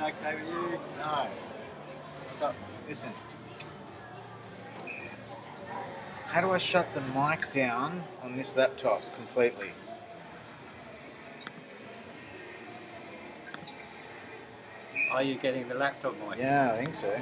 okay with you? No. What's up? Listen. How do I shut the mic down on this laptop completely? Are you getting the laptop mic? Yeah, I think so.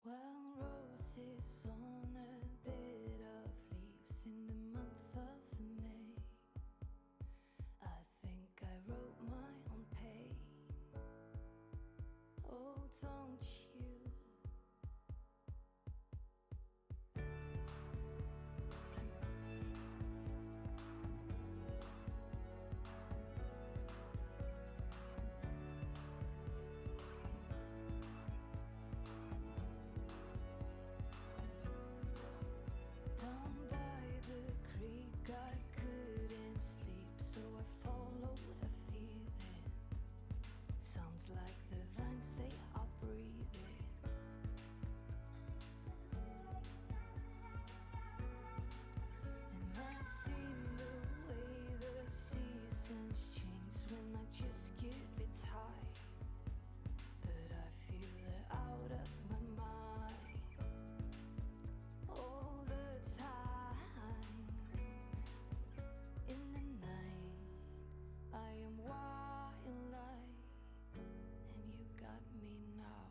Well, roses on a bed of leaves in the month of May. I think I wrote my own pain. Oh, don't you? Down by the creek I couldn't sleep, so I followed a feeling. Sounds like the vines they are breathing. And I've seen the way the seasons change when I just give it time. But I feel it out of my mind all the time. In the night, I am wildlife, and you got me now.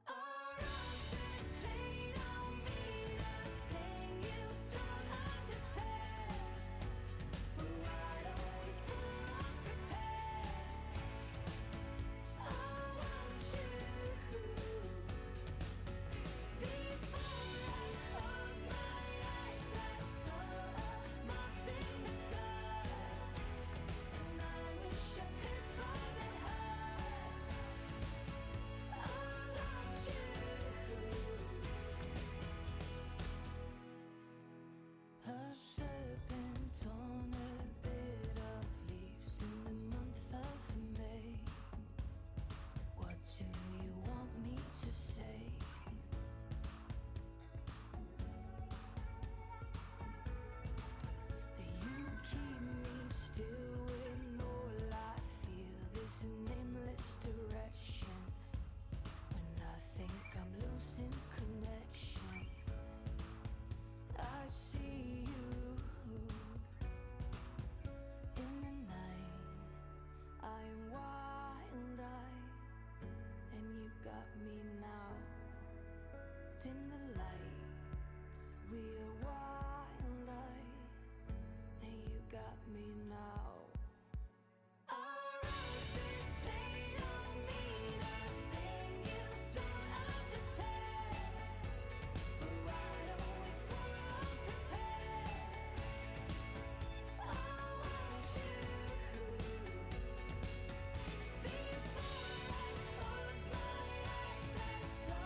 Our roses, they don't mean a thing. You don't understand. But why don't we fool and pretend? I want you. Before I close my eyes, I saw a moth in the sky, and I wish I could fly that high. Oh, don't you? A serpent on a bed of leaves in the month of May. What do you want me to say? That you keep me still when all I feel is a nameless direction. When I think I'm losing connection, I see you in the night. I am wildlife, and you got me now. Dim the lights, we are wildlife, and you got me now. Our roses, they don't mean a thing. You don't understand. But why don't we fool and pretend? I want you. Before I close my eyes, I saw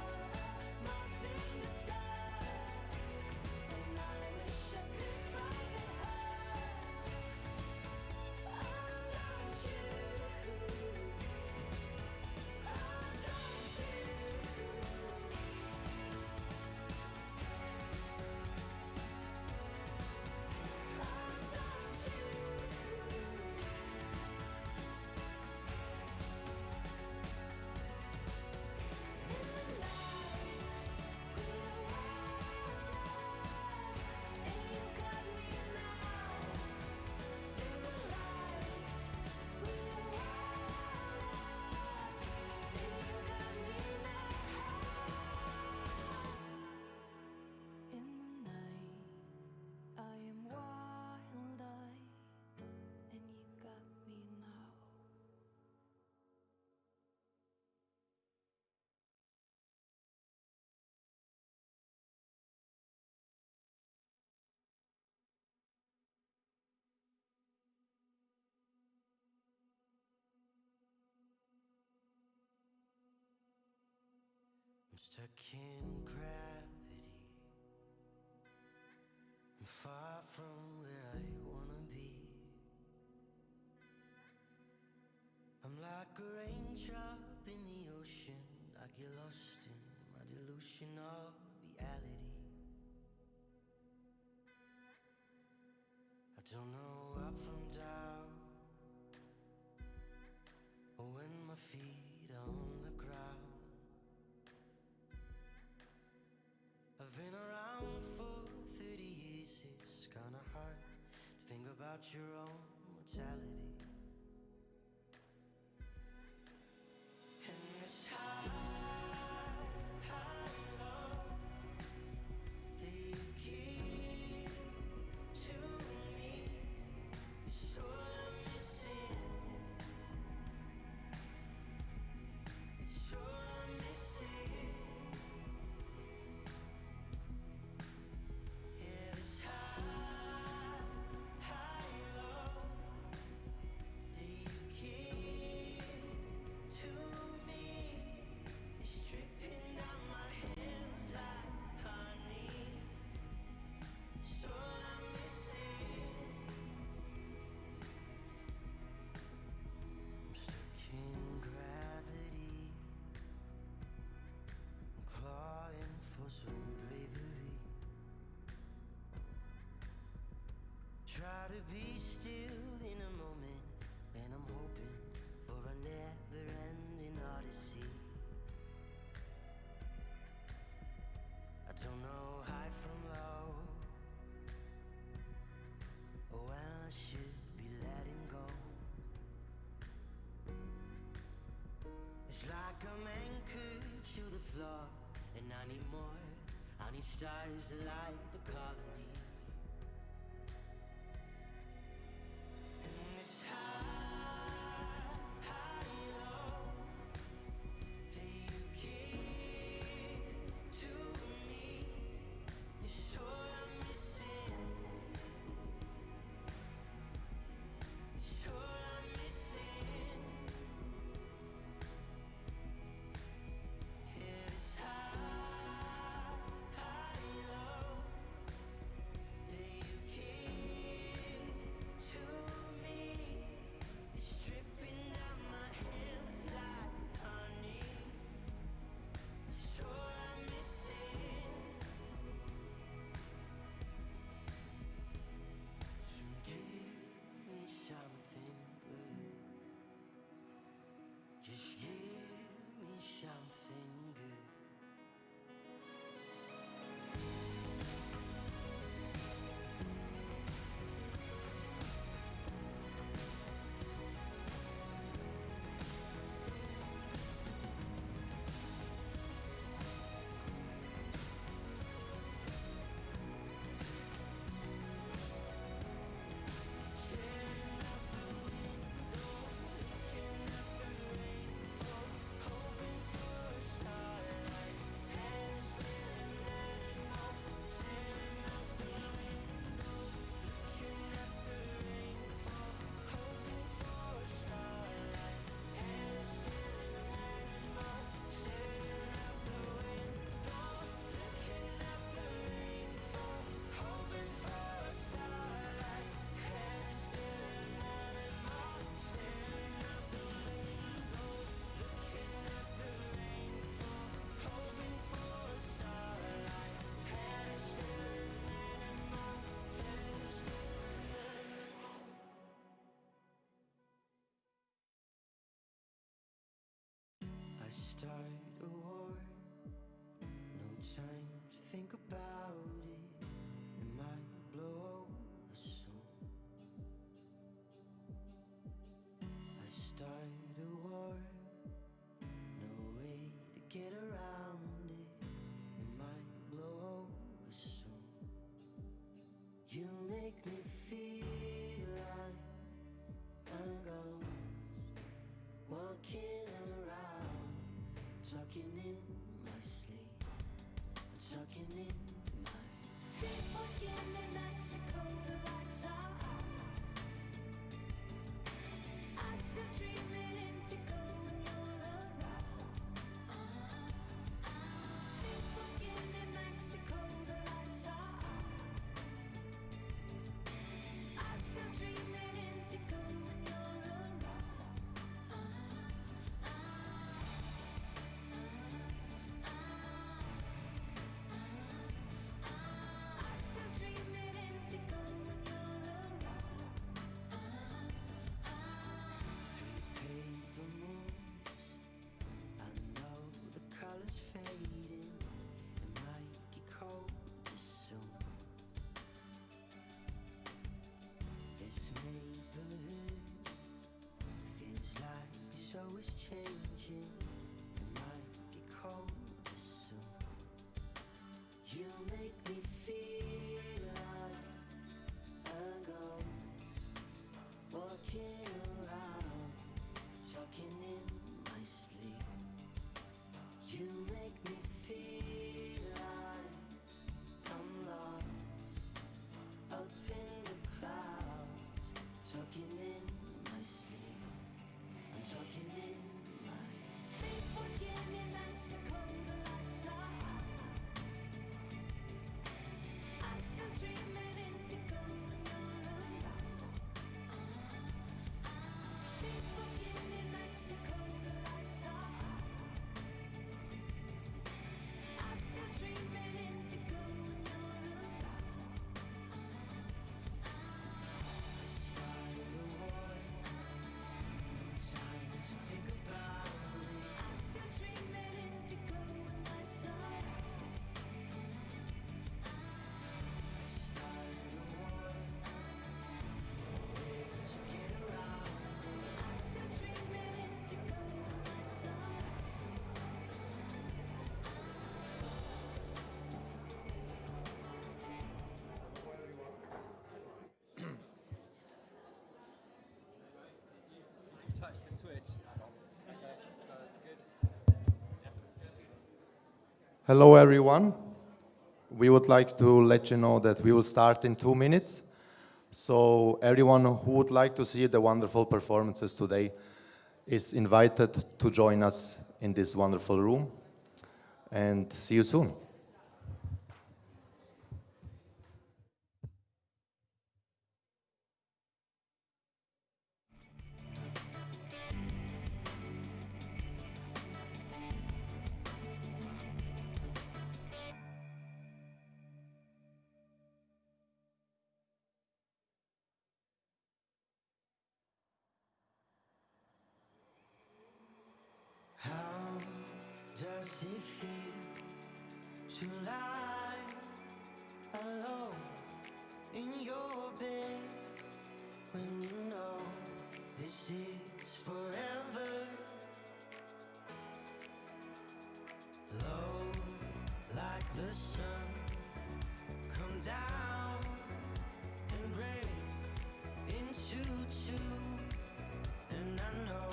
Stuck in gravity, I'm far from where I wanna be. I'm like a raindrop in the ocean, I get lost in my delusion of reality. I don't know up from down, or when my feet are on the ground. I've been around for 30 years, it's kinda hard to think about your own mortality. And this high love that you give to me is all I'm missing. It's all I'm missing. Yeah, this high love that you give to me is dripping down my hands like honey. It's all I'm missing. I'm stuck in gravity. I'm clawing for some bravery. Try to be still in a moment, and I'm hoping for a never-ending odyssey. I don't know high from low, or when I should be letting go. It's like I'm anchored to the floor, and I need more. I need stars to light the colony. And this high love that you give to me is all I'm missing. It's all I'm missing. Yeah, this high love that you give to me is dripping down my hands like honey. It's all I'm missing. So give me something good. Just give me something good. Staring out the window, looking at the rainfall, hoping for a starlight, hands still and letting go. Staring out the window, looking at the rainfall, hoping for a starlight, hands still and letting go. Staring out the window, looking at the rainfall, hoping for a starlight, hands still and letting go. Staring out the window, looking at the rainfall, hoping for a starlight, hands still and letting go. Hands still and letting go. I start a war, no time to think about it. It might blow over soon. I start a war, no way to get around it. It might blow over soon. You make me feel like I'm gone, walking around, talking in my sleep, talking in my Hello, everyone. We would like to let you know that we will start in 2 minutes. So everyone who would like to see the wonderful performances today is invited to join us in this wonderful room. And see you soon. How does it feel to lie alone in your bed when you know this is forever? Low like the sun, come down and break into two, and I know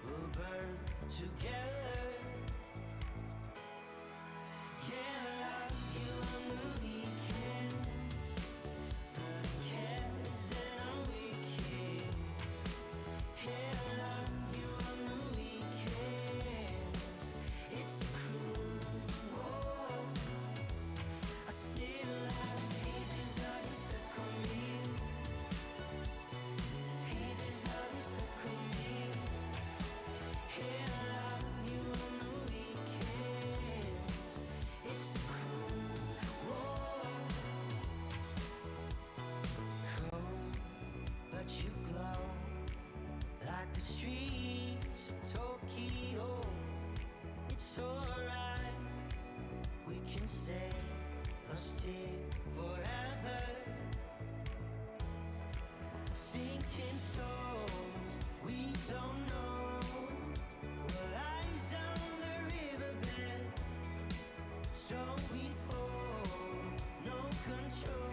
we'll burn together. Yeah, I love you on the weekends, burning candles and I'm wicked. Yeah, I love you on the weekends. It's cruel. Whoa. I still have pieces of you stuck on me. Pieces of you stuck on me. Yeah, I love you on the weekends. It's cruel. Whoa. Cold, but you glow like the streets of Tokyo. It's alright, we can stay lost here forever. Sinking souls, we don't know what lies on the riverbed. So we fall, no control.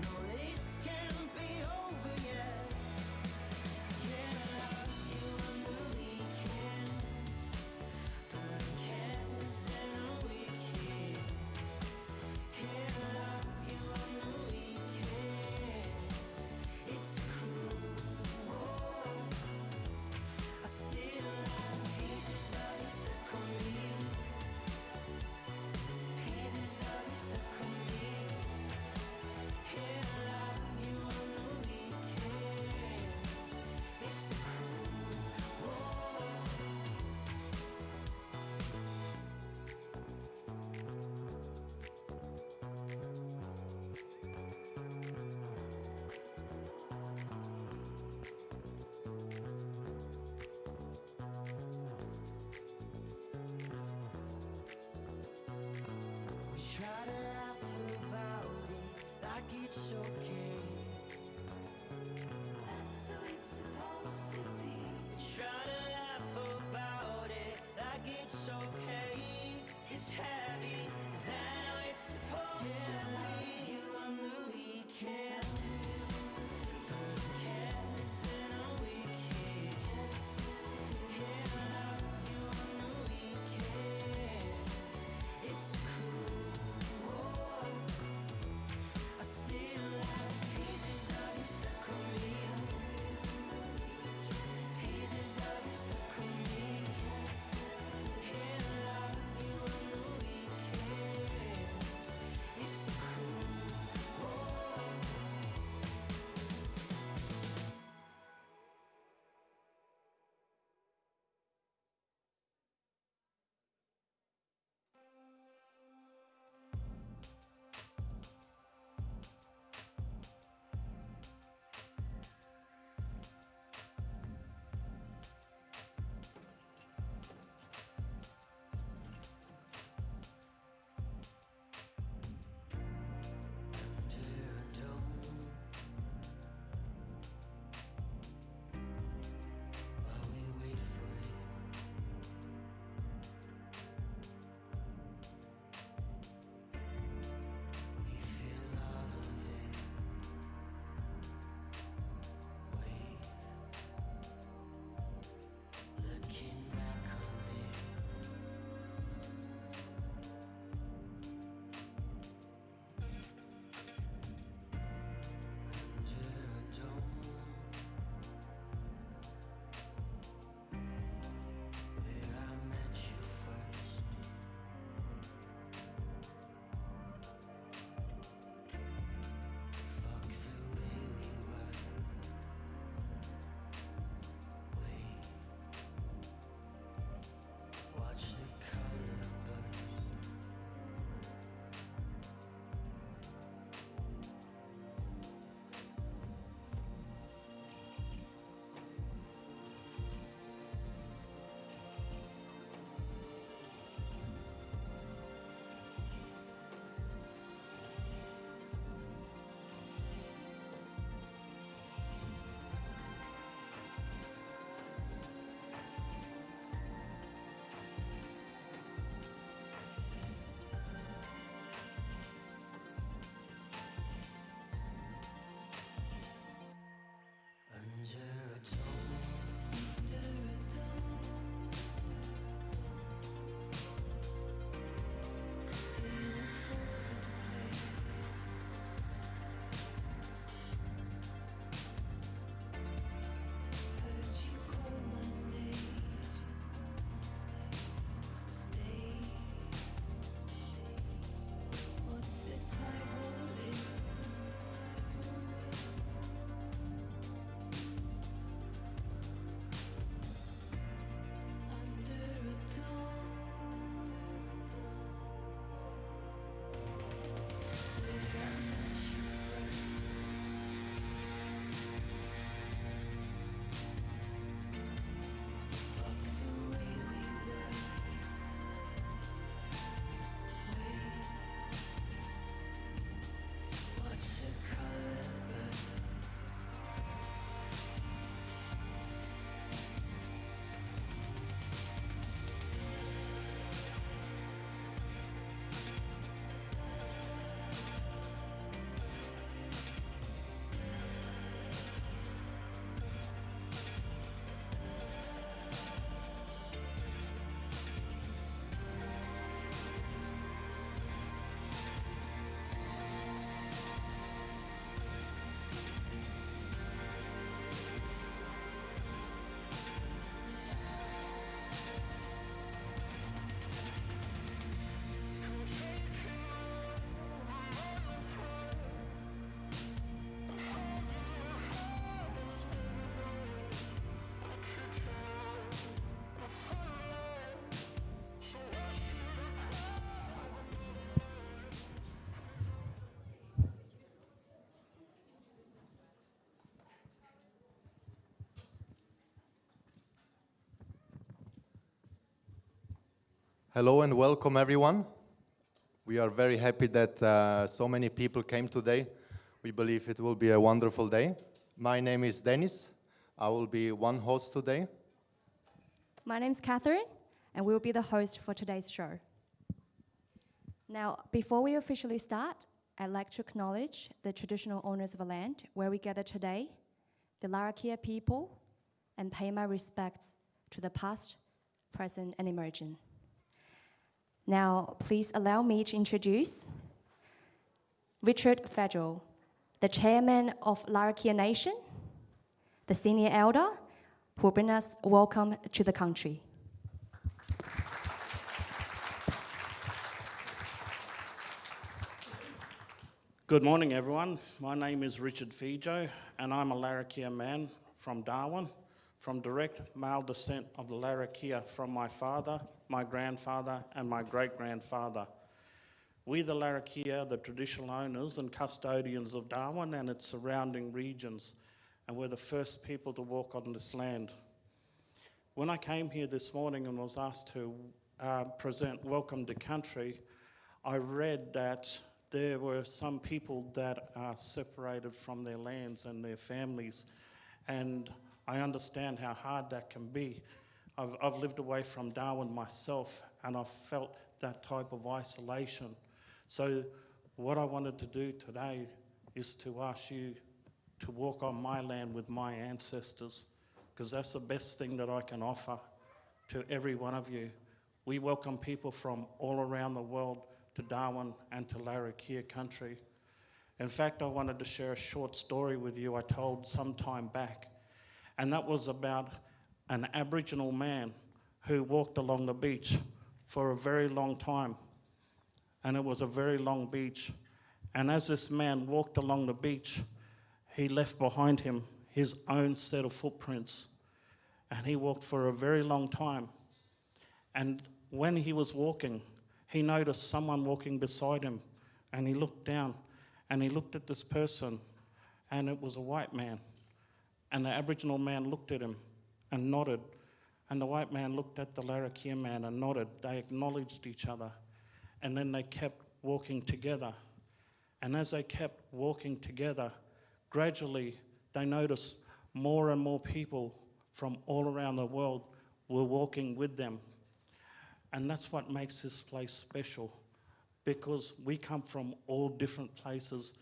No, this can't be over yet. Yeah, I love you on the weekends, burning candles and I'm wicked. Yeah, I love you on the weekends. It's cruel. Whoa. Hello and welcome everyone. We are very happy that so many people came today. We believe it will be a wonderful day. My name is Dennis. I will be one host today. My name's Catherine, and we will be the host for today's show. Now, before we officially start, I'd like to acknowledge the traditional owners of the land where we gather today, the Larrakia people, and pay my respects to the past, present, and emerging. Now, please allow me to introduce Richard Federal, the chairman of Larrakia Nation, the senior elder, who will bring us welcome to the country. Good morning, everyone. My name is Richard Fijo, and I'm a Larrakia man from Darwin, from direct male descent of the Larrakia from my father, my grandfather, and my great-grandfather. We, the Larrakia, the traditional owners and custodians of Darwin and its surrounding regions, and we're the first people to walk on this land. When I came here this morning and was asked to present Welcome to Country, I read that there were some people that are separated from their lands and their families, and I understand how hard that can be. I've lived away from Darwin myself, and I've felt that type of isolation. So what I wanted to do today is to ask you to walk on my land with my ancestors, because that's the best thing that I can offer to every one of you. We welcome people from all around the world to Darwin and to Larrakia country. In fact, I wanted to share a short story with you I told some time back, and that was about an Aboriginal man who walked along the beach for a very long time, and it was a very long beach. And as this man walked along the beach, he left behind him his own set of footprints, and he walked for a very long time. And when he was walking, he noticed someone walking beside him, and he looked down and he looked at this person, and it was a white man. And the Aboriginal man looked at him and nodded, and the white man looked at the Larrakia man and nodded. They acknowledged each other, and then they kept walking together. And as they kept walking together, gradually they noticed more and more people from all around the world were walking with them. And that's what makes this place special, because we come from all different places,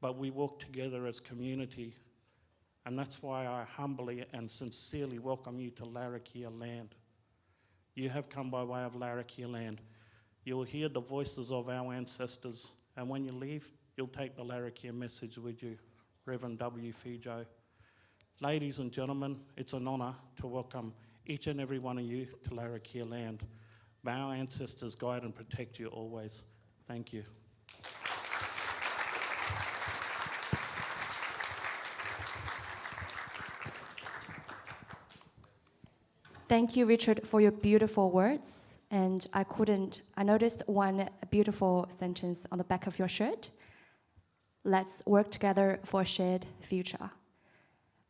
but we walk together as community. And that's why I humbly and sincerely welcome you to Larrakia land. You have come by way of Larrakia land. You'll hear the voices of our ancestors, and when you leave, you'll take the Larrakia message with you. Reverend W. Fijo. Ladies and gentlemen, it's an honour to welcome each and every one of you to Larrakia land. May our ancestors guide and protect you always. Thank you. Thank you, Richard, for your beautiful words. And I noticed one beautiful sentence on the back of your shirt. Let's work together for a shared future.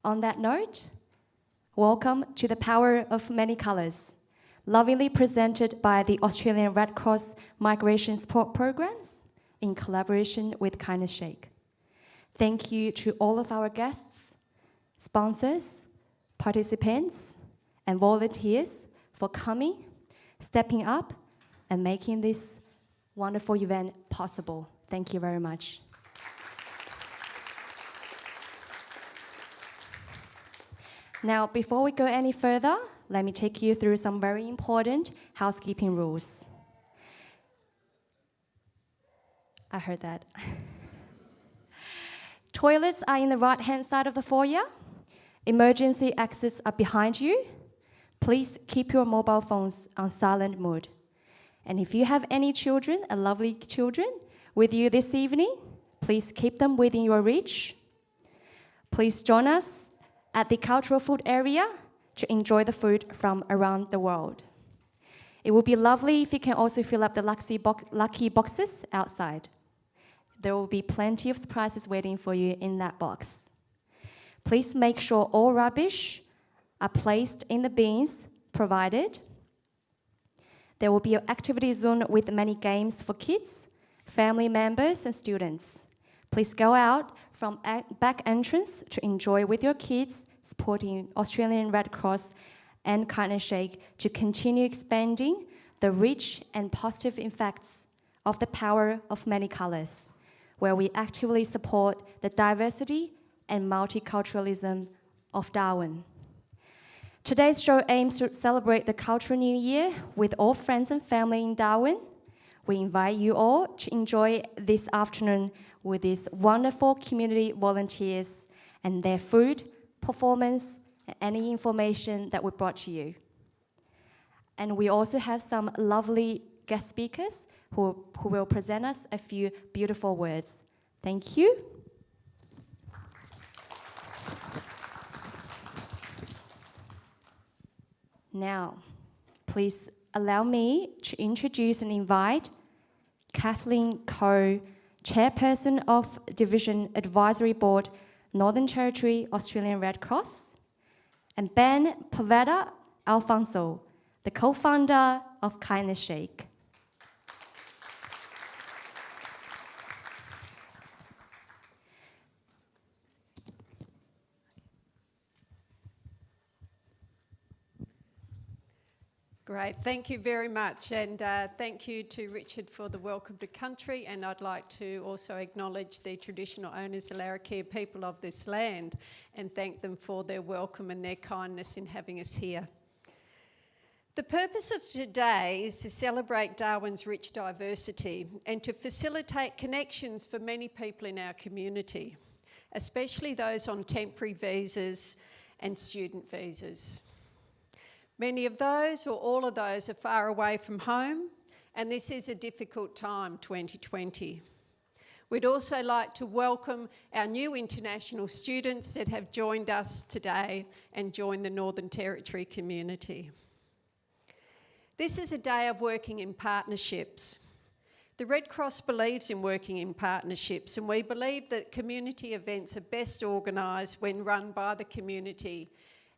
On that note, welcome to the Power of Many Colours, lovingly presented by the Australian Red Cross Migration Support Programs in collaboration with Kindness Shake. Thank you to all of our guests, sponsors, participants, and volunteers for coming, stepping up, and making this wonderful event possible. Thank you very much. Now, before we go any further, let me take you through some very important housekeeping rules. I heard that. Toilets are in the right-hand side of the foyer. Emergency exits are behind you. Please keep your mobile phones on silent mode. And if you have any children, lovely children, with you this evening, please keep them within your reach. Please join us at the cultural food area to enjoy the food from around the world. It would be lovely if you can also fill up the lucky boxes outside. There will be plenty of surprises waiting for you in that box. Please make sure all rubbish are placed in the bins provided. There will be an activity zone with many games for kids, family members, and students. Please go out from back entrance to enjoy with your kids, supporting Australian Red Cross and Kindness Shake to continue expanding the rich and positive effects of the power of many colors, where we actively support the diversity and multiculturalism of Darwin. Today's show aims to celebrate the Cultural New Year with all friends and family in Darwin. We invite you all to enjoy this afternoon with these wonderful community volunteers and their food, performance, and any information that we brought to you. And we also have some lovely guest speakers who will present us a few beautiful words. Thank you. Now, please allow me to introduce and invite Kathleen Coe, Chairperson of Division Advisory Board, Northern Territory, Australian Red Cross, and Ben Poveda Alfonso, the co-founder of Kindness Shake. Great, thank you very much, and thank you to Richard for the welcome to country, and I'd like to also acknowledge the traditional owners, the Larrakia people of this land, and thank them for their welcome and their kindness in having us here. The purpose of today is to celebrate Darwin's rich diversity and to facilitate connections for many people in our community, especially those on temporary visas and student visas. Many of those, or all of those, are far away from home, and this is a difficult time, 2020. We'd also like to welcome our new international students that have joined us today and joined the Northern Territory community. This is a day of working in partnerships. The Red Cross believes in working in partnerships, and we believe that community events are best organised when run by the community,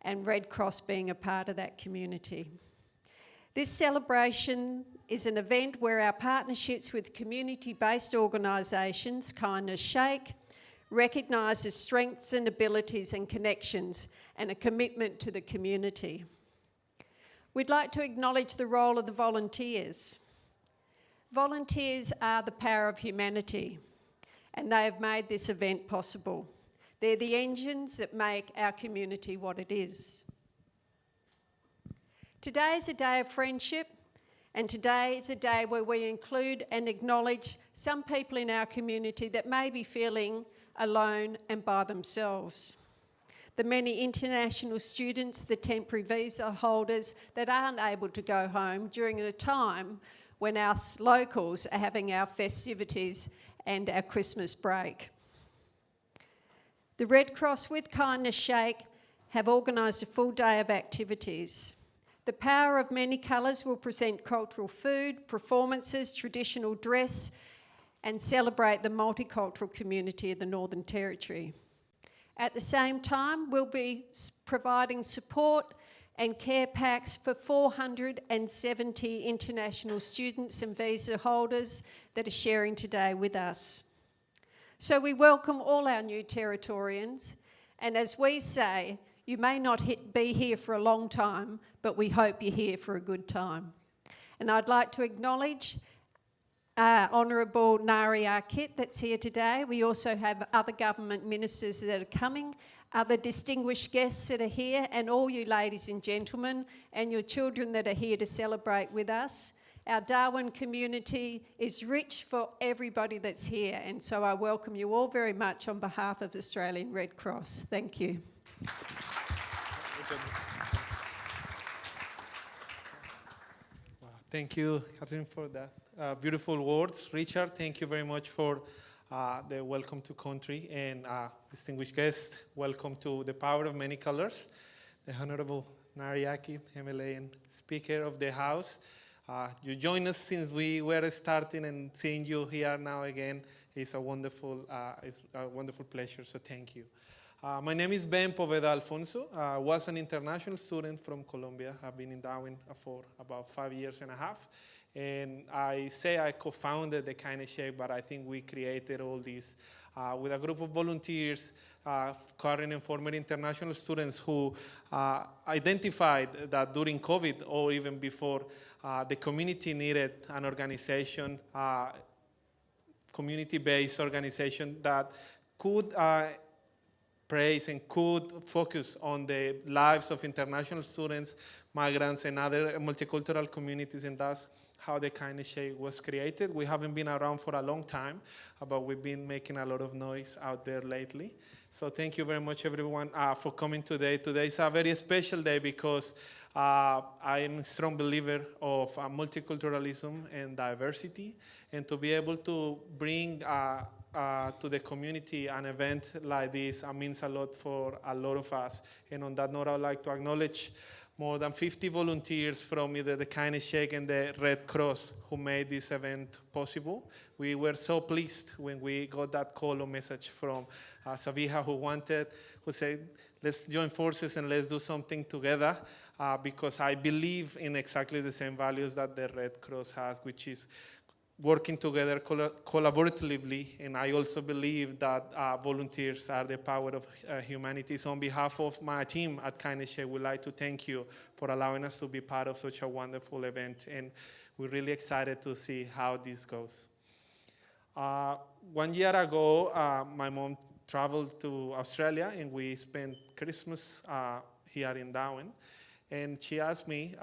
and Red Cross being a part of that community. This celebration is an event where our partnerships with community-based organisations, Kindness Shake, recognises strengths and abilities and connections and a commitment to the community. We'd like to acknowledge the role of the volunteers. Volunteers are the power of humanity, and they have made this event possible. They're the engines that make our community what it is. Today is a day of friendship, and today is a day where we include and acknowledge some people in our community that may be feeling alone and by themselves. The many international students, the temporary visa holders that aren't able to go home during a time when us locals are having our festivities and our Christmas break. The Red Cross with Kindness Shake have organised a full day of activities. The Power of Many Colours will present cultural food, performances, traditional dress, and celebrate the multicultural community of the Northern Territory. At the same time, we'll be providing support and care packs for 470 international students and visa holders that are sharing today with us. So we welcome all our new Territorians, and as we say, you may not be here for a long time, but we hope you're here for a good time. And I'd like to acknowledge Honourable Nari Arkit that's here today. We also have other government ministers that are coming, other distinguished guests that are here, and all you ladies and gentlemen and your children that are here to celebrate with us. Our Darwin community is rich for everybody that's here, and so I welcome you all very much on behalf of the Australian Red Cross. Thank you. Thank you, Catherine, for that beautiful words. Richard, thank you very much for the welcome to country, and distinguished guests, welcome to the Power of Many Colours. The Honourable Nariaki, MLA and Speaker of the House. You joined us since we were starting, and seeing you here now again is a wonderful pleasure, so thank you. My name is Ben Poveda Alfonso. I was an international student from Colombia. I've been in Darwin for about 5 years and a half. And I say I co-founded the Kindness Shake, but I think we created all this with a group of volunteers, current and former international students who identified that during COVID or even before, the community needed an organization, community-based organization that could praise and could focus on the lives of international students, migrants, and other multicultural communities, and that's how the Kindness Shake was created. We haven't been around for a long time, but we've been making a lot of noise out there lately. So thank you very much, everyone, for coming today. Today is a very special day because I am a strong believer of multiculturalism and diversity, and to be able to bring to the community an event like this means a lot for a lot of us. And on that note, I would like to acknowledge more than 50 volunteers from either the Kindness Shake and the Red Cross who made this event possible. We were so pleased when we got that call or message from Sabiha who said, let's join forces and let's do something together because I believe in exactly the same values that the Red Cross has, which is working together collaboratively, and I also believe that volunteers are the power of humanity. So on behalf of my team at Kindness Shake, we'd like to thank you for allowing us to be part of such a wonderful event, and we're really excited to see how this goes. 1 year ago, my mom traveled to Australia, and we spent Christmas here in Darwin, and she asked me,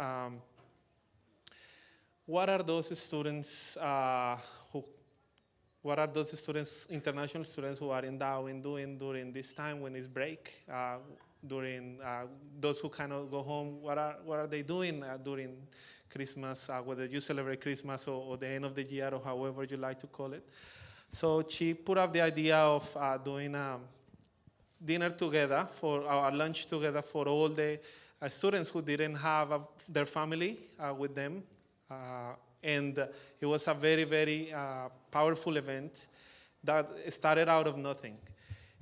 what are those students international students who are in Darwin doing during this time when it's break? During those who cannot go home, what are they doing during Christmas, whether you celebrate Christmas or the end of the year or however you like to call it? So she put up the idea of doing a dinner together, for our lunch together for all the students who didn't have their family with them. And it was a very, very powerful event that started out of nothing.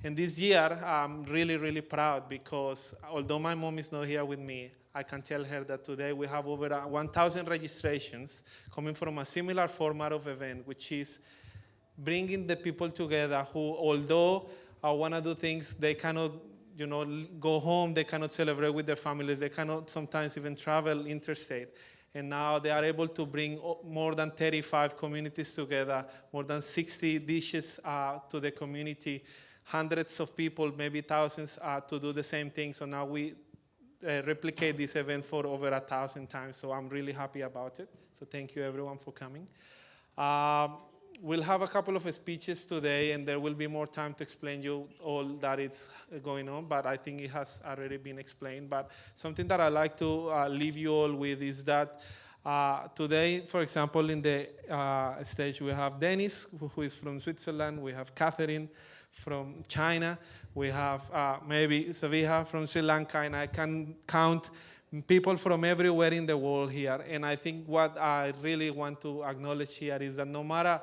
And this year, I'm really, really proud because although my mom is not here with me, I can tell her that today we have over 1,000 registrations coming from a similar format of event, which is bringing the people together who, although want to do things, they cannot go home, they cannot celebrate with their families, they cannot sometimes even travel interstate. And now they are able to bring more than 35 communities together, more than 60 dishes to the community, hundreds of people, maybe thousands to do the same thing. So now we replicate this event for over 1,000 times. So I'm really happy about it. So thank you everyone for coming. We'll have a couple of speeches today, and there will be more time to explain you all that is going on, but I think it has already been explained. But something that I'd like to leave you all with is that today, for example, in the stage, we have Dennis, who is from Switzerland. We have Catherine from China. We have maybe Saviha from Sri Lanka, and I can count people from everywhere in the world here. And I think what I really want to acknowledge here is that no matter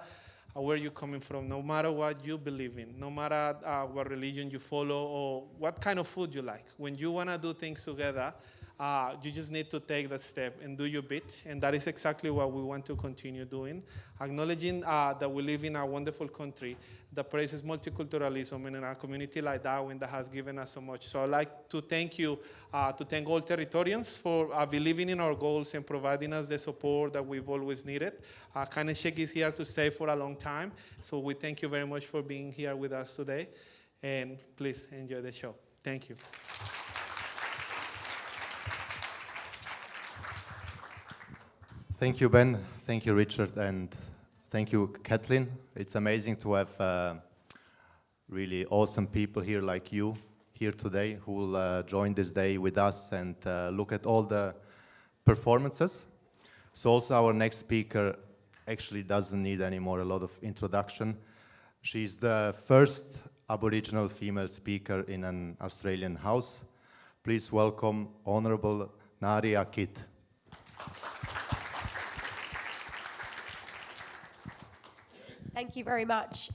where you're coming from, no matter what you believe in, no matter what religion you follow or what kind of food you like, when you want to do things together, you just need to take that step and do your bit. And that is exactly what we want to continue doing, acknowledging that we live in a wonderful country that praises multiculturalism and in a community like Darwin that has given us so much. So I'd like to thank you, to thank all Territorians for believing in our goals and providing us the support that we've always needed. Kindness Shake is here to stay for a long time. So we thank you very much for being here with us today. And please enjoy the show. Thank you. Thank you, Ben. Thank you, Richard. And thank you, Kathleen. It's amazing to have really awesome people here like you here today who will join this day with us and look at all the performances. So also our next speaker actually doesn't need anymore a lot of introduction. She's the first Aboriginal female speaker in an Australian house. Please welcome Honorable Nadia Kit. Thank you very much.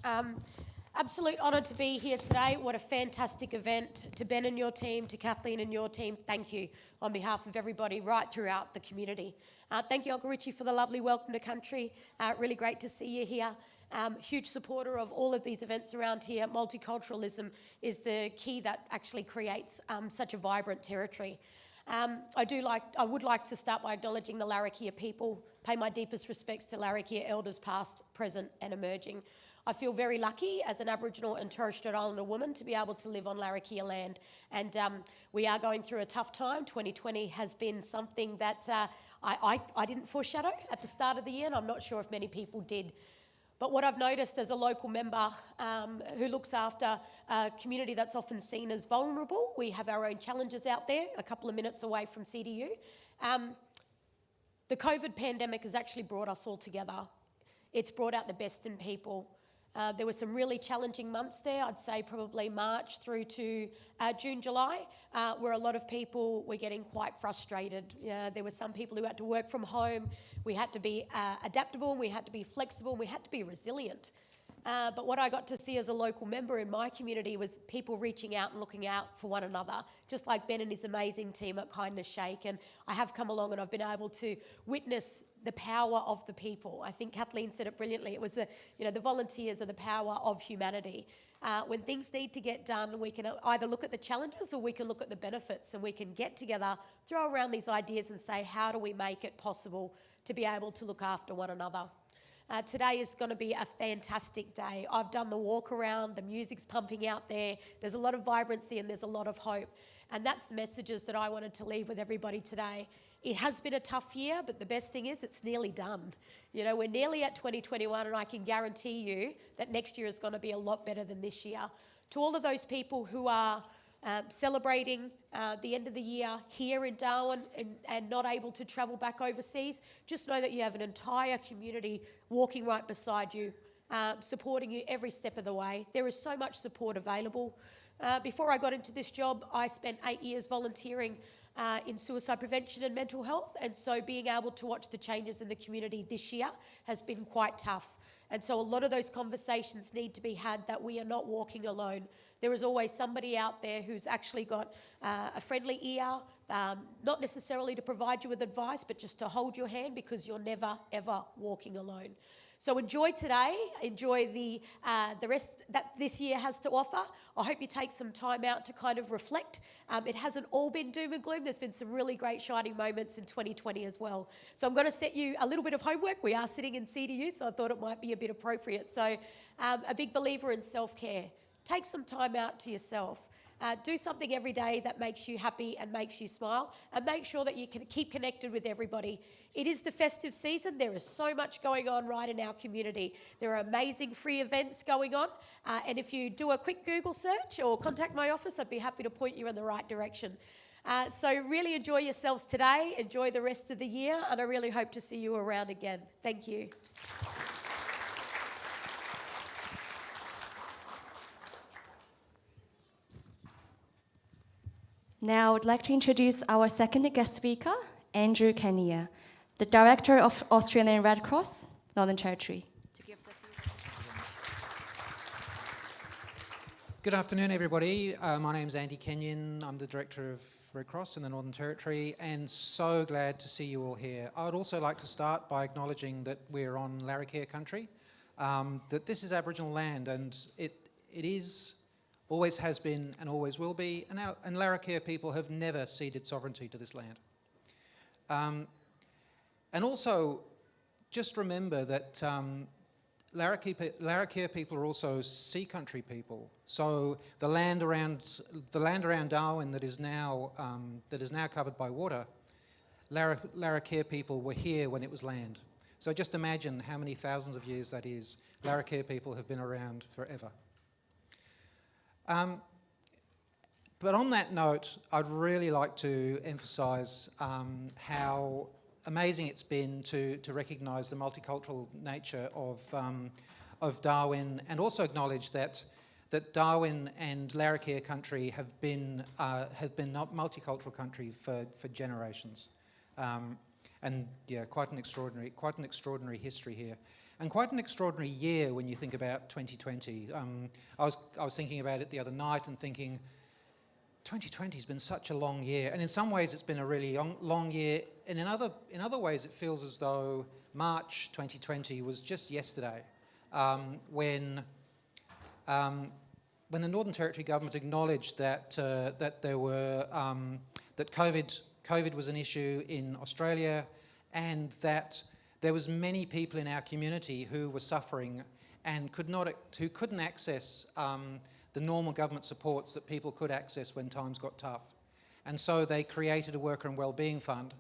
absolute honour to be here today. What a fantastic event. To Ben and your team, to Kathleen and your team, thank you on behalf of everybody right throughout the community. Thank you, Uncle Richie, for the lovely welcome to country. Really great to see you here. Huge supporter of all of these events around here. Multiculturalism is the key that actually creates such a vibrant territory. I would like to start by acknowledging the Larrakia people, pay my deepest respects to Larrakia elders past, present and emerging. I feel very lucky as an Aboriginal and Torres Strait Islander woman to be able to live on Larrakia land, and we are going through a tough time. 2020 has been something that I didn't foreshadow at the start of the year, and I'm not sure if many people did. But what I've noticed as a local member who looks after a community that's often seen as vulnerable, we have our own challenges out there, a couple of minutes away from CDU. The COVID pandemic has actually brought us all together. It's brought out the best in people. There were some really challenging months there, I'd say probably March through to June, July, where a lot of people were getting quite frustrated. There were some people who had to work from home. We had to be adaptable, we had to be flexible, we had to be resilient. But what I got to see as a local member in my community was people reaching out and looking out for one another, just like Ben and his amazing team at Kindness Shake. And I have come along and I've been able to witness the power of the people. I think Kathleen said it brilliantly. It was the volunteers are the power of humanity. When things need to get done, we can either look at the challenges or we can look at the benefits, and we can get together, throw around these ideas and say, how do we make it possible to be able to look after one another? Today is going to be a fantastic day. I've done the walk around, the music's pumping out there, there's a lot of vibrancy and there's a lot of hope. And that's the messages that I wanted to leave with everybody today. It has been a tough year, but the best thing is it's nearly done. You know, we're nearly at 2021, and I can guarantee you that next year is going to be a lot better than this year. To all of those people who are celebrating the end of the year here in Darwin and not able to travel back overseas, just know that you have an entire community walking right beside you, supporting you every step of the way. There is so much support available. Before I got into this job, I spent 8 years volunteering in suicide prevention and mental health, and so being able to watch the changes in the community this year has been quite tough. And so a lot of those conversations need to be had, that we are not walking alone. There is always somebody out there who's actually got a friendly ear, not necessarily to provide you with advice, but just to hold your hand, because you're never, ever walking alone. So enjoy today, enjoy the rest that this year has to offer. I hope you take some time out to kind of reflect. It hasn't all been doom and gloom. There's been some really great shining moments in 2020 as well. So I'm going to set you a little bit of homework. We are sitting in CDU, so I thought it might be a bit appropriate. So a big believer in self-care. Take some time out to yourself. Do something every day that makes you happy and makes you smile, and make sure that you can keep connected with everybody. It is the festive season. There is so much going on right in our community. There are amazing free events going on, and if you do a quick Google search or contact my office, I'd be happy to point you in the right direction. So really enjoy yourselves today, enjoy the rest of the year, and I really hope to see you around again. Thank you. Now I would like to introduce our second guest speaker, Andrew Kenya, the Director of Australian Red Cross, Northern Territory. Good afternoon, everybody. My name's Andy Kenyon. I'm the Director of Red Cross in the Northern Territory, and so glad to see you all here. I would also like to start by acknowledging that we're on Larrakia country, that this is Aboriginal land, and it is, always has been and always will be, and Larrakia people have never ceded sovereignty to this land. And also, just remember that Larrakia people are also sea country people. So the land around Darwin that is now covered by water, Larrakia people were here when it was land. So just imagine how many thousands of years that is. Larrakia people have been around forever. But on that note, I'd really like to emphasise how amazing it's been to recognise the multicultural nature of Darwin, and also acknowledge that Darwin and Larrakia country have been multicultural country for generations, and yeah, quite an extraordinary history here. and quite an extraordinary year when you think about 2020. I was thinking about it the other night and thinking, 2020 has been such a long year, and in some ways it's been a really long year, and in other ways it feels as though March 2020 was just yesterday, when the Northern Territory government acknowledged that that COVID was an issue in Australia, and that there was many people in our community who were suffering and who couldn't access the normal government supports that people could access when times got tough. And so they created a worker and wellbeing fund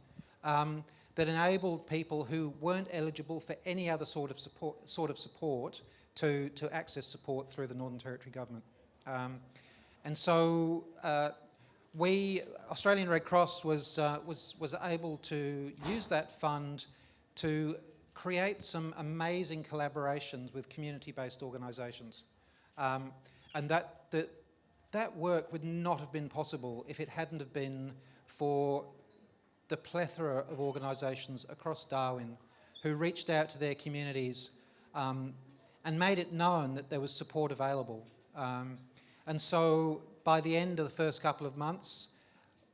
that enabled people who weren't eligible for any other sort of support to access support through the Northern Territory government. And so Australian Red Cross was able to use that fund to create some amazing collaborations with community-based organisations. And that work would not have been possible if it hadn't have been for the plethora of organisations across Darwin who reached out to their communities and made it known that there was support available. And so by the end of the first couple of months,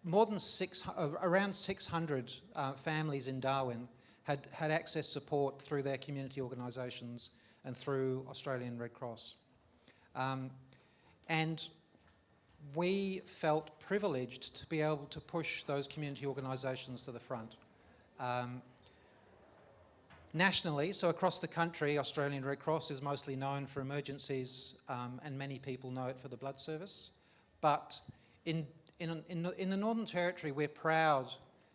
around 600 families in Darwin had access support through their community organisations and through Australian Red Cross. And we felt privileged to be able to push those community organisations to the front. Nationally, so across the country, Australian Red Cross is mostly known for emergencies, and many people know it for the blood service. But in the Northern Territory, we're proud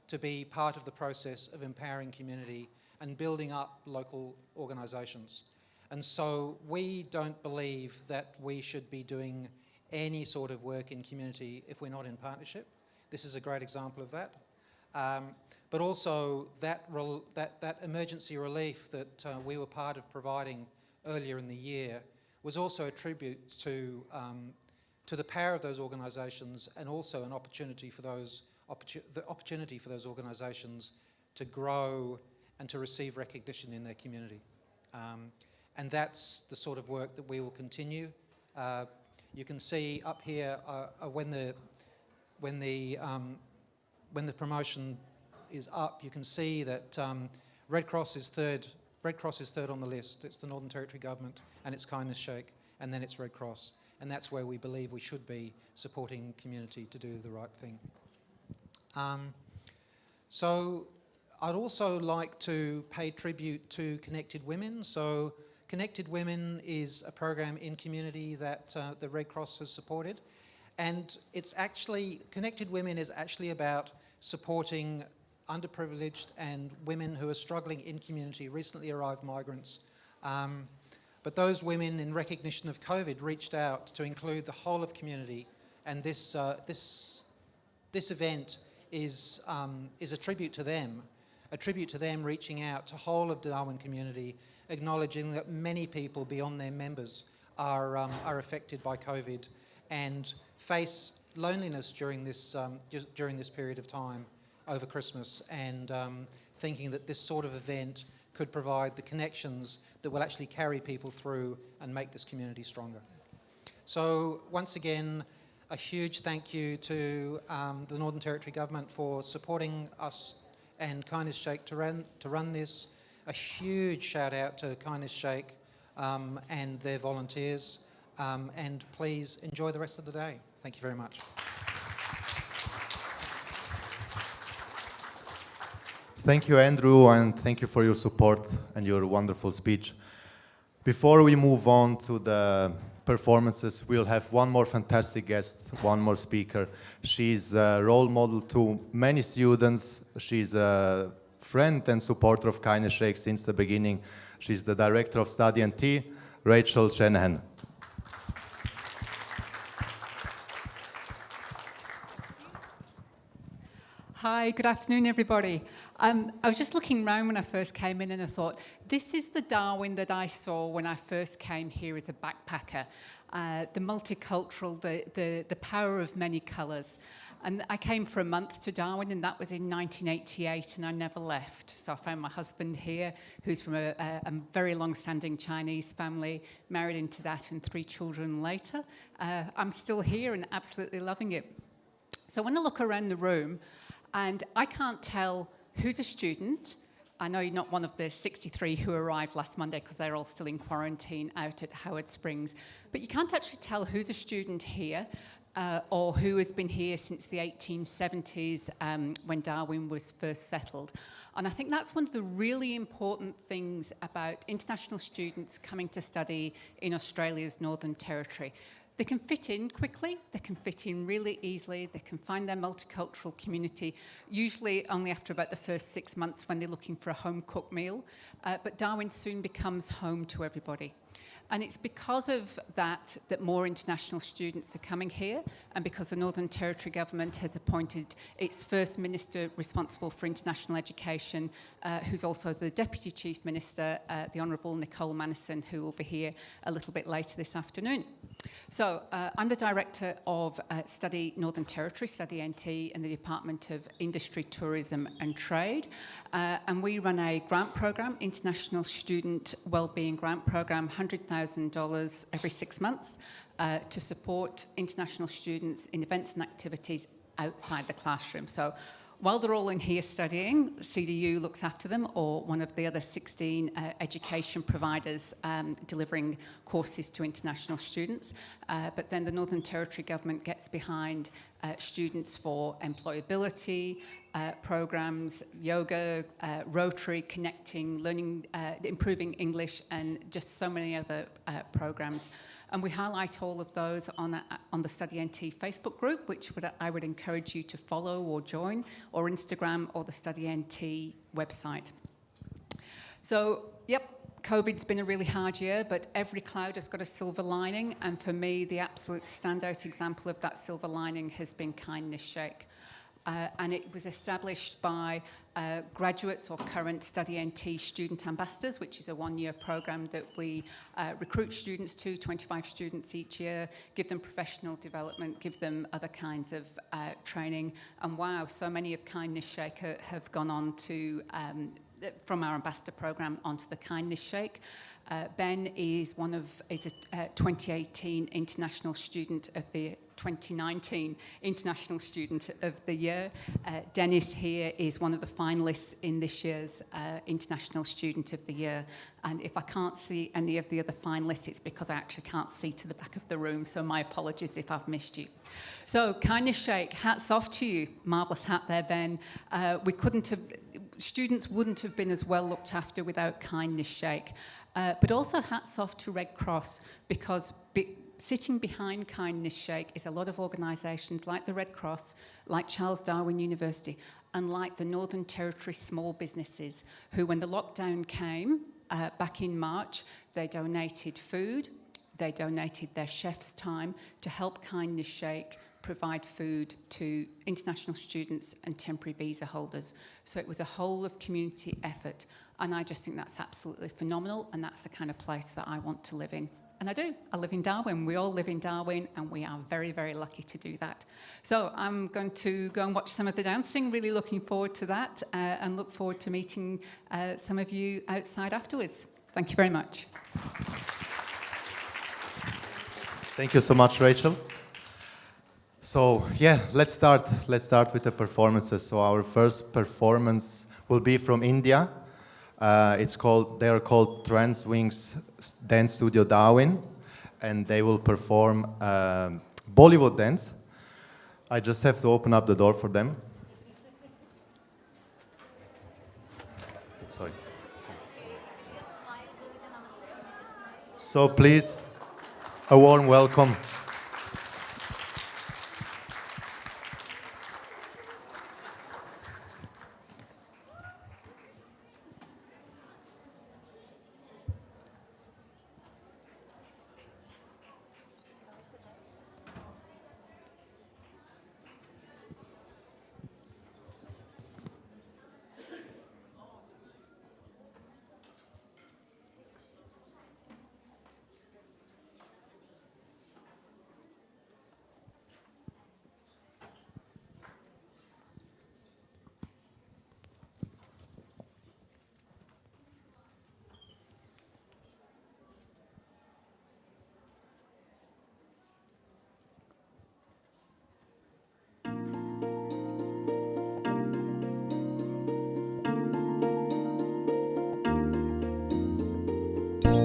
to be part of the process of empowering community and building up local organisations. And so we don't believe that we should be doing any sort of work in community if we're not in partnership. This is a great example of that. But also that emergency relief that we were part of providing earlier in the year was also a tribute to the power of those organisations, and also an opportunity for those organisations to grow and to receive recognition in their community. And that's the sort of work that we will continue. You can see up here when the promotion is up, you can see that Red Cross is third. Red Cross is third on the list. It's the Northern Territory government, and it's Kindness Shake, and then it's Red Cross, and that's where we believe we should be supporting community to do the right thing. So I'd also like to pay tribute to Connected Women. So Connected Women is a program in community that the Red Cross has supported. And it's actually, Connected Women is actually about supporting underprivileged and women who are struggling in community, recently arrived migrants. But those women, in recognition of COVID, reached out to include the whole of community. And this event is a tribute to them, reaching out to whole of the Darwin community, acknowledging that many people beyond their members are affected by COVID and face loneliness during this period of time over Christmas, and thinking that this sort of event could provide the connections that will actually carry people through and make this community stronger. So once again, a huge thank you to the Northern Territory Government for supporting us and Kindness Shake to run this. A huge shout out to Kindness Shake and their volunteers, and please enjoy the rest of the day. Thank you very much. Thank you, Andrew, and thank you for your support and your wonderful speech. Before we move on to the performances, we'll have one more fantastic guest, one more speaker. She's a role model to many students. She's a friend and supporter of Kindness Shake since the beginning. She's the Director of Study and Tea, Rachel Shanahan. Hi, good afternoon, everybody. I was just looking around when I first came in and I thought, this is the Darwin that I saw when I first came here as a backpacker. The multicultural, the power of many colours. And I came for a month to Darwin, and that was in 1988, and I never left. So I found my husband here, who's from a very long-standing Chinese family, married into that, and 3 children later. I'm still here and absolutely loving it. So when I look around the room, and I can't tell who's a student. I know you're not one of the 63 who arrived last Monday because they're all still in quarantine out at Howard Springs. But you can't actually tell who's a student here or who has been here since the 1870s when Darwin was first settled. And I think that's one of the really important things about international students coming to study in Australia's Northern Territory. They can fit in quickly, they can fit in really easily, they can find their multicultural community, usually only after about the first 6 months when they're looking for a home-cooked meal. But Darwin soon becomes home to everybody. And it's because of that that more international students are coming here, and because the Northern Territory government has appointed its first minister responsible for international education, who's also the Deputy Chief Minister, the Honourable Nicole Mannison, who will be here a little bit later this afternoon. So I'm the Director of Study Northern Territory, Study NT, in the Department of Industry, Tourism and Trade. And we run a grant program, International Student Wellbeing Grant Program, $100,000 every 6 months to support international students in events and activities outside the classroom. So while they're all in here studying, CDU looks after them, or one of the other 16 education providers delivering courses to international students. But then the Northern Territory government gets behind students for employability, programs, yoga, Rotary, connecting, learning, improving English, and just so many other programs. And we highlight all of those on the Study NT Facebook group, which I would encourage you to follow or join, or Instagram, or the Study NT website. So, yep, COVID's been a really hard year, but every cloud has got a silver lining. And for me, the absolute standout example of that silver lining has been Kindness Shake. And it was established by graduates or current Study NT student ambassadors, which is a 1-year program that we recruit students to, 25 students each year, give them professional development, give them other kinds of training. And wow, so many of Kindness Shake have gone on to, from our ambassador program onto the Kindness Shake. Ben is a 2018 International Student of the 2019 International Student of the Year. Dennis here is one of the finalists in this year's International Student of the Year. And if I can't see any of the other finalists, it's because I actually can't see to the back of the room. So my apologies if I've missed you. So Kindness Shake, hats off to you. Marvellous hat there, Ben. Students wouldn't have been as well looked after without Kindness Shake. But also hats off to Red Cross, because sitting behind Kindness Shake is a lot of organisations like the Red Cross, like Charles Darwin University, and like the Northern Territory small businesses, who when the lockdown came back in March, they donated food, they donated their chef's time to help Kindness Shake provide food to international students and temporary visa holders. So it was a whole of community effort. And I just think that's absolutely phenomenal, and that's the kind of place that I want to live in. And I do. I live in Darwin. We all live in Darwin, and we are very, very lucky to do that. So I'm going to go and watch some of the dancing, really looking forward to that, and look forward to meeting some of you outside afterwards. Thank you very much. Thank you so much, Rachel. So yeah, let's start with the performances. So our first performance will be from India. They are called Trans Wings Dance Studio Darwin, and they will perform Bollywood dance. I just have to open up the door for them. Sorry. So please, a warm welcome.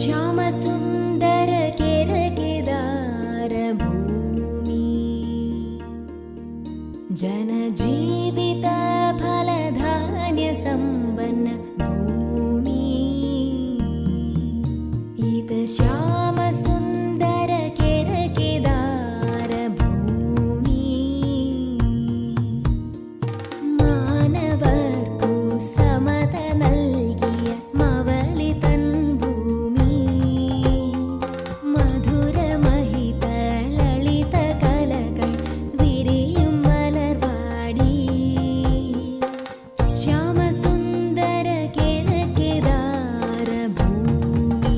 Shyamsundar केरकेदार भूमि जनजीवित फलधान्य सम्पन्न भूमि इत श्यामसुन्दर केरकेदार भूमि मानवर्कु समत നൽകിയ മവലിതൻ ഭൂമി മധുരമഹിത ലളിത കലകൾ വിരിയും മലർവാടി ശ്യാമസുന്ദര കിഴക്കിദാര ഭൂമി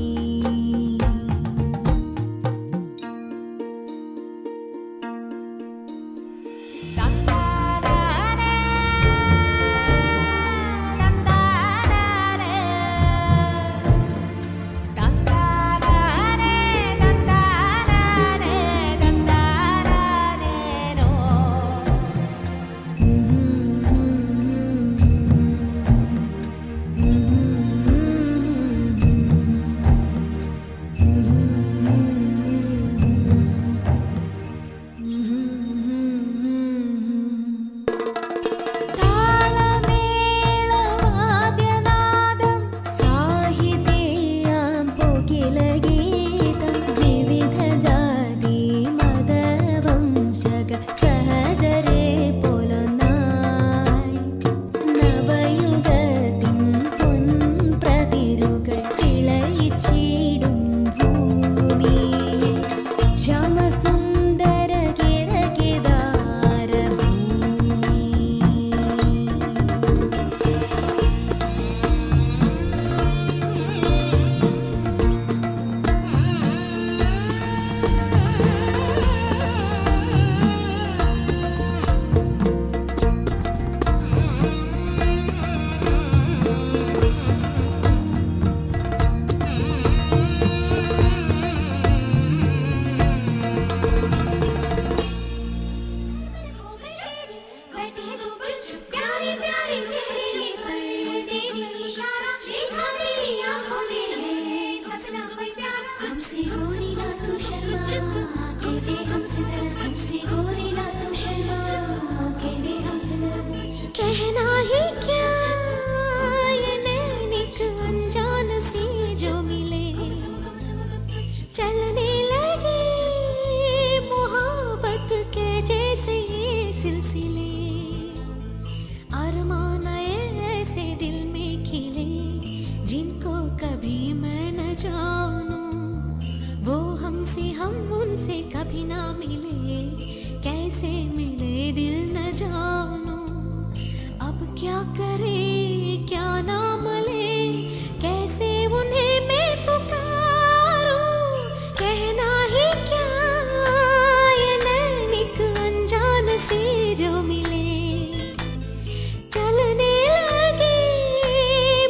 താളമേളവാദ്യനാദം സാഹിതീയാം കോകിലഗീതം വിവിധ ജാതി മതവംശക സഹചരേ പോലൊന്നായി നവയുഗത്തിൻ പൊൻപ്രതിരുകൾ തിളയിച്ചിടും ഭൂമി ശ്യാമസുന്ദര കിഴക്കിദാര ഭൂമി प्यारे प्यारे चेहरे पर से इशारा देखा मेरी आंखों में सपना कोई प्यारा हमसे गोरी ना तू शर्मा कैसे हमसे जरा हमसे गोरी ना तू शर्मा कैसे हमसे जरा कहना ही क्या ये नैनिक अनजान सी जो मिले चलने लगे मोहब्बत के जैसे ये सिलसिले अरमान ऐसे दिल में खिले जिनको कभी मैं न जानूं वो हमसे हम उनसे कभी ना मिले कैसे मिले दिल न जानूं अब क्या करे क्या नाम ले कैसे उन्हें मैं पुकारूं कहना ही क्या ये नैनिक अनजान से जो मिले चलने लगे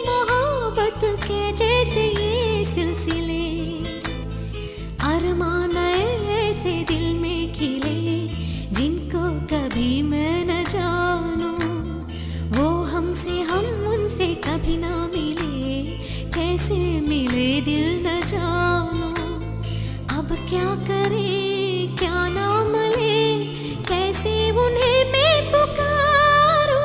मोहब्बत के जैसे ये सिलसिले अरमान ऐसे दिल में खिले जिनको कभी मैं न जानूं वो हमसे हम उनसे कभी ना मिले कैसे मिले दिल न जानूं अब क्या करे क्या नाम ले कैसे उन्हें मैं पुकारूं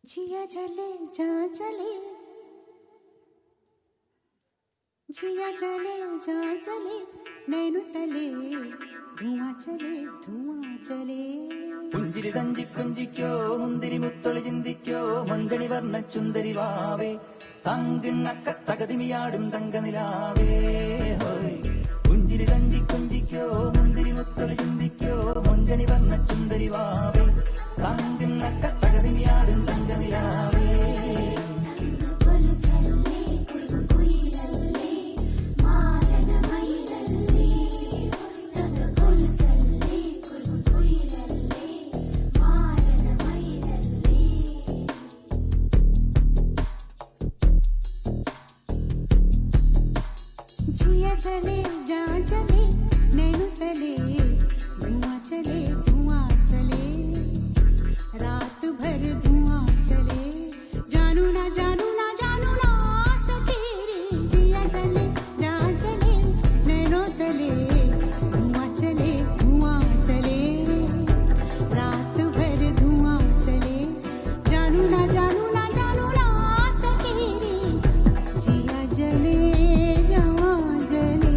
जिया जले जा जले जिया जले जा जले नैनु तले धुआं चले പുഞ്ചിരി തഞ്ചി കുഞ്ചിക്കോ മുന്തിരി മുത്തൊളി ചിന്തിക്കോ മഞ്ചണി വർണ്ണ ചുന്ദരി വാവേ തങ്കിണ്ണക്ക തകതിമിയാടും തങ്കനിലാവേ ഹോയ് പുഞ്ചിരി തഞ്ചി കുഞ്ചിക്കോ മുന്തിരി മുത്തൊളി ചിന്തിക്കോ മഞ്ചണി വർണ്ണ ചുന്ദരി വാവേ തങ്കിന്നക്ക തകതിമിയാടും തങ്കനിലാവേ जिया चले जहाँ चले नैनो तले धुआं चले रात भर धुआं चले जानू ना जानू ना जानू ना सके रे जिया चले जहाँ चले नैनो तले धुआं चले रात भर धुआं चले जानू ना जानू ना जानू ना सके रे जिया जले जहाँ जले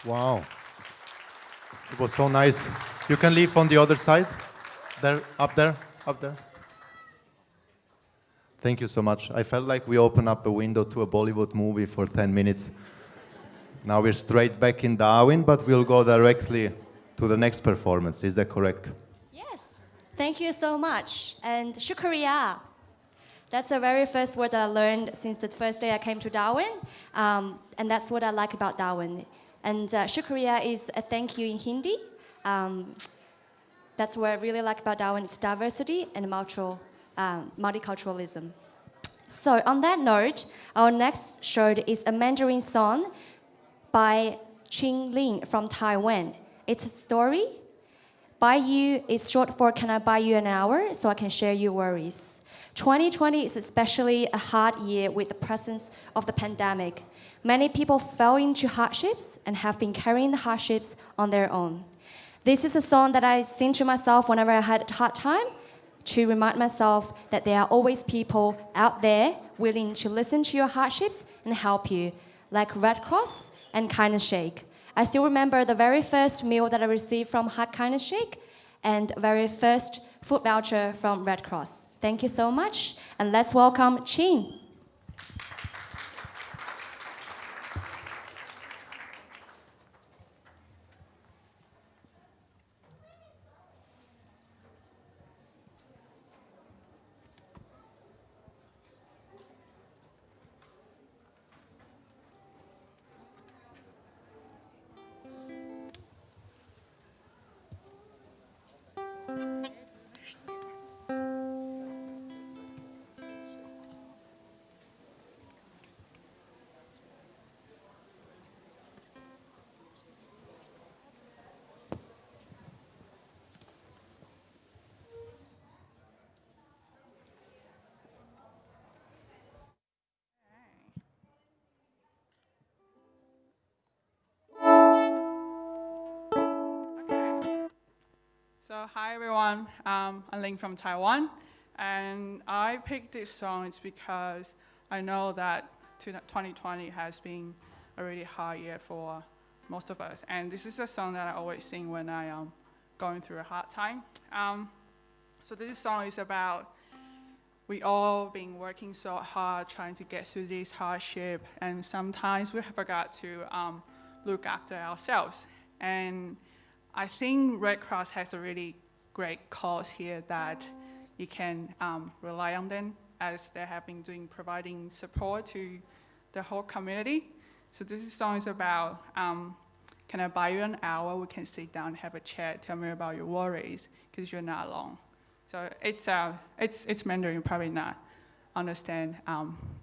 Wow. It was so nice. You can leave on the other side. There, up there, up there. Thank you so much. I felt like we opened up a window to a Bollywood movie for 10 minutes. Now we're straight back in Darwin, but we'll go directly to the next performance. Is that correct? Yes, thank you so much. And shukriya. That's the very first word that I learned since the first day I came to Darwin. And that's what I like about Darwin. And shukriya is a thank you in Hindi. That's what I really like about Darwin. It's diversity and multiculturalism. So on that note, our next show is a Mandarin song by Qing Lin from Taiwan. It's a story. Buy you is short for can I buy you an hour so I can share your worries. 2020 is especially a hard year with the presence of the pandemic. Many people fell into hardships and have been carrying the hardships on their own. This is a song that I sing to myself whenever I had a hard time to remind myself that there are always people out there willing to listen to your hardships and help you, like Red Cross and Kindness Shake. I still remember the very first meal that I received from Heart Kindness Shake and very first food voucher from Red Cross. Thank you so much, and let's welcome Qing. Hi everyone, I'm Ling from Taiwan, and I picked this song is because I know that 2020 has been a really hard year for most of us, and this is a song that I always sing when I am going through a hard time. So this song is about we all been working so hard trying to get through this hardship, and sometimes we forgot to look after ourselves. And I think Red Cross has a really great cause here that you can rely on them, as they have been providing support to the whole community. So this song is about, can I buy you an hour? We can sit down, have a chat, tell me about your worries, because you're not alone. So it's Mandarin, you probably not understand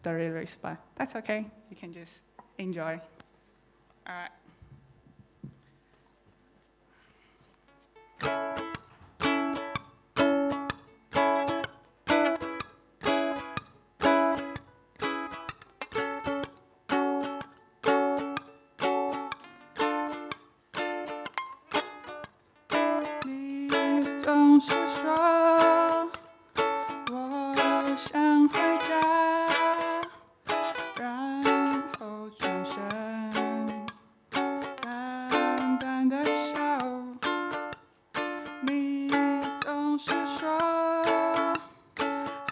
the lyrics, but that's okay. You can just enjoy. All right. 你总是说我想回家，然后转身，淡淡的笑。你总是说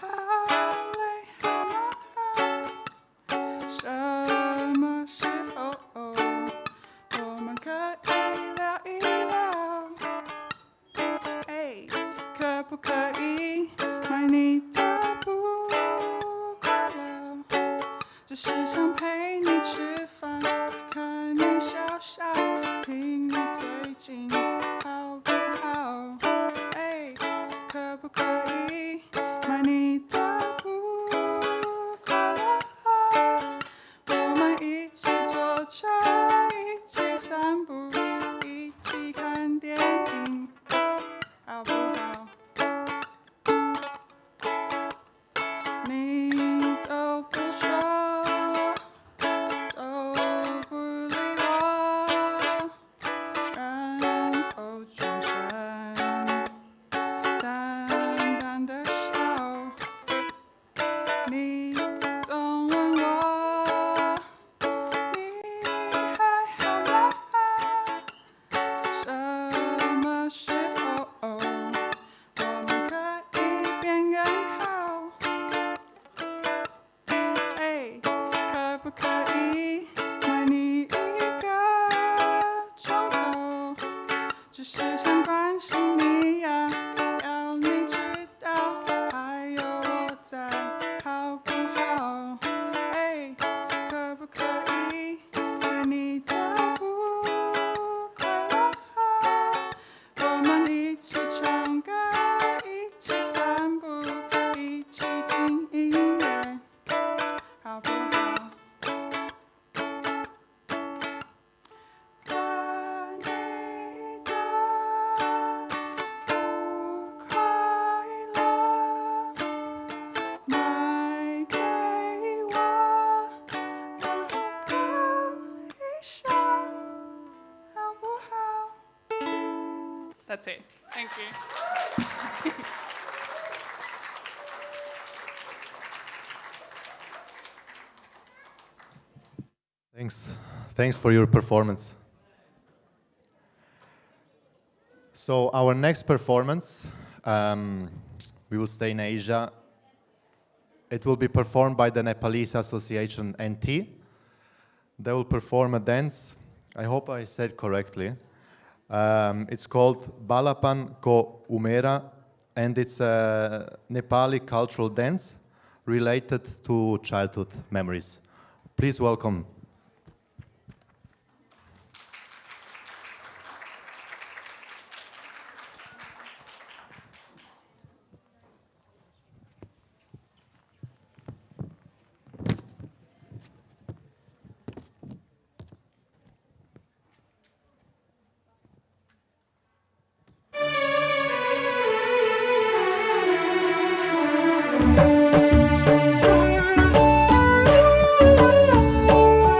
好累好忙，什么时候我们可以聊一聊？可不可以买你的不快乐？只是想陪你吃饭，看你笑笑，听你最近好不好？可不可以买你的不快乐？我们一起坐车，一起散步，一起看电影，好不好？你都不说，都不理我，然后转身，淡淡的笑。你总问我，你还好吗？什么时候我们可以变更好？可不可以买你一个钟头？只是想关心你呀，要你知道还有我在，好不好？可不可以买你的不快乐？我们一起唱歌，一起散步，一起听音乐，好不好？把你的不快乐买给我，然后抱一下，好不好？That's it. Thank you. Thanks for your performance. So our next performance, we will stay in Asia. It will be performed by the Nepalese Association NT. They will perform a dance. I hope I said correctly. It's called Balapan Ko Umera, and it's a Nepali cultural dance related to childhood memories. Please welcome. Thank you.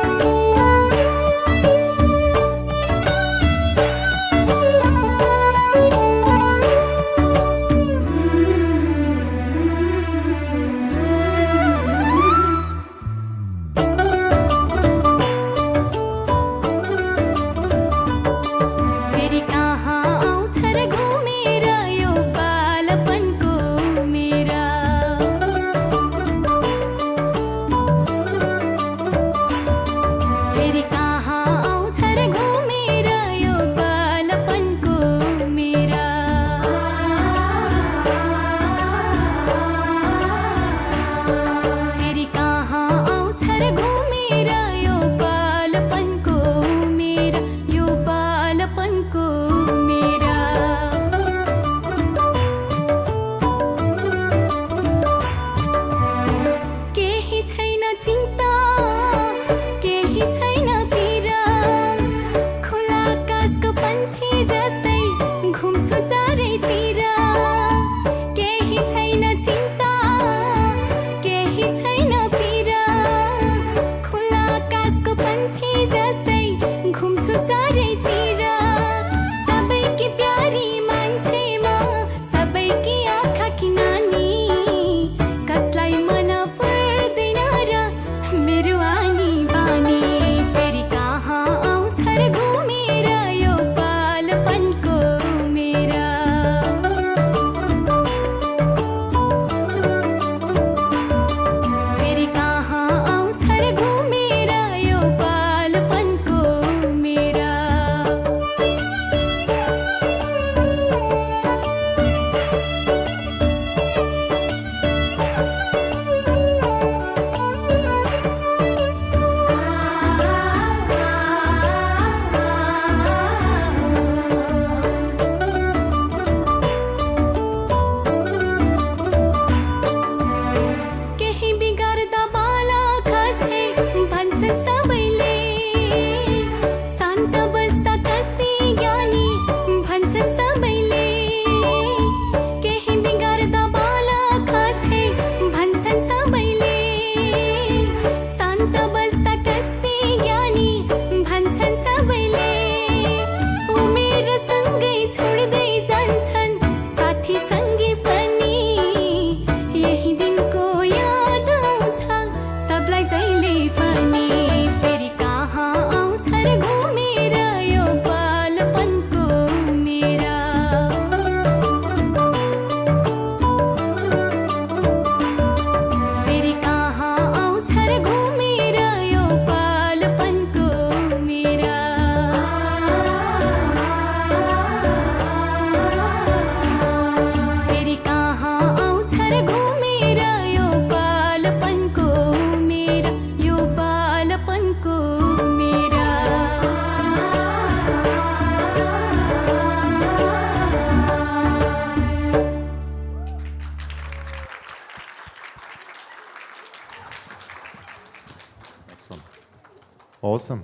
Awesome.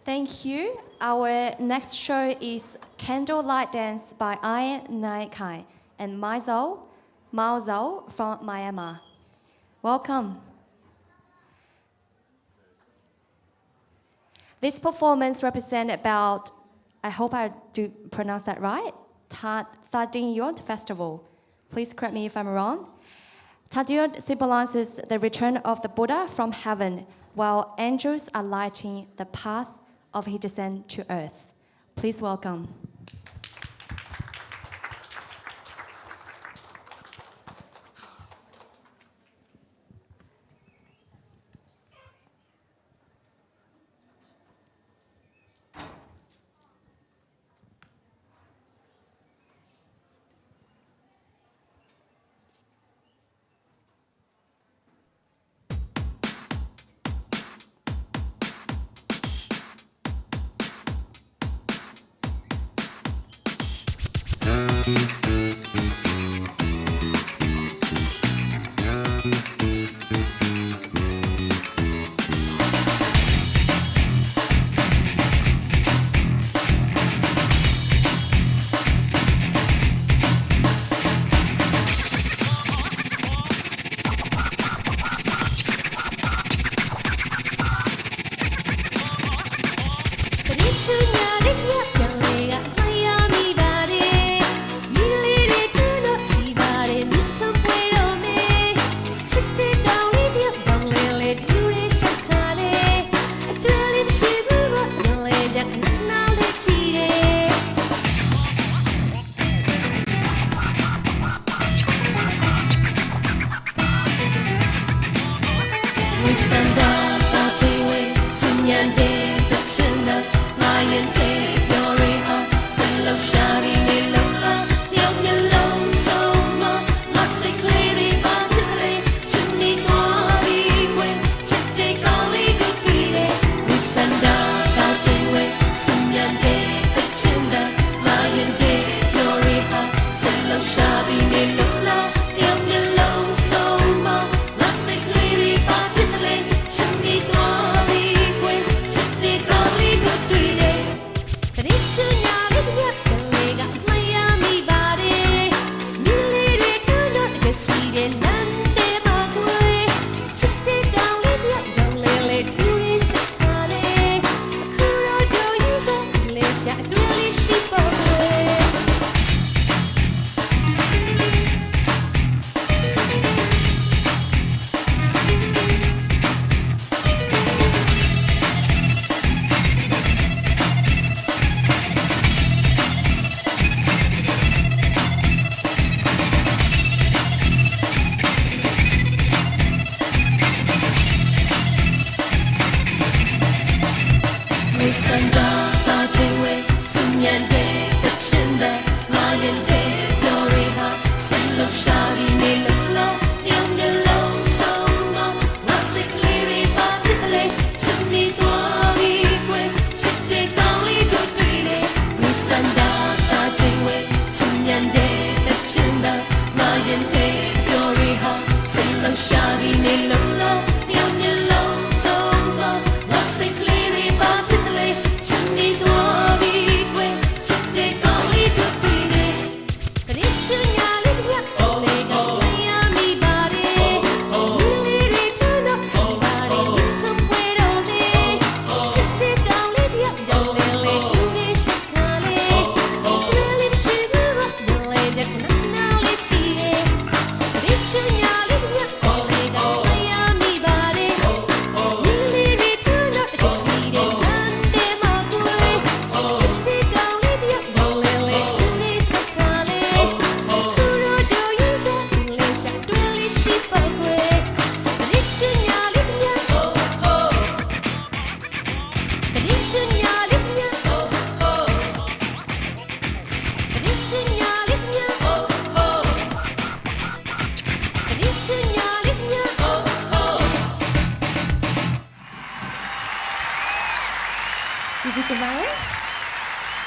Thank you. Our next show is Candlelight Dance by Ian Naikai and Mao Zhou from Myanmar. Welcome. This performance represents about, I hope I do pronounce that right, Thadinyon Festival. Please correct me if I'm wrong. Thadinyon symbolizes the return of the Buddha from heaven, while angels are lighting the path of his descent to earth. Please welcome.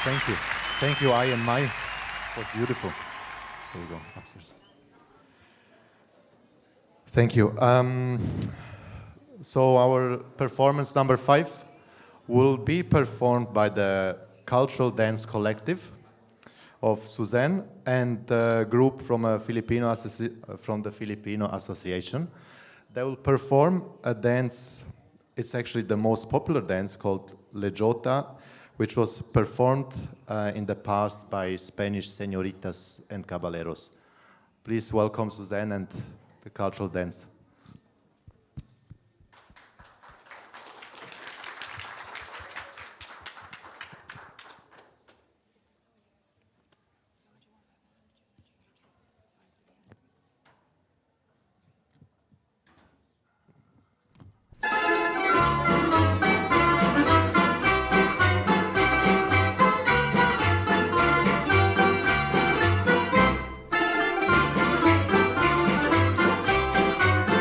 Thank you. Thank you, I and my. It was beautiful. There you go, upstairs. Thank you. So our performance number 5 will be performed by the Cultural Dance Collective of Suzanne and the group from the Filipino Association. They will perform a dance. It's actually the most popular dance called Lejota, which was performed in the past by Spanish señoritas and caballeros. Please welcome Suzanne and the cultural dance. Thank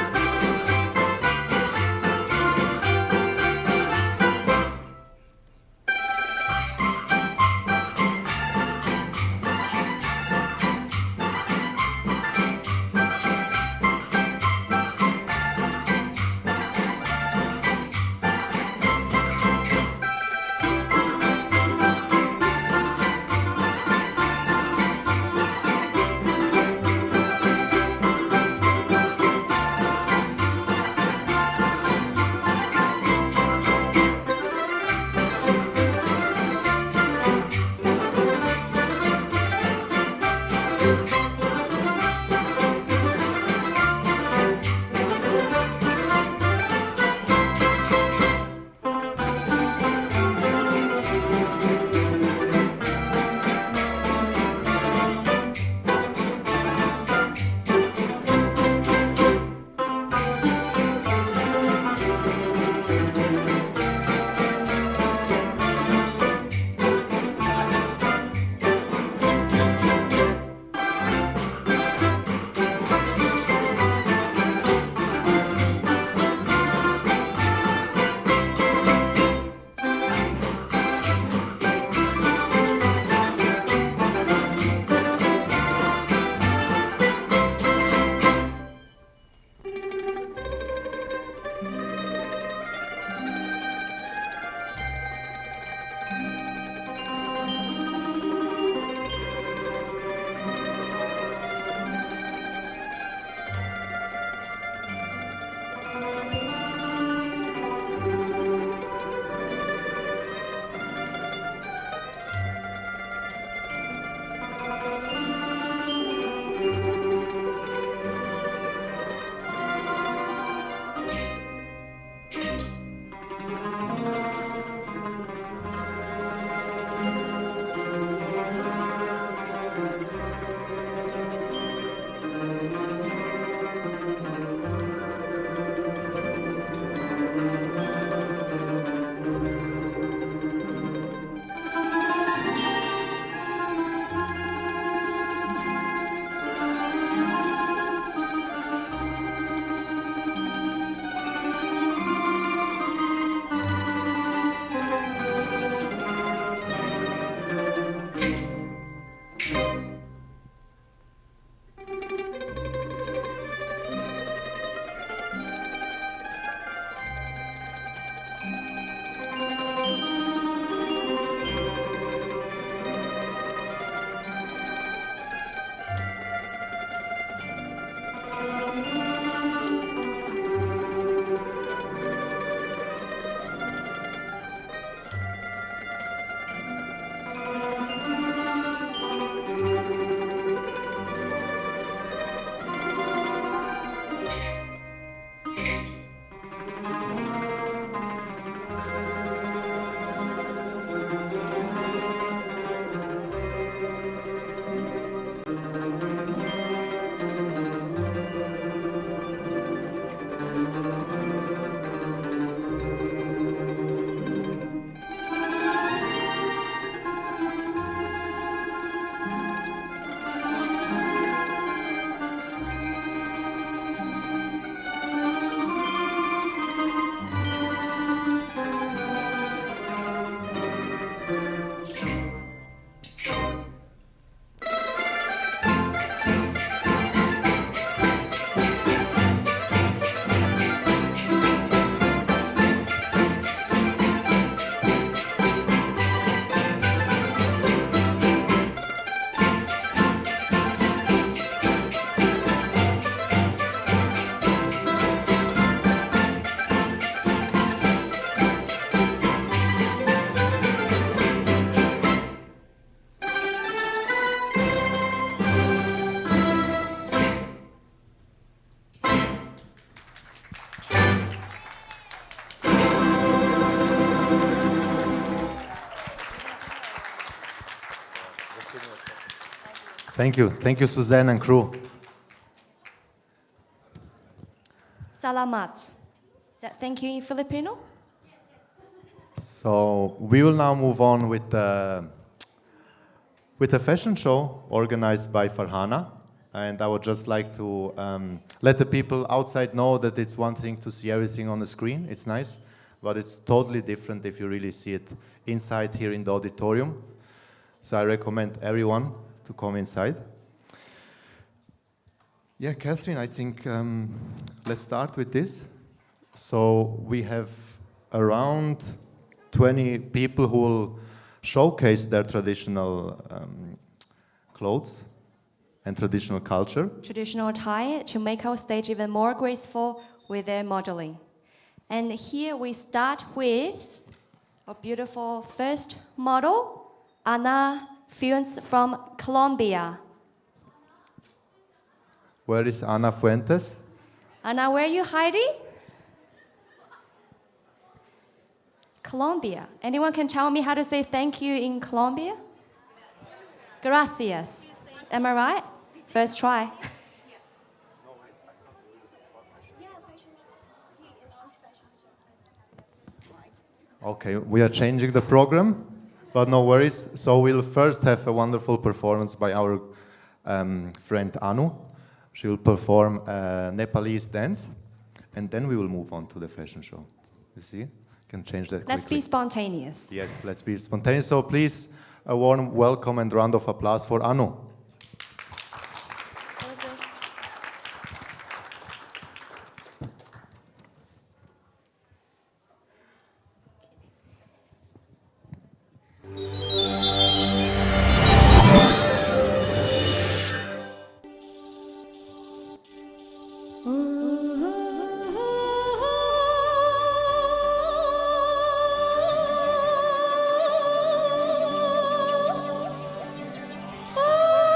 Thank you. Thank you, Suzanne and crew. Salamat. Is that thank you in Filipino? So we will now move on with a fashion show organized by Farhana. And I would just like to let the people outside know that it's one thing to see everything on the screen. It's nice, but it's totally different if you really see it inside here in the auditorium. So I recommend everyone to come inside. Yeah, Catherine, I think let's start with this. So we have around 20 people who will showcase their traditional clothes and traditional culture. Traditional attire to make our stage even more graceful with their modeling. And here we start with a beautiful first model, Ana Fuentes from Colombia. Where is Ana Fuentes? Ana, where are you hiding? Colombia. Anyone can tell me how to say thank you in Colombia? Gracias. Am I right? First try. Okay, we are changing the program, but no worries. So we'll first have a wonderful performance by our friend Anu. She will perform a Nepalese dance, and then we will move on to the fashion show. You see? Can change that Let's quickly. be spontaneous. Yes, let's be spontaneous. So please, a warm welcome and round of applause for Anu. Oh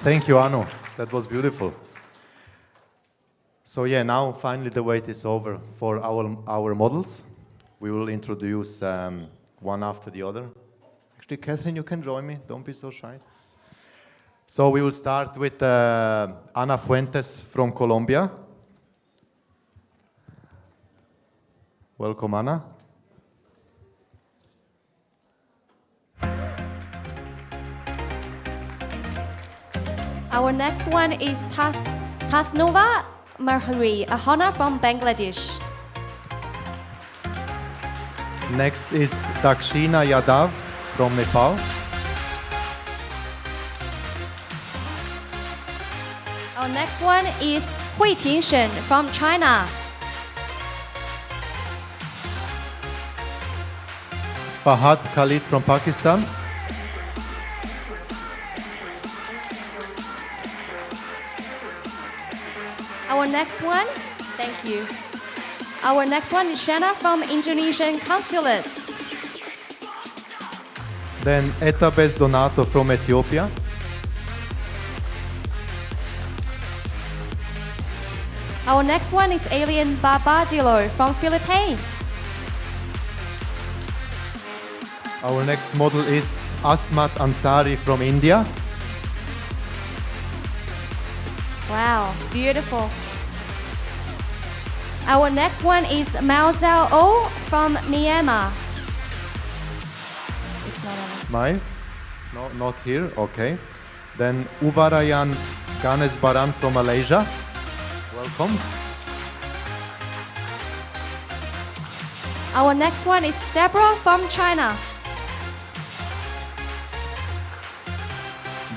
Thank you, Anu. That was beautiful. So yeah, now finally the wait is over for our models. We will introduce one after the other. Actually, Catherine, you can join me. Don't be so shy. So we will start with Ana Fuentes from Colombia. Welcome, Ana. Our next one is Tasnova Mahari, a honor from Bangladesh. Next is Dakshina Yadav from Nepal. Our next one is Hui Tingshen from China. Fahad Khalid from Pakistan. Our next one, thank you. Our next one is Shana from Indonesian Consulate. Then Etabes Donato from Ethiopia. Our next one is Alien Barbadillo from Philippines. Our next model is Asmat Ansari from India. Wow, beautiful. Our next one is Mao Zhao O from Myanmar. It's not on. Mai? No, not here. Okay. Then Uvarayan Ganes Baran from Malaysia. Welcome. Our next one is Deborah from China.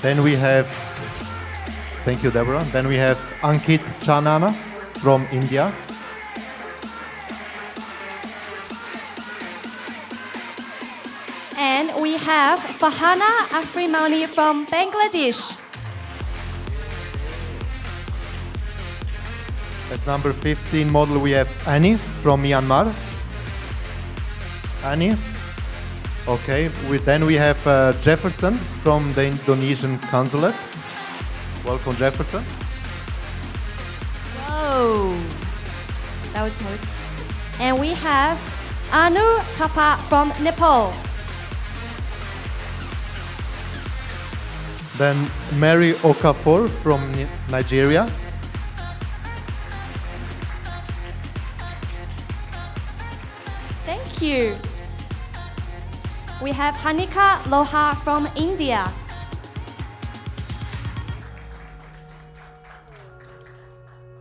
Then we have, thank you, Deborah. Then we have Ankit Chanana from India. And we have Fahana Afrimani from Bangladesh. As number 15 model, we have Annie from Myanmar. Annie. Okay. Then we have Jefferson from the Indonesian Consulate. Welcome, Jefferson. Whoa, that was smooth. And we have Anu Kapa from Nepal. Then Mary Okafor from Nigeria. Thank you. We have Hanika Loha from India.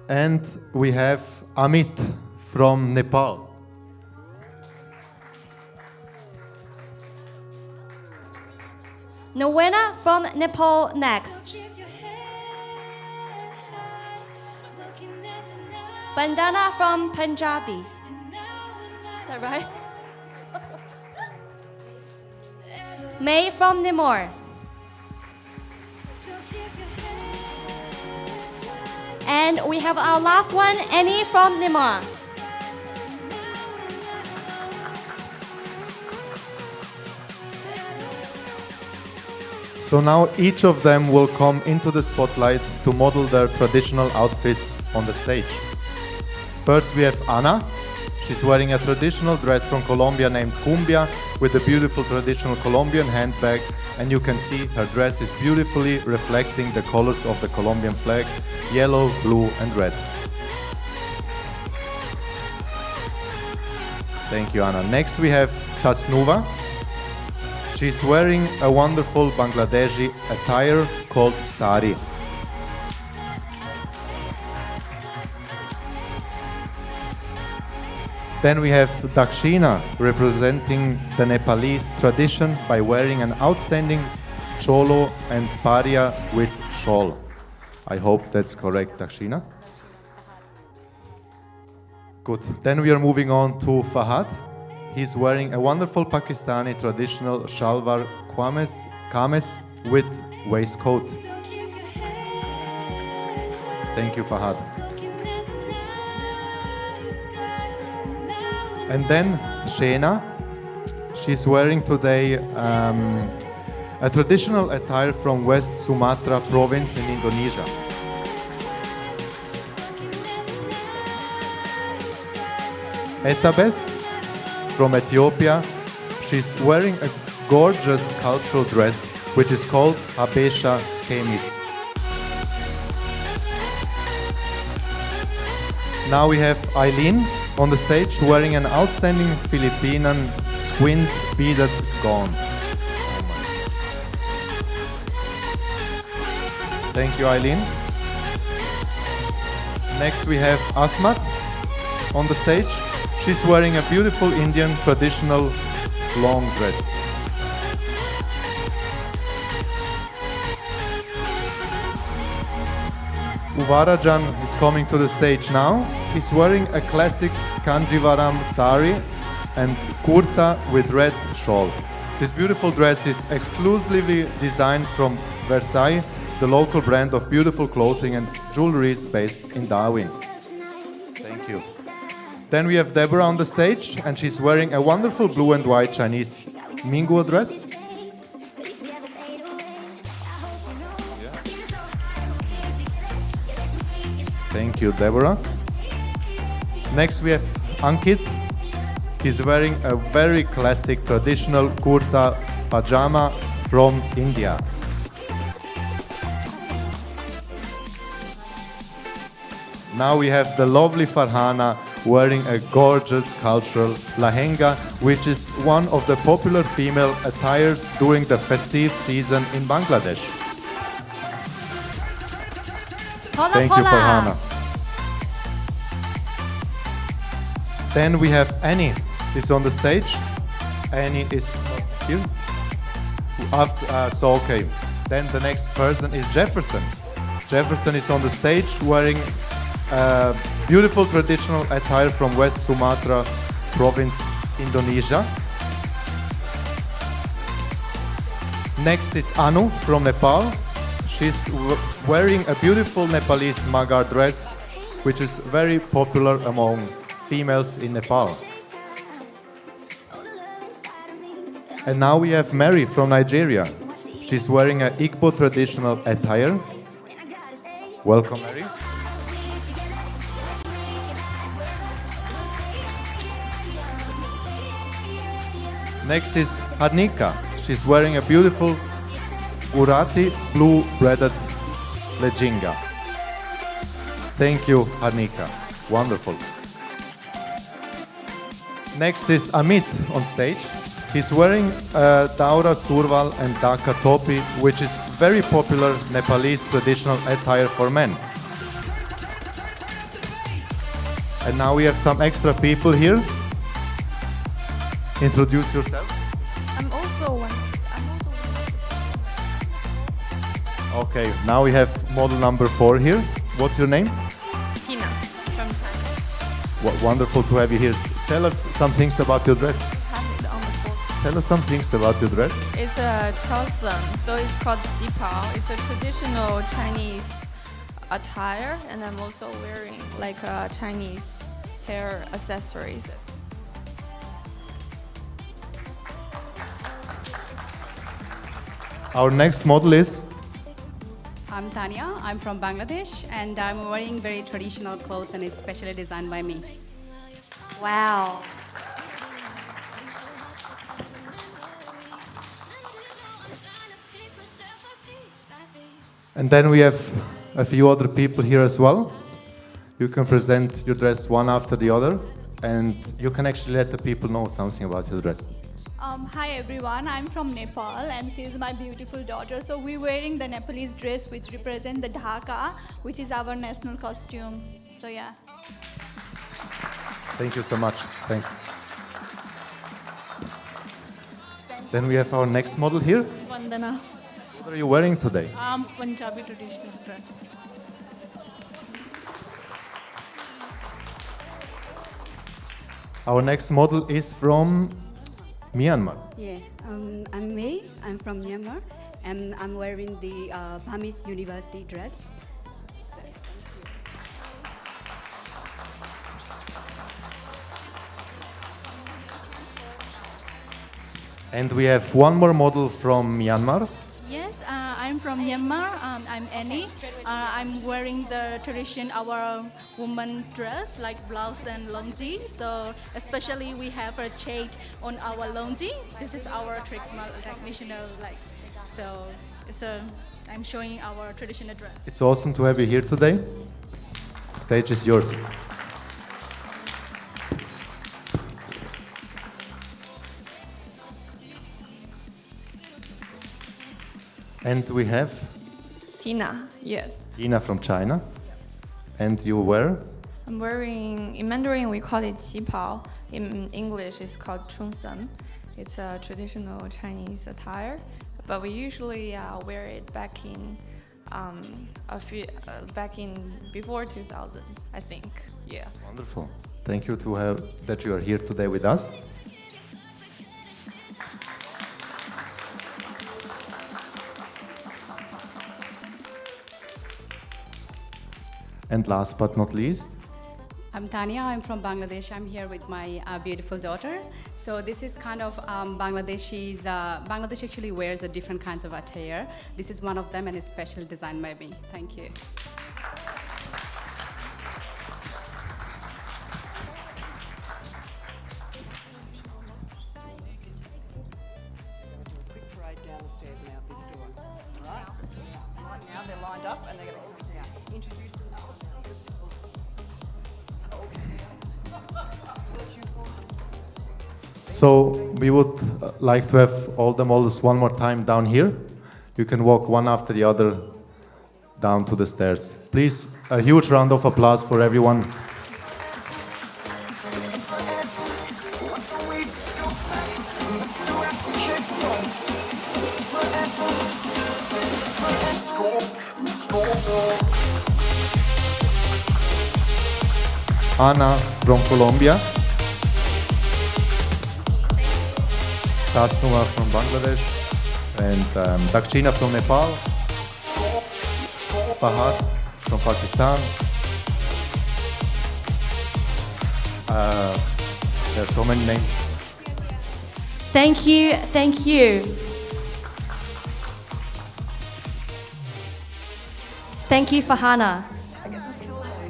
And we have Amit from Nepal. Novena from Nepal next. Bandana from Punjabi. Is that right? May from Nimor. And we have our last one, Annie from Nimor. So now each of them will come into the spotlight to model their traditional outfits on the stage. First we have Ana. She's wearing a traditional dress from Colombia named Cumbia with a beautiful traditional Colombian handbag, and you can see her dress is beautifully reflecting the colors of the Colombian flag, yellow, blue and red. Thank you, Ana. Next we have Tasnuva. She's wearing a wonderful Bangladeshi attire called sari. Then we have Dakshina, representing the Nepalese tradition by wearing an outstanding cholo and paria with shawl. I hope that's correct, Dakshina. Good. Then we are moving on to Fahad. He's wearing a wonderful Pakistani traditional shalwar kameez with waistcoat. Thank you, Fahad. And then Shena. She's wearing today a traditional attire from West Sumatra province in Indonesia. Etabes from Ethiopia. She's wearing a gorgeous cultural dress which is called Habesha Kemis. Now we have Eileen on the stage wearing an outstanding Philippine squint beaded gown. Thank you, Eileen. Next we have Asmat on the stage. She's wearing a beautiful Indian traditional long dress. Uvarajan is coming to the stage now. He's wearing a classic Kanjivaram sari and kurta with red shawl. This beautiful dress is exclusively designed from Versailles, the local brand of beautiful clothing and jewelries based in Darwin. Thank you. Then we have Deborah on the stage, and she's wearing a wonderful blue and white Chinese Minguo dress. Thank you, Deborah. Next we have Ankit. He's wearing a very classic traditional kurta pajama from India. Now we have the lovely Farhana wearing a gorgeous cultural lehenga, which is one of the popular female attires during the festive season in Bangladesh. Thank you, Farhana. Then we have Annie is on the stage. Annie is here. Okay. Then the next person is Jefferson. Jefferson is on the stage wearing beautiful traditional attire from West Sumatra province, Indonesia. Next is Anu from Nepal. She's wearing a beautiful Nepalese Magar dress, which is very popular among females in Nepal. And now we have Mary from Nigeria. She's wearing an Igbo traditional attire. Welcome, Mary. Next is Harnika. She's wearing a beautiful Urati blue braided lehenga. Thank you, Harnika. Wonderful. Next is Amit on stage. He's wearing Daura Surval and Dhaka Topi, which is very popular Nepalese traditional attire for men. And now we have some extra people here. Introduce yourself. I'm also one. Okay, now we have model number 4 here. What's your name? Tina from China. Wonderful to have you here. Tell us some things about your dress. Have it on the floor. Tell us some things about your dress. It's a Chaosan, so it's called xipao. It's a traditional Chinese attire, and I'm also wearing like a Chinese hair accessories. Our next model is? I'm Tanya. I'm from Bangladesh, and I'm wearing very traditional clothes, and it's specially designed by me. Wow. And then we have a few other people here as well. You can present your dress one after the other, and you can actually let the people know something about your dress. Hi everyone, I'm from Nepal and she is my beautiful daughter. So we're wearing the Nepalese dress which represents the Dhaka, which is our national costume. So yeah. Thank you so much. Thanks. Then we have our next model here. Vandana. What are you wearing today? Punjabi traditional dress. Our next model is from Myanmar. Yeah, I'm May. I'm from Myanmar, and I'm wearing the Bhamis University dress. And we have one more model from Myanmar. Yes, I'm from Myanmar. I'm Annie. I'm wearing the our woman dress like blouse and longi. So especially we have a shade on our longi. This is our traditional So I'm showing our traditional dress. It's awesome to have you here today. Stage is yours. And we have Tina, yes. Tina from China. And you wear? I'm wearing, in Mandarin we call it qipao. In English it's called chungsan. It's a traditional Chinese attire, but we usually wear it back in before 2000, I think. Yeah. Wonderful. Thank you that you are here today with us. And last but not least, I'm Tania, I'm from Bangladesh. I'm here with my beautiful daughter. So this is kind of Bangladesh actually wears a different kinds of attire. This is one of them and a special design by me. Thank you. Quick parade down the stairs and out this door. All right? Right now they're lined up and they're going to introduce them to so we would like to have all the models one more time down here. You can walk one after the other down to the stairs. Please, a huge round of applause for everyone. Ana from Colombia. Tasnuma from Bangladesh. And Dakshina from Nepal. Fahad from Pakistan. There are so many names. Thank you, thank you. Thank you, Fahana.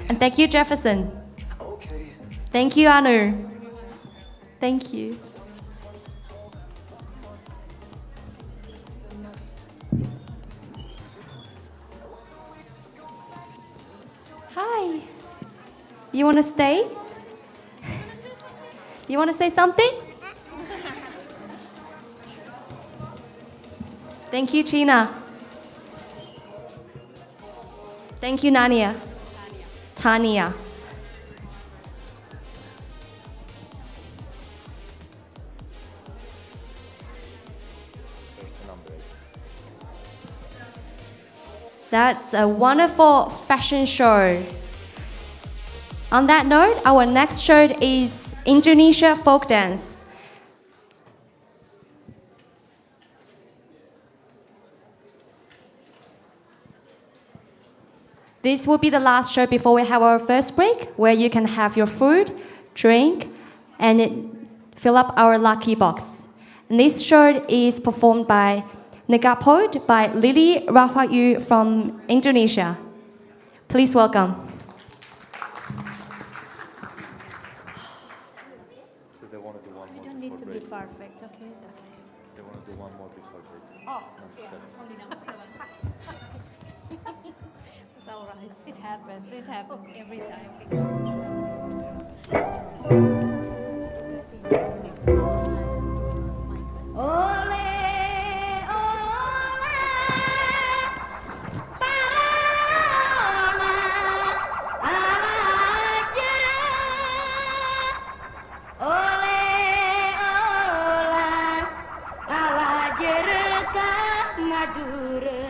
And thank you, Jefferson. Thank you, Anu. Thank you. Hi. You want to stay? You want to say something? Thank you, Gina. Thank you, Nania. Tania. That's a wonderful fashion show. On that note, our next show is Indonesia folk dance. This will be the last show before we have our first break, where you can have your food, drink, and fill up our lucky box. And this show is performed by Negapod by Lily Rahayu from Indonesia. Please welcome. So they want to do one more. You don't need to be perfect, okay? That's okay. They want to do one more before break. Oh, Number yeah, 7. only number 7. It's all right. It happens. It happens every time. Madura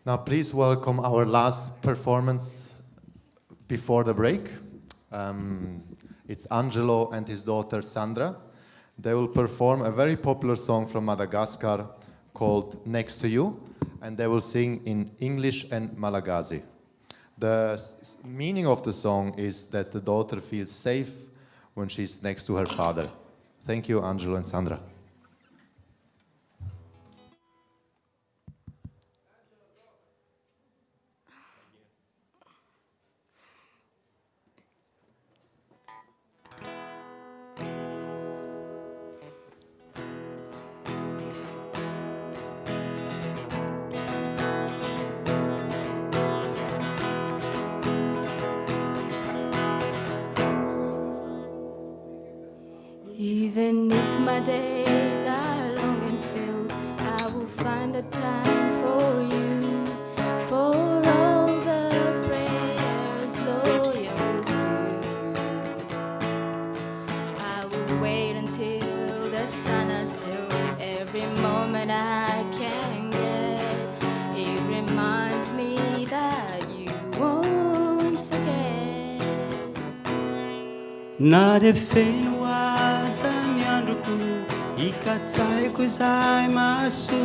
Now please welcome our last performance before the break. It's Angelo and his daughter Sandra. They will perform a very popular song from Madagascar called Next to You, and they will sing in English and Malagasy. The meaning of the song is that the daughter feels safe when she's next to her father. Thank you, Angelo and Sandra. Even if my days are long and filled, I will find the time for you, for all the prayers loyal to you. I will wait until the sun is still, every moment I can get. It reminds me that you won't forget. Narefeno aza miandroko ikatsaiko izay maso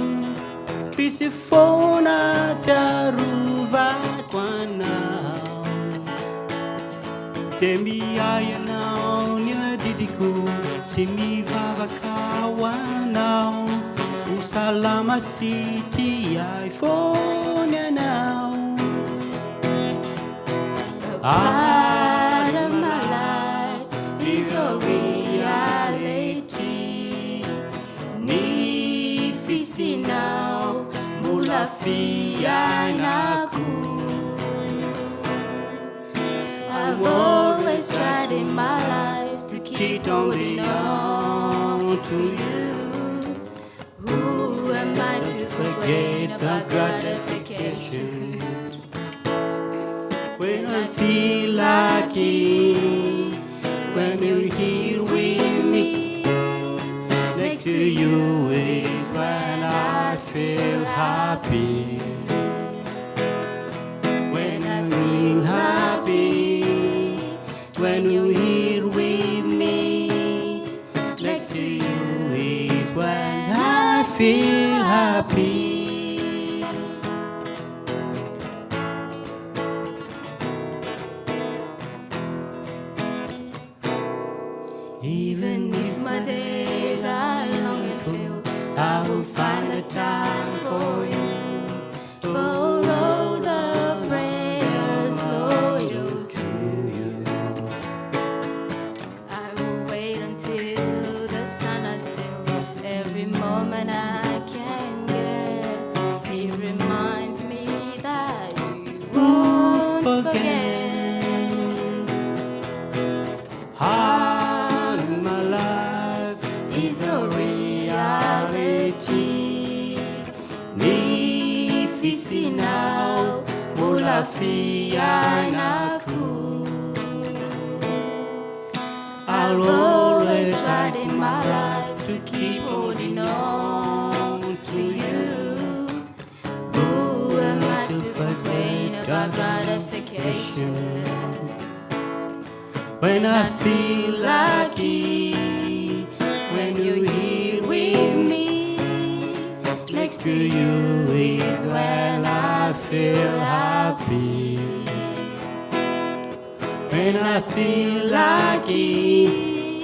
misy foana tiarovako anao de miay anao ny adidiko sy mivavaka ho anao ho salama sy tiay foany anao. Part of my life is your reality. Nifisinao mula fiainaku. I've always tried in my life to keep holding on to you. Who am I to complain about gratification? When I feel lucky, when you're here with me, next to you is when I feel happy. When I feel happy, when you're here with me, next to you is when I feel happy. Even if my days are long and filled, I will find the time for you, for all the prayers loyal to you. I will wait until the sun is still, every moment I can get. It reminds me that you won't forget. Heart in my life is your reality. Nifisinao mula fiainaku. I've always tried in my life to keep holding on to you. Who am I to complain about gratification? when I feel lucky, when you're here with me, next to you is when I feel happy. When I feel lucky,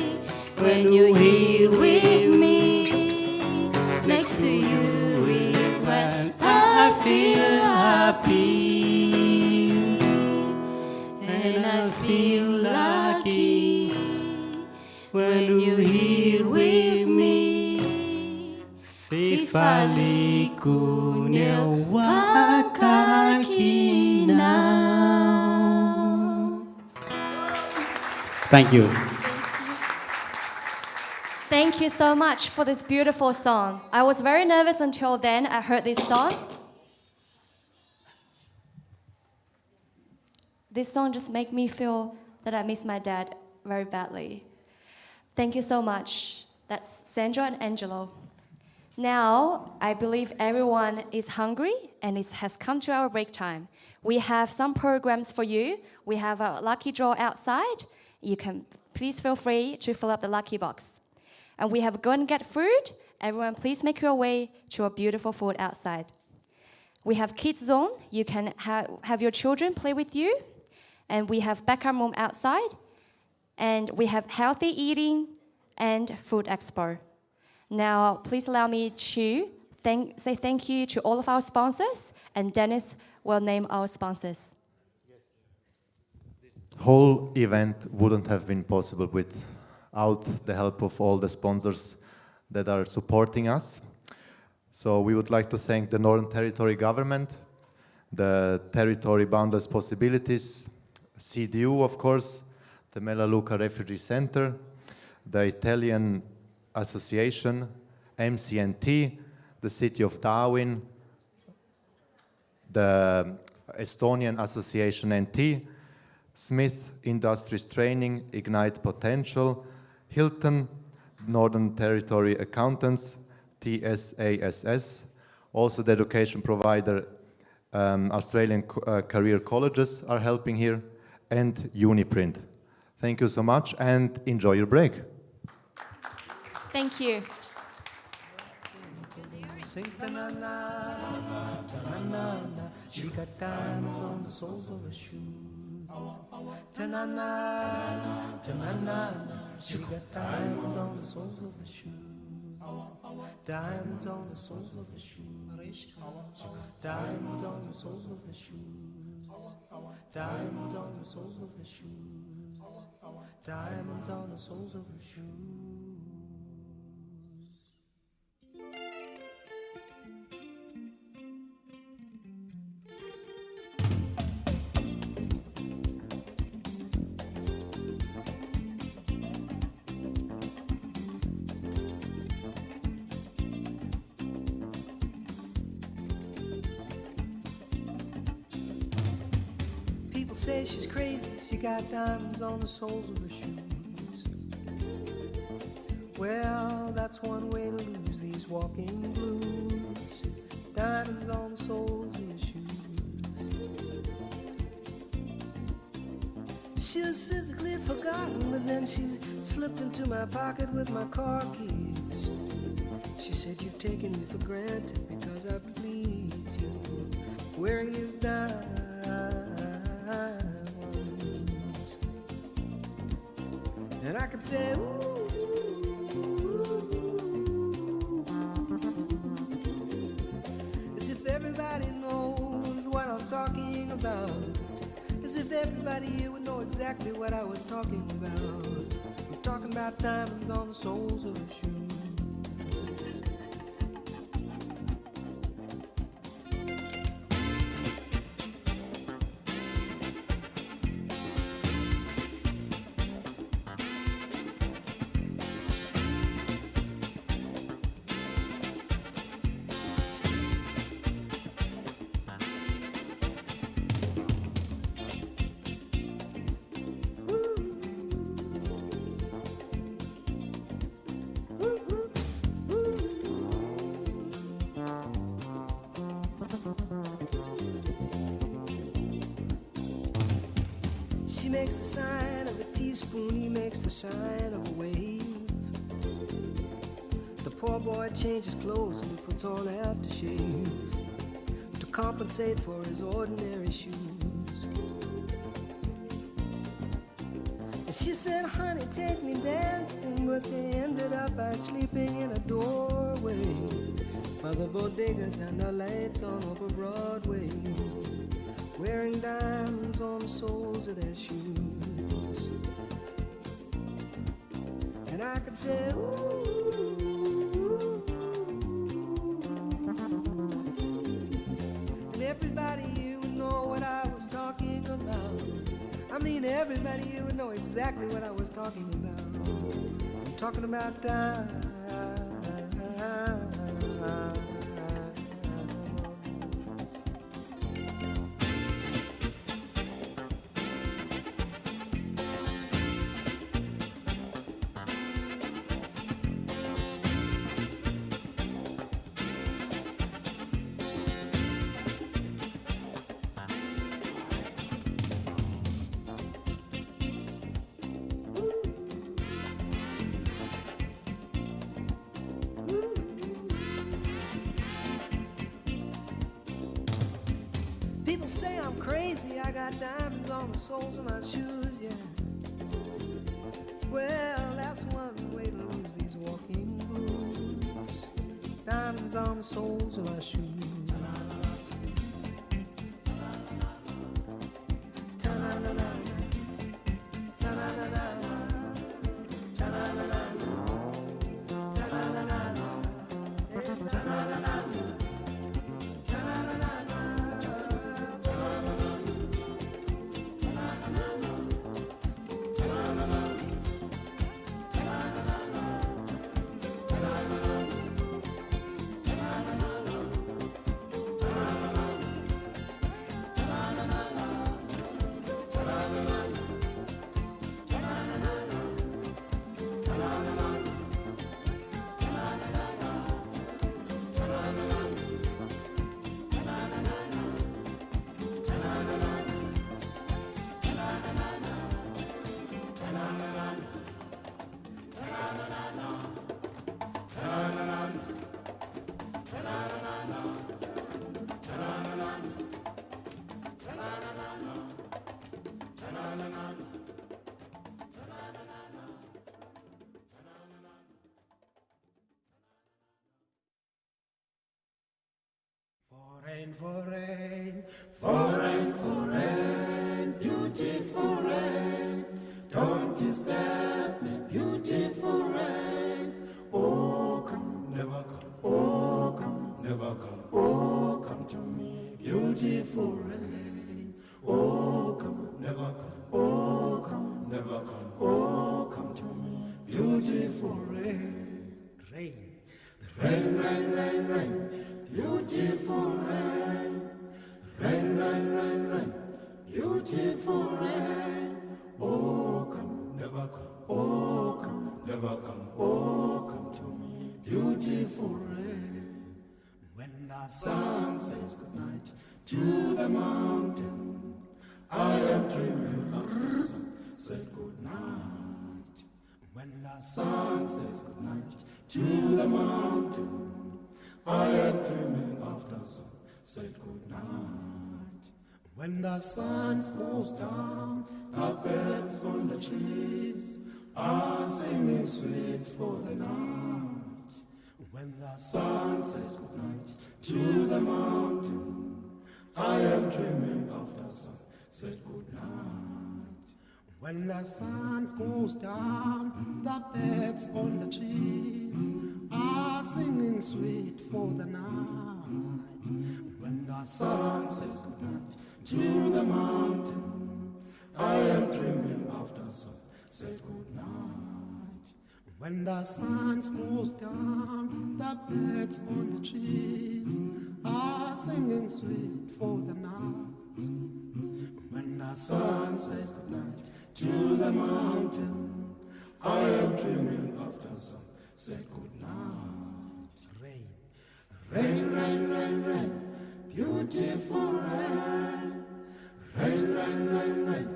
when you're here with me, next to you is when I feel happy. And I feel lucky when you're here with me. Fifaliku wakaki now. Thank you. Thank you so much for this beautiful song. I was very nervous until then I heard this song. This song just made me feel that I miss my dad very badly. Thank you so much. That's Sandra and Angelo. Now, I believe everyone is hungry and it has come to our break time. We have some programs for you. We have a lucky draw outside. You can please feel free to fill up the lucky box. And we have Go and Get Food. Everyone, please make your way to a beautiful food outside. We have Kids Zone. You can have your children play with you. And we have Backyard Room outside. And we have Healthy Eating and Food Expo. Now, please allow me to say thank you to all of our sponsors, and Dennis will name our sponsors. Whole event wouldn't have been possible without the help of all the sponsors that are supporting us. So we would like to thank the Northern Territory government, the Territory Boundless Possibilities, CDU, of course, the Melaleuca Refugee Center, the Italian Association, MCNT, the City of Darwin, the Estonian Association NT, Smith Industries Training, Ignite Potential, Hilton, Northern Territory Accountants, TSASS, also the education provider, Australian Career Colleges are helping here, and Uniprint. Thank you so much and enjoy your break. Thank you. Sing ta-na-na, ta-na-na-na. She got diamonds on the soles of her shoes. Ta-na-na, ta-na-na-na. She got diamonds on the soles of her shoes. Diamonds on the soles of her shoes. Diamonds on the soles of her shoes. Diamonds on the soles of her shoes. Diamonds on the soles of her shoes. People say she's crazy, she got diamonds on the soles of her shoes. Well, that's one way to lose these walking blues. Diamonds on the soles of your shoes. She was physically forgotten, but then she slipped into my pocket with my car keys. She said, "You've taken me for granted because I please you, wearing these diamonds." And I could say, ooh, as if everybody knows what I'm talking about, as if everybody here would know exactly what I was talking about. I'm talking about diamonds on the soles of her shoes. She makes the sign of a teaspoon, he makes the sign of a wave. The poor boy changes clothes and puts on aftershave to compensate for his ordinary shoes. And she said, "Honey, take me dancing," but they ended up by sleeping in a doorway by the bodegas and the lights on over Broadway, wearing diamonds on the soles of their shoes. And I could say, ooh, and everybody here would know what I was talking about. I mean, everybody here would know exactly what I was talking about. I'm talking about diamonds. say I'm crazy, I got diamonds on the soles of my shoes, yeah. Well, that's one way to lose these walking blues. Diamonds on the soles of my shoes. Ta-na-na-na, ta-na-na-na, ta-na-na-na, ta-na-na-na, ta-na-na-na. For rain, for rain, for rain, beautiful rain, don't disturb me, beautiful rain. Oh, come, never come, oh, come, never come, oh, come to me, beautiful rain. Oh, come, never come, oh, come, never come, oh, come to me, beautiful rain. Rain, rain, rain, rain, rain. Beautiful rain, rain, rain, rain, rain, beautiful rain. Oh, come, never come, oh, come, never come, oh, come to me, beautiful rain. When the sun says goodnight to the mountain, I am dreaming of the sun, say goodnight. When the sun says goodnight to the mountain, I am dreaming of the sun, said good night. When the sun goes down, the birds on the trees are singing sweet for the night. When the sun says good night to the mountain, I am dreaming of the sun, said good night. When the sun goes down, the birds on the trees are singing sweet for the night. When the sun says goodnight to the mountain, I am dreaming of the sun, say goodnight. When the sun goes down, the birds on the trees are singing sweet for the night. When the sun says goodnight to the mountain, I am dreaming of the sun, say good night. Rain, rain, rain, rain, rain, beautiful rain. Rain, rain, rain, rain,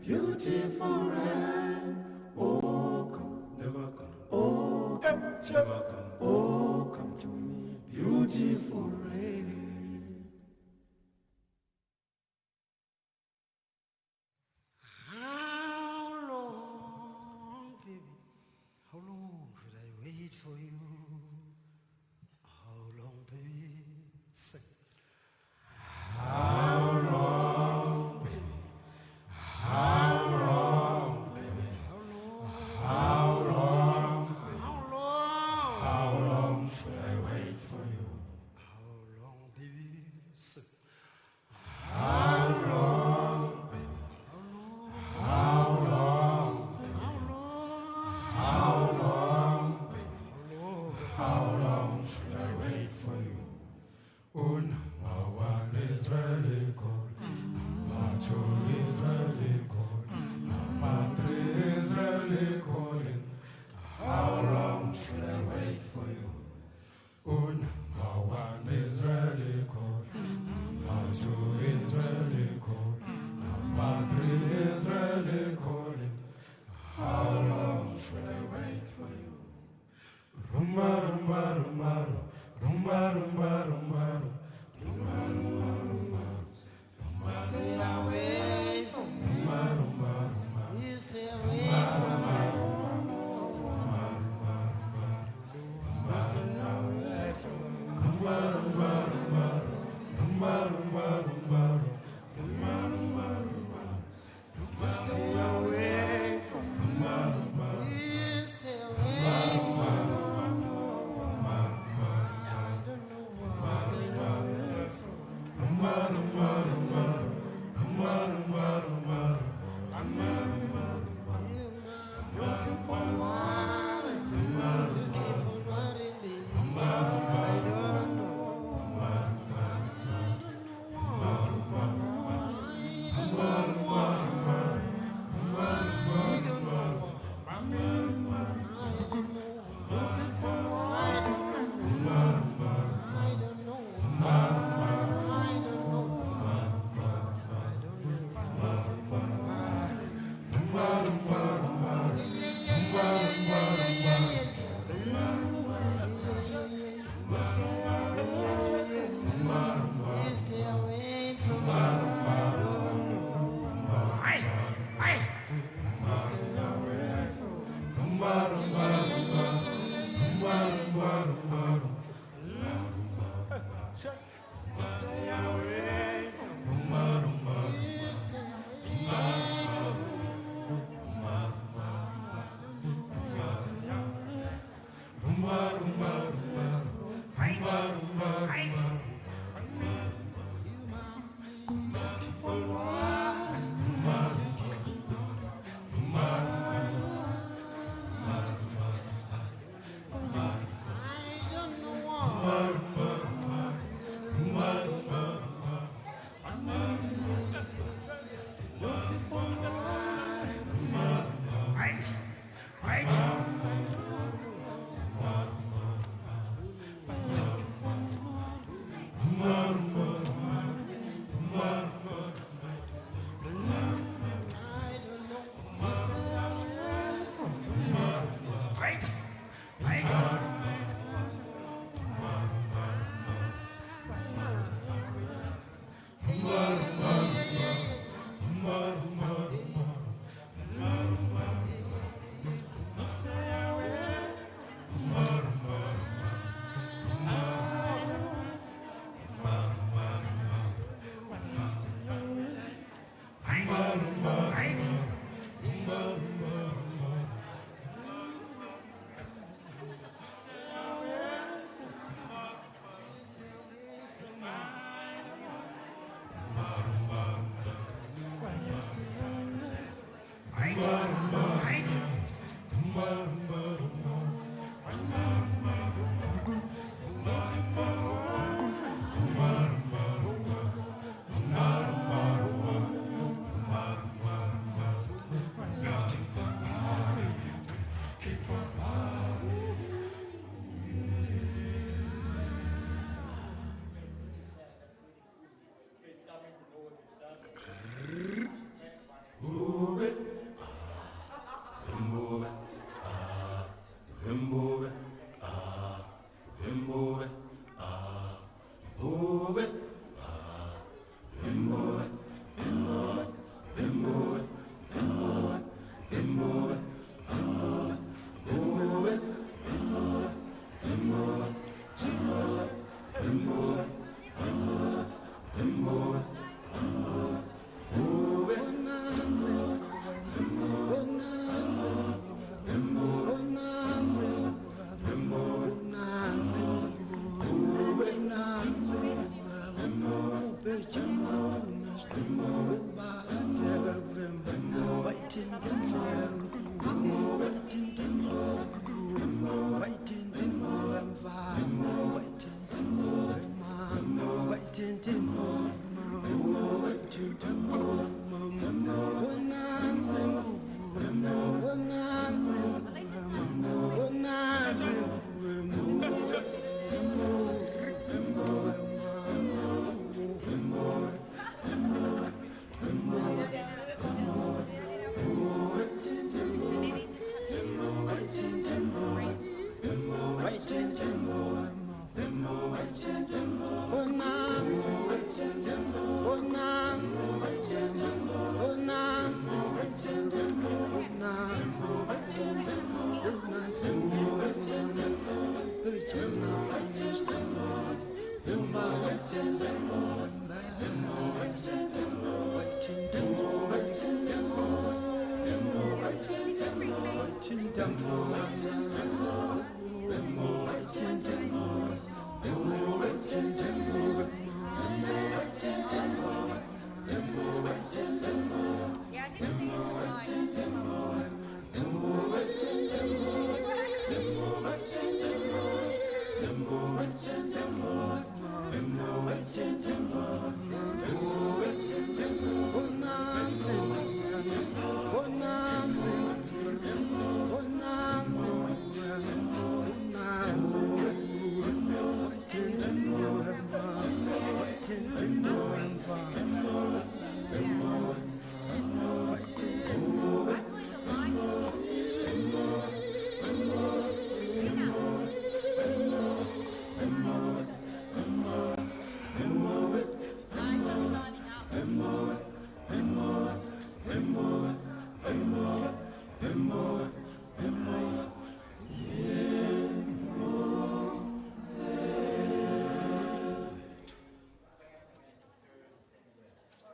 beautiful rain. Oh, come, never come, oh, never come, oh, come to me, beautiful rain. How long, baby, how long should I wait for you? How long, baby? Sing. How long, baby? How long, baby? How long, baby? How long should I wait for you? How long, baby? Sing. How long, baby? How long, baby? How long, baby? How long should I wait for you? Number one is really cold. Number two is really cold. Number three is really calling. How long should I wait for you? Number one is really cold. Number two is really cold. Number three is really calling. How long should I wait for you? Rumba, rumba, rumba, rumba, rumba, rumba, rumba, rumba, rumba, rumba,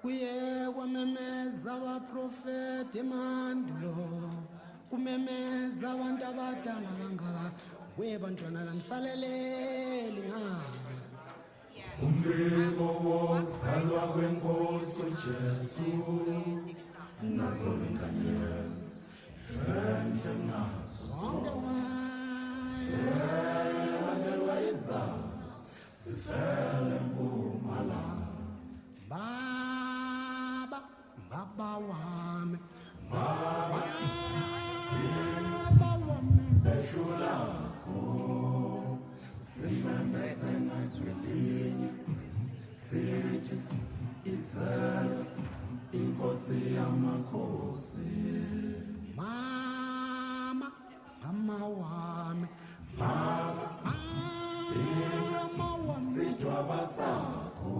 kuye kwamemeza abaprofeti emandulo kumemeza abantu abadala kangaka webantwana kanisaleleli ngani umbiko wokuzalwa kwenkosi uJesu nazo inkanyezi enhle nazo zonke landelwa izazi sifele mpumalanga baba wami beshulakho simemeze ngazwelinye sithi izelwe inkosi yamakhosi mama wami sidwaba sakho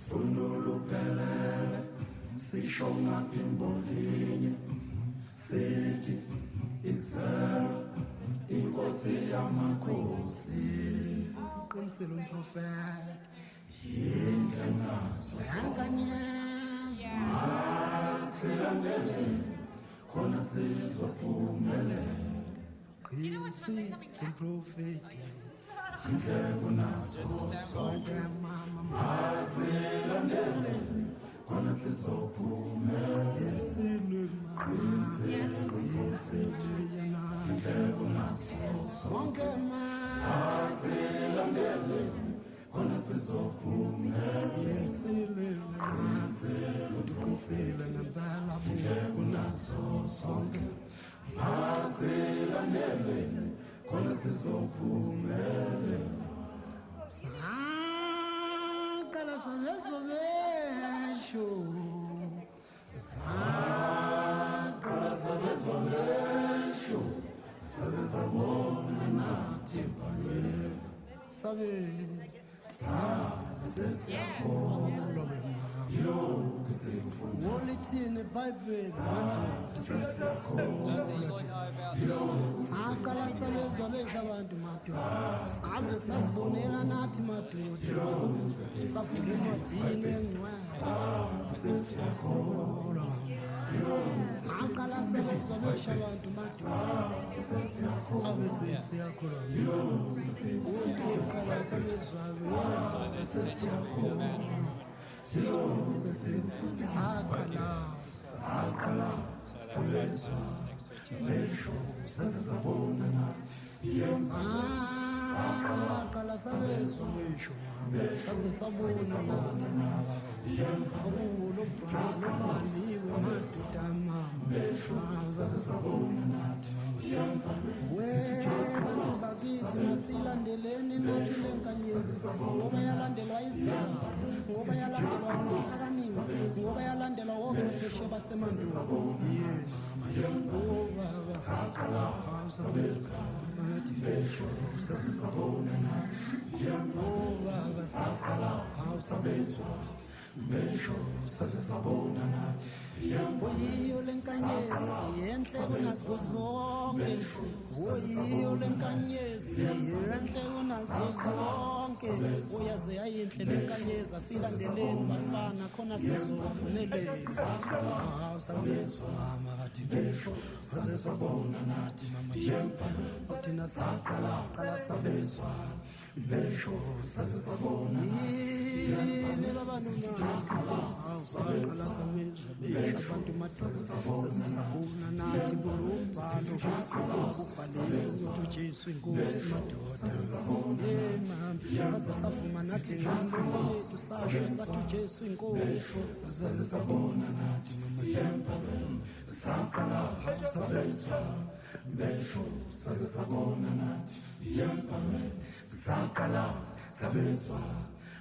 vunulo uphelele sisho ngaphimbo linye sithi izelwe inkosi yamakhosi qinisile umprofeti yinhle nazo yankanyezi silandele khona sizophumelela qinisile umprofeti yinhle kunazo zonke mama asilandele khona sizophumelela yesile yinhle kunazo zonke mama asilandele khona sizophumelela yesile uqinisile ngempela kunazo zonke asilandele khona sizophumelela saqala savezwa besho saqala savezwa besho saze sabona nathi empalweni sabe sesiyakholwa yilokhu sikufuna wolithini ibhayibheli saqala sabezwa besho abantu madoda saze sazibonela nathi madoda safunda encwadini engcwele sesiyakholwa saqala sabezwa besho abantu madoda ave sesiyakholwa uqala sabezwa saqala sabezwa besho saze sabona nathi saqala sabezwa besho saze sabona nathi akulo bhaliwe madoda mama saze sabona nathi bantu bakithi masilandeleni nathi lenkanyezi ngoba yalandelwa izazi ngoba yalandelwa ukuhlakanipha ngoba yalandelwa wochwepheshe basemandulo baba nathi besho sasisabona nathi baba awusabezwa besho sasisabona nathi oyiyo lenkanyezi yenhle kunazo zonke oyiyo lenkanyezi yenhle kunazo zonke uyaze yayinhle lenkanyezi asilandeleni bafana khona sizophumelela awusabezwa mama kathi besho sasisabona nathi mama uthina saqala sabezwa besho sasisabona yini babanumaqala sabezwa besho abantu madoda sasisabona nathi kulombhalo kubhaliwe ukuthi uJesu inkosi madoda saze savuma nathi ngalo lethu sasho sathi uJesu inkosi sasisabona nathi saqala sabezwa besho sasisabona nathi saqala sabezwa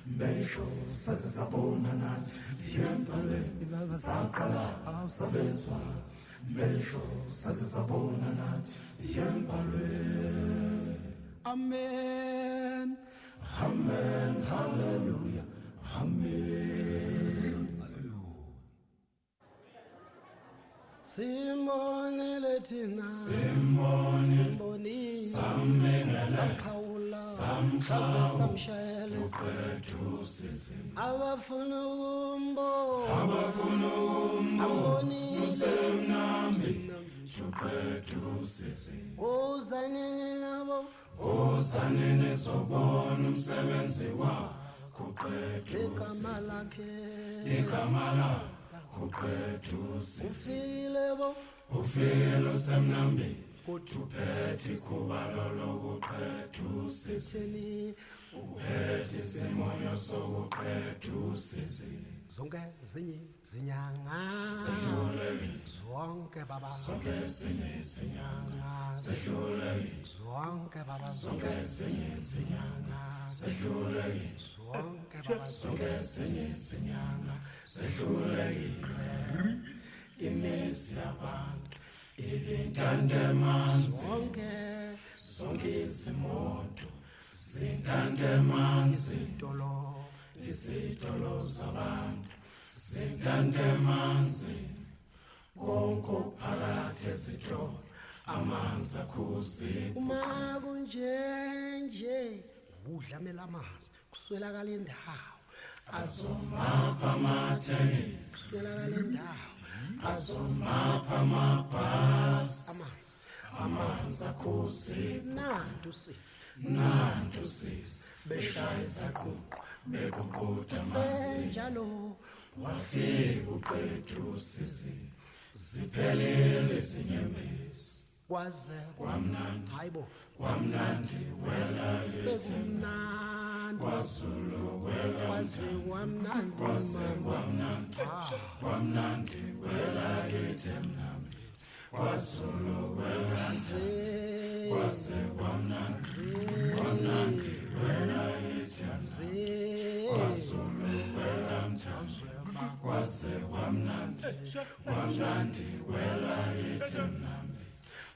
besho sasisabona nathi saqala sabezwa besho sasisabona nathi amen amen hallelujah amen simbonile thina simbonile samkhawula saze samshayela abafuna ukumbo ambonile ozanene nabo ozanene sobona umsebenzi wakho qeda igama lakhe igama lakho qeda usizi ufile bo ufile usemnambini uphethe ikubalo lokuqeda usizi uphethe isimonyo sokuqeda usizi zonke zinye zinyanga zonke baba zonke zinye izinyanga zonke baba zonke zinye izinyanga zonke baba zonke zinye izinyanga sehlulekile imizi yabantu ibintandemanzi zonke izimoto zintandemanzi izitolo zabantu zintandemanzi konke phakathi ezitolo amanzi akhuziko uma kunjenje udlamela amanzi kuswelakala indawo azomapha amathekisi kuswelakala indawo azomapha amabhasi amanzi akhuziko nantu sisi beshayisa ququ bekuquda senjalo wafika uqeda usizi ziphelele izinyembezi kwaze kwamnandi hayibo kwamnandi wela sekumnandi kwazulu wela kwaze kwamnandi kwaze kwamnandi kwamnandi wela kithi mnandi kwazulu wela kwaze kwamnandi kwamnandi wela kithi kwazulu wela mthambo kwaze kwamnandi kwamnandi wela kithi mnandi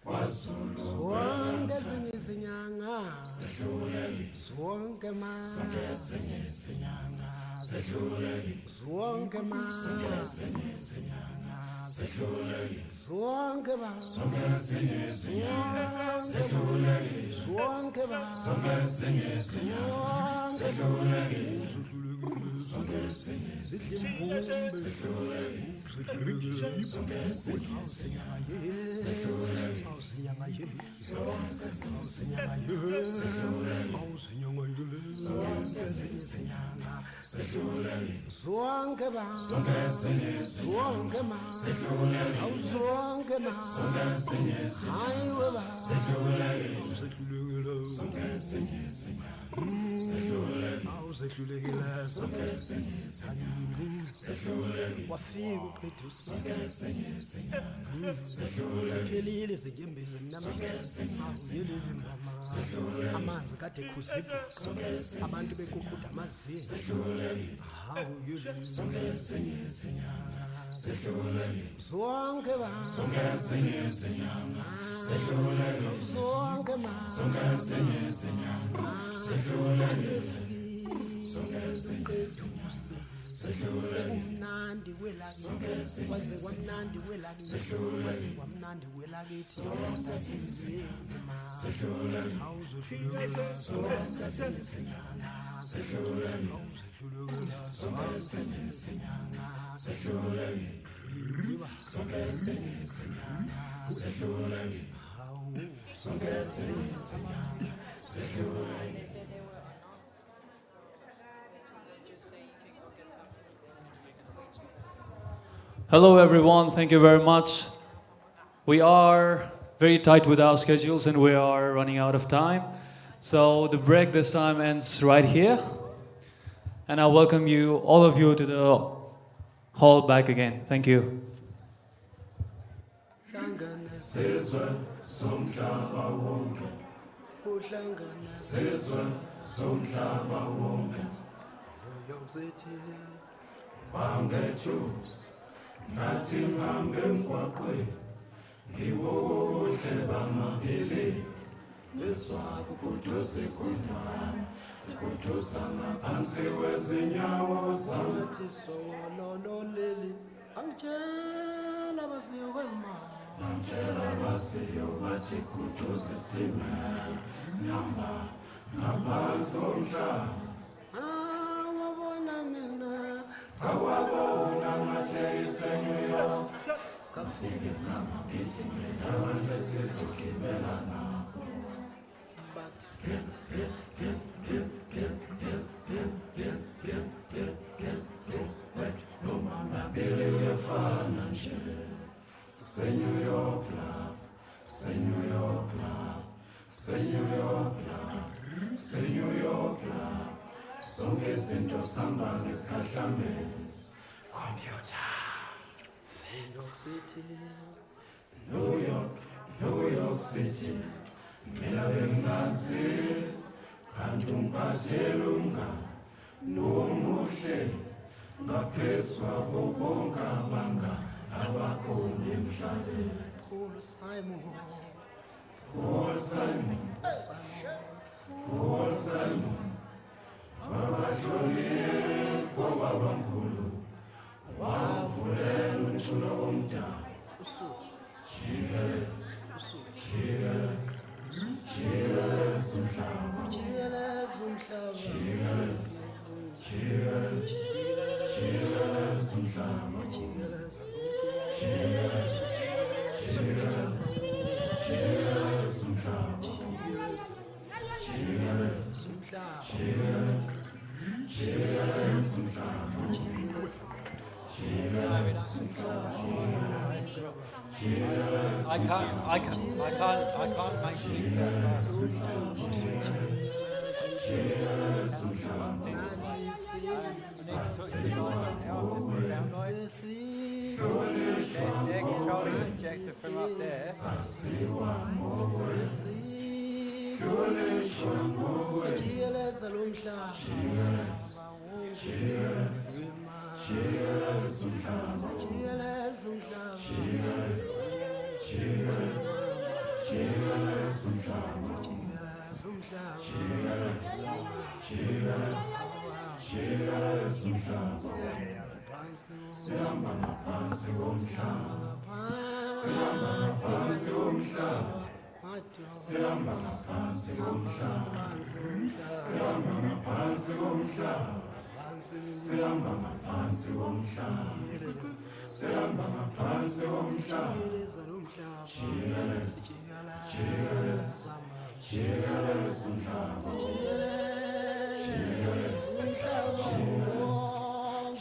kwazulu zonke zinye izinyanga sehlulekile zonke ma zonke zinye izinyanga sehlulekile zonke ma zonke zinye izinyanga sehlulekile zonke ba zonke zinye izinyanga sehlulekile zonke ba zonke zinye izinyanga sehlulekile zonke zinye izinyanga sehlulekile zonke zinye izinyanga zonke ba zonke zinye zonke ma sehlulekile zonke ma zonke zinye izinyanga hayiwe ba sehlulekile zonke zinye izinyanga awuzehlulekile zonke zinye izinyanga sehlulekile wafika uqeda zonke zinye izinyanga sehlulekile ziphelile izinyembezi mnamaziyelile mama amanzi kade khuzipho abantu beququda amazinyo hawu zonke zinye izinyanga sehlulekile zonke ba zonke zinye izinyanga sehlulekile zonke ma zonke zinye izinyanga sehlulekile zonke zinye izinyanga sekumnandi welakithi kwaze kwamnandi welakithi kwaze kwamnandi welakithi awuzohluleka Hello everyone, thank you very much. We are very tight with our schedules and we are running out of time. So the break this time ends right here. And I welcome you, all of you, to the hall back again. Thank you. Sizwe somhlaba wonke Sizwe somhlaba wonke bangethusi ngathi ngihambe emgwaqweni ngibuka ubuhle bamaphilini ngiswaka ukudusa ikhundwana ikudusa ngaphansi kwezinyawo zami ngathi sowololo leli angitshela basiyo kwemali Angela basiyo bathi kudusa isitimela sihamba ngaphansi komhlaba awabona mina awabona ngathi iseNew York kafike ngamagiti abantu esizogibela nabo but noma ngabili uyafana nje se-New York club se-New York club se-New York club se-New York club zonke izinto sihamba ngesikhahlambezi computer New York, New York City mina bengazi kanti umphathele umngani nomuhle ngaphezu kwabo bonke abangani abakhona emhlabeni Paul Simon babahlonipho babamkhulu wavulela umculo omdala jikeleza umhlaba jikeleza umhlaba jikeleza umhlaba jikeleza umhlaba I can't make things out they're controlling the projector from up there. Sihamba ngaphansi komhlaba sihamba ngaphansi komhlaba sihamba ngaphansi komhlaba sihamba ngaphansi komhlaba sihamba ngaphansi komhlaba sihamba ngaphansi komhlaba jikeleza jikeleza jikeleza umhlaba jikeleza umhlaba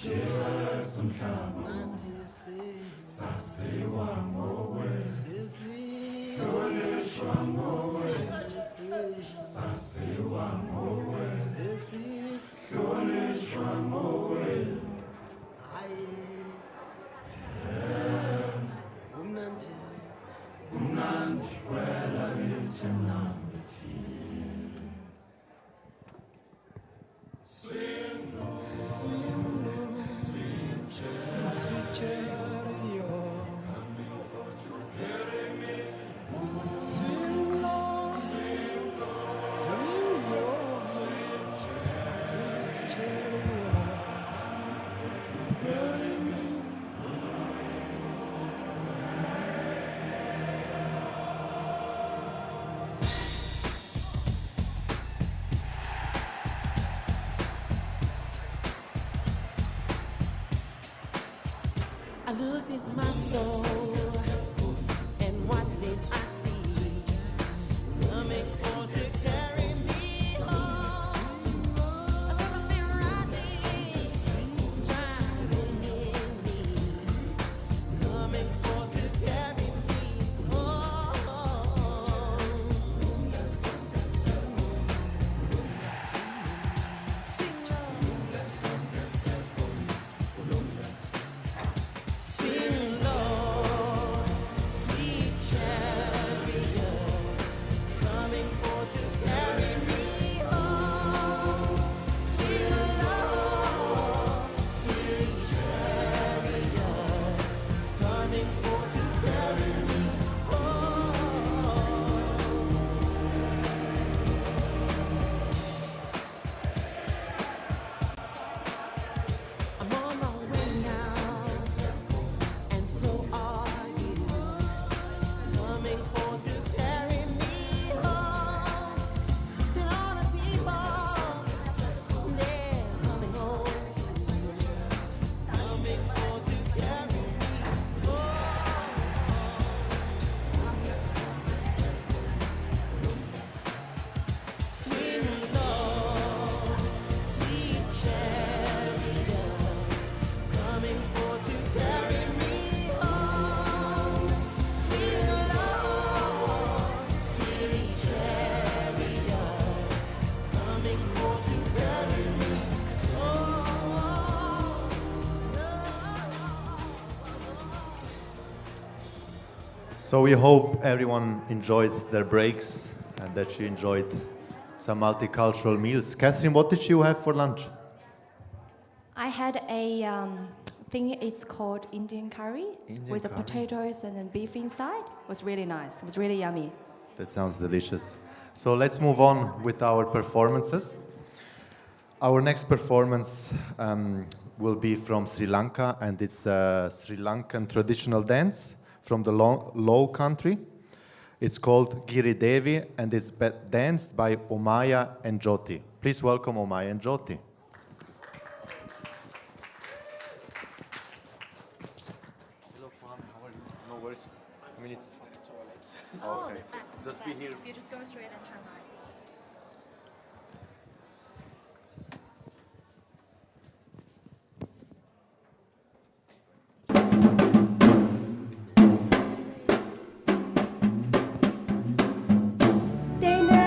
jikeleza umhlaba saziwa ngokwethu hlonishwa ngokwethu saziwa ngokwethu hlonishwa ngokwethu kumnandi kwela kithi mnambithi Swing low, sweet cherry, coming for to carry me. Swing low, swing low, sweet cherry, coming for to carry me. I looked into my soul, and what did I see? Coming for to carry me home. A purpose been rising in me. Coming for to carry me home. Sing low. So we hope everyone enjoyed their breaks and that you enjoyed some multicultural meals. Catherine, what did you have for lunch? I had a thing, it's called Indian curry with the curry. potatoes and then beef inside. It was really nice. It was really yummy. That sounds delicious. So let's move on with our performances. Our next performance will be from Sri Lanka, and it's a Sri Lankan traditional dance from the low country. It's called Giri Devi, and it's danced by Omaya and Jyoti. Please welcome Omaya and Jyoti. Hello, Fahmi, how are you? No worries. I mean, it's... Okay. Just be here. If you just go straight and turn right. Tena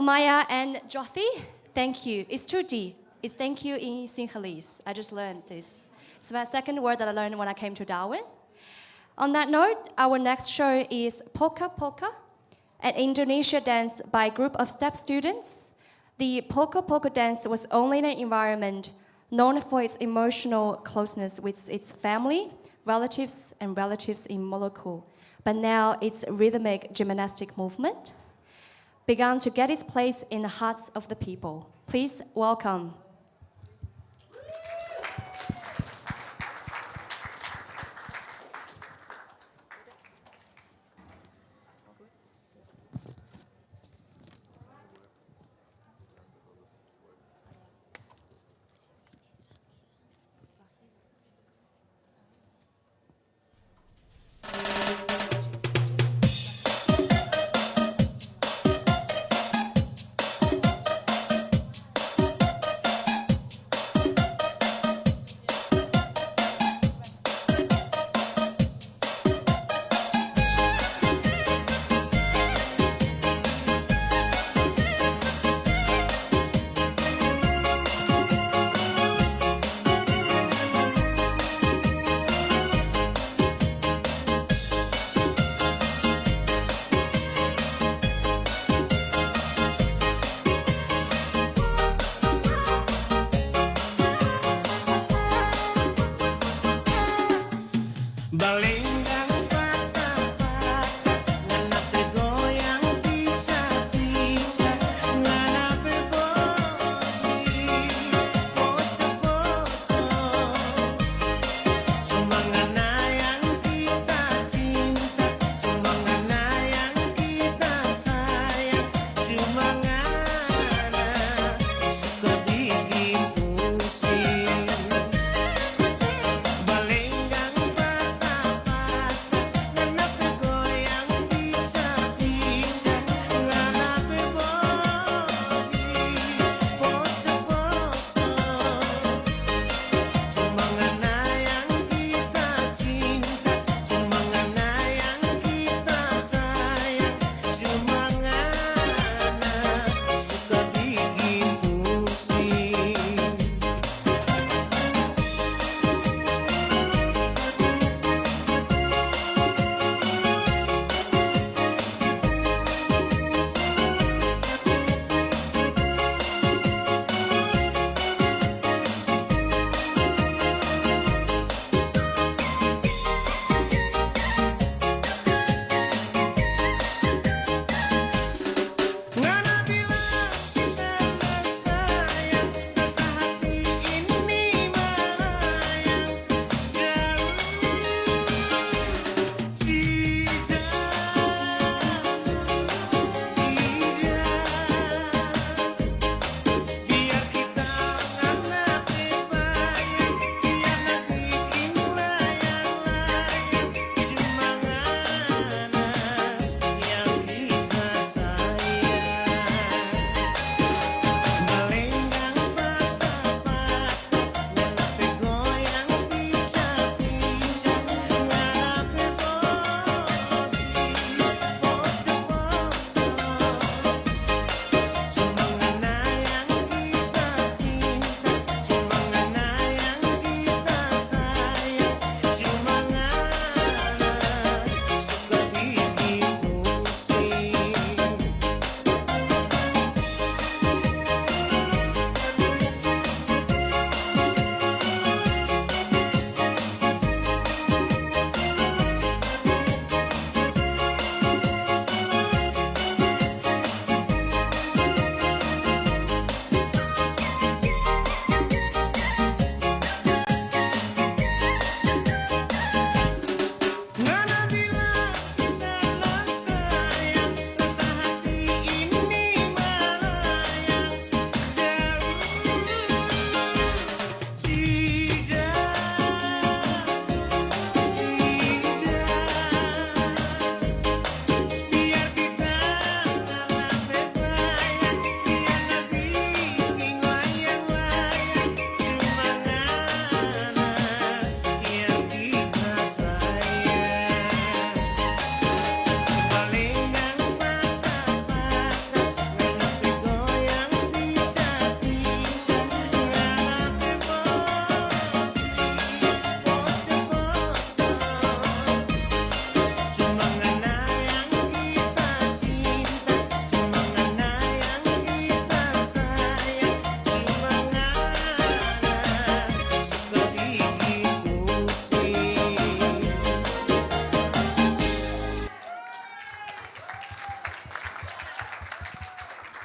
Maya and Jyothi, thank you. It's Tuti. It's thank you in Sinhalese. I just learned this. It's my second word that I learned when I came to Darwin. On that note, our next show is Polka Polka, an Indonesia dance by a group of step students. The Polka Polka dance was only in an environment known for its emotional closeness with its family, relatives, and relatives in Moluccu. But now it's a rhythmic gymnastic movement, begun to get its place in the hearts of the people. Please welcome.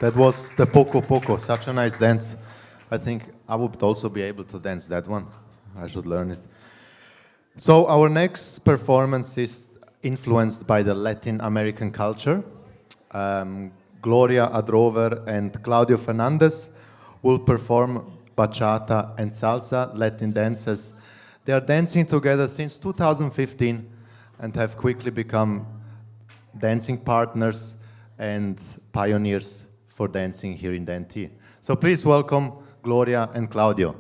That was the Poco Poco, such a nice dance. I think I would also be able to dance that one. I should learn it. So our next performance is influenced by the Latin American culture. Gloria Adrover and Claudio Fernandez will perform bachata and salsa Latin dances. They are dancing together since 2015 and have quickly become dancing partners and pioneers for dancing here in DNT. So please welcome Gloria and Claudio.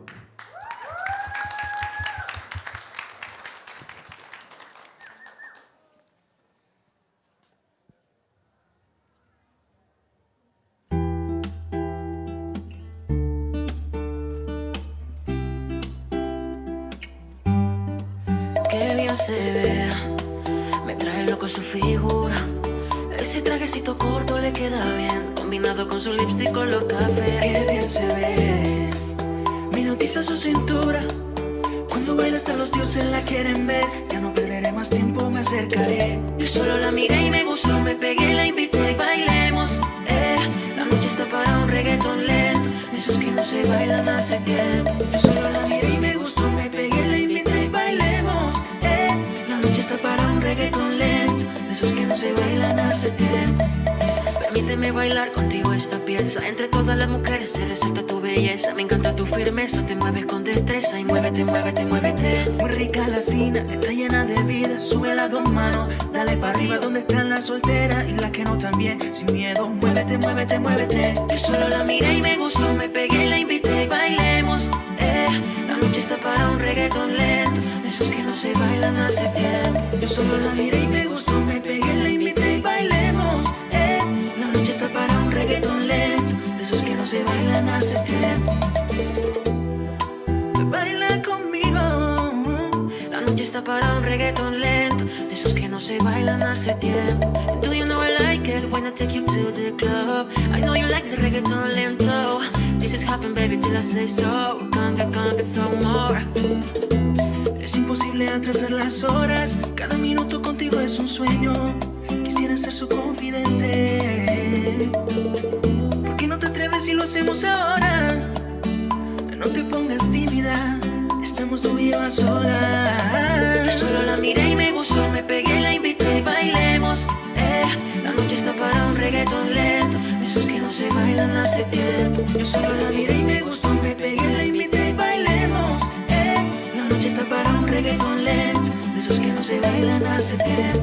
Qué bien se ve, me trae loco su figura. Ese trajecito corto le queda bien, combinado con su lipstick color café. Qué bien se ve, me hipnotiza su cintura. Cuando baila hasta los dioses la quieren ver. Ya no perderé más tiempo, me acercaré. Yo solo la miré y me gustó, me pegué, la invité y bailemos. La noche está para un reggaetón lento, de esos que no se bailan hace tiempo. Yo solo la miré y me gustó, me pegué, la invité y bailemos. La noche está para un reggaetón lento, de esos que no se bailan hace tiempo. Permíteme bailar contigo esta pieza. Entre todas las mujeres se resalta tu belleza. Me encanta tu firmeza, te mueves con destreza. Y muévete, muévete, muévete. Muy rica latina, está llena de vida. Sube las dos manos, dale para arriba. Donde están las solteras y las que no también. Sin miedo, muévete, muévete, muévete. Yo solo la miré y me gustó, me pegué, la invité y bailemos. La noche está para un reggaetón lento, de esos que no se bailan hace tiempo. Yo solo la miré y me gustó, me pegué, la invité y bailemos. La noche está para un reggaetón lento, de esos que no se bailan hace tiempo. Baila conmigo. La noche está para un reggaetón lento, de esos que no se bailan hace tiempo. And do you know I like it when I take you to the club? I know you like the reggaetón lento. This is happen baby till I say so. Can't get some more. Es imposible atrasar las horas. Cada minuto contigo es un sueño. Quisiera ser su confidente. ¿Por qué no te atreves si lo hacemos ahora? No te pongas tímida, estamos tú y yo a solas. Yo solo la miré y me gustó, me pegué, la invité y bailemos. La noche está para un reggaetón lento, de esos que no se bailan hace tiempo. Yo solo la miré y me gustó, me pegué, la invité y bailemos. La noche está para un reggaetón lento, de esos que no se bailan hace tiempo.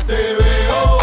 Te veo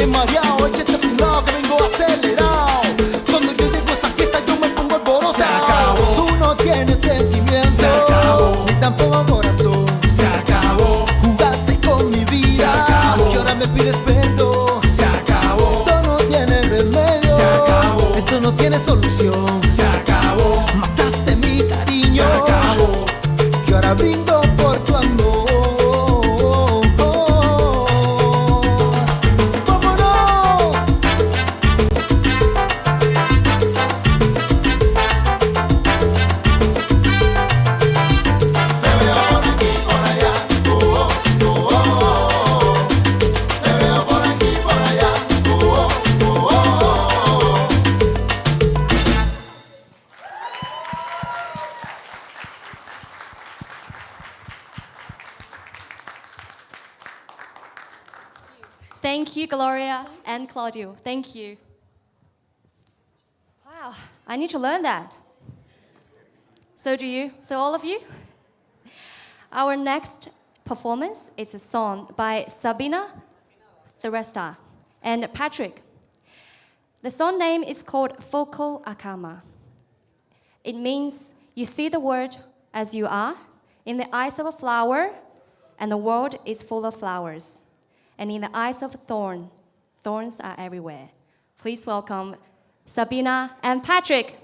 tiene mareado. Échate a un lado que vengo acelerado. Cuando yo llego a esa fiesta yo me pongo alborotado. Se acabó. Tú no tienes sentimiento. Se acabó. Ni tampoco corazón. Se acabó. Jugaste con mi vida. Se acabó. Y ahora me pides perdón. Se acabó. Esto no tiene remedio. Se acabó. Esto no tiene solución. Se acabó. Mataste mi cariño. Se acabó. Y ahora brindo por tu amor. ¡Vámonos! Te veo por aquí, por allá. Te veo por aquí, por allá. Thank you, Gloria and Claudio. Thank you. Wow, I need to learn that. So do you. So all of you. Our next performance is a song by Sabina, Theresta, and Patrick. The song name is called Foko Akama. It means you see the world as you are, in the eyes of a flower, and the world is full of flowers. And in the eyes of a thorn, thorns are everywhere. Please welcome Sabina and Patrick.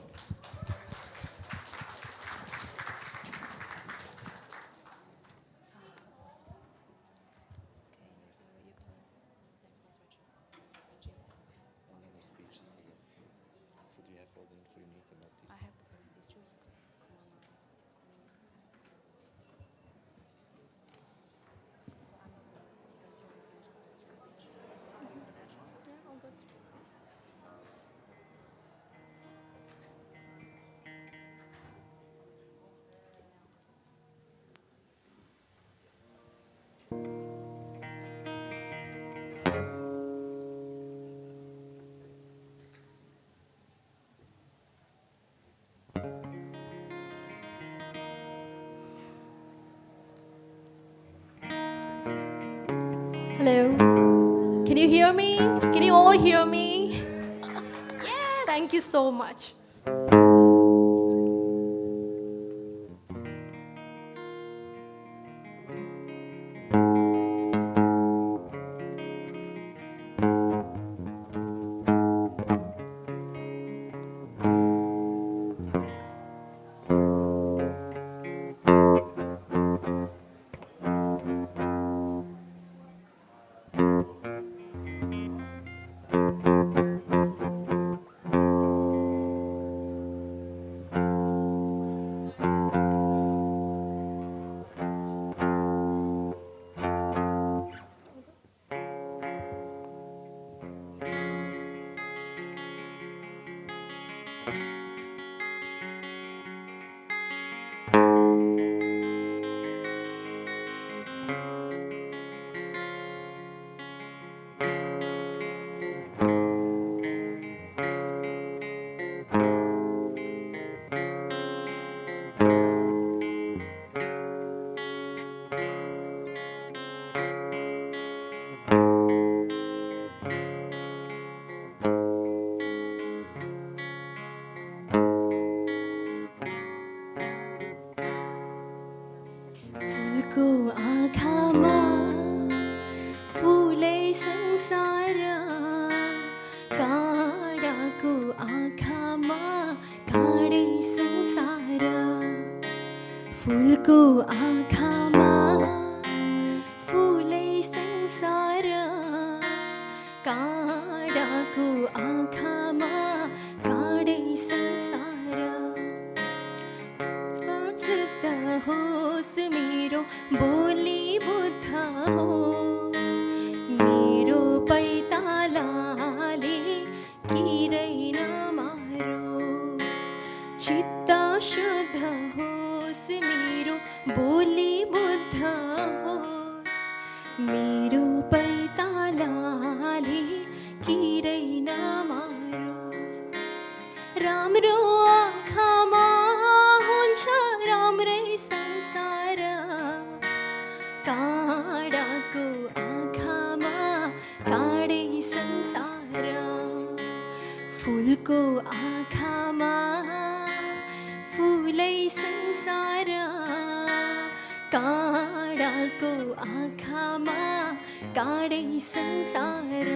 Hello. Can you hear me? Can you all hear me? Yes. Thank you so much. फुलको आँखामा फुलै संसार काँडाको आँखामा काँडै संसार फुलको आँखामा फुलै संसार काँडाको आँखामा काँडै संसार अचुत होस् मेरो बोली बुद्ध होस् मेरो पैतालाले किरै नमारोस् चित्त शुद्ध होस् मेरो बोली बुद्ध होस् मेरो पैतालाले किरै नमारोस् फुलको आँखामा फुलै संसार काँडाको आँखामा काँडै संसार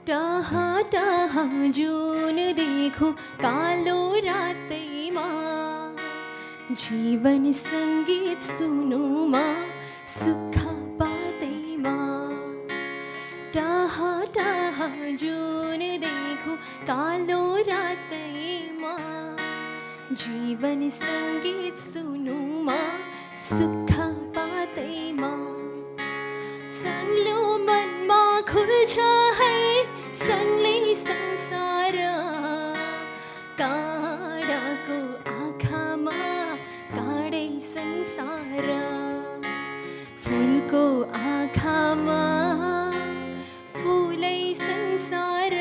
टाहा टाहा जुन देखो कालो रातैमा जीवन सङ्गीत सुनुमा सुख पातैमा टाहा टाहा जुन देखो कालो रातैमा जीवन सङ्गीत सुनुमा सुख पातैमा सङ्लो मनमा खुल्छ है सङ्गले संसार काँडाको आँखामा काँडै संसार फुलको आँखामा फुलै संसार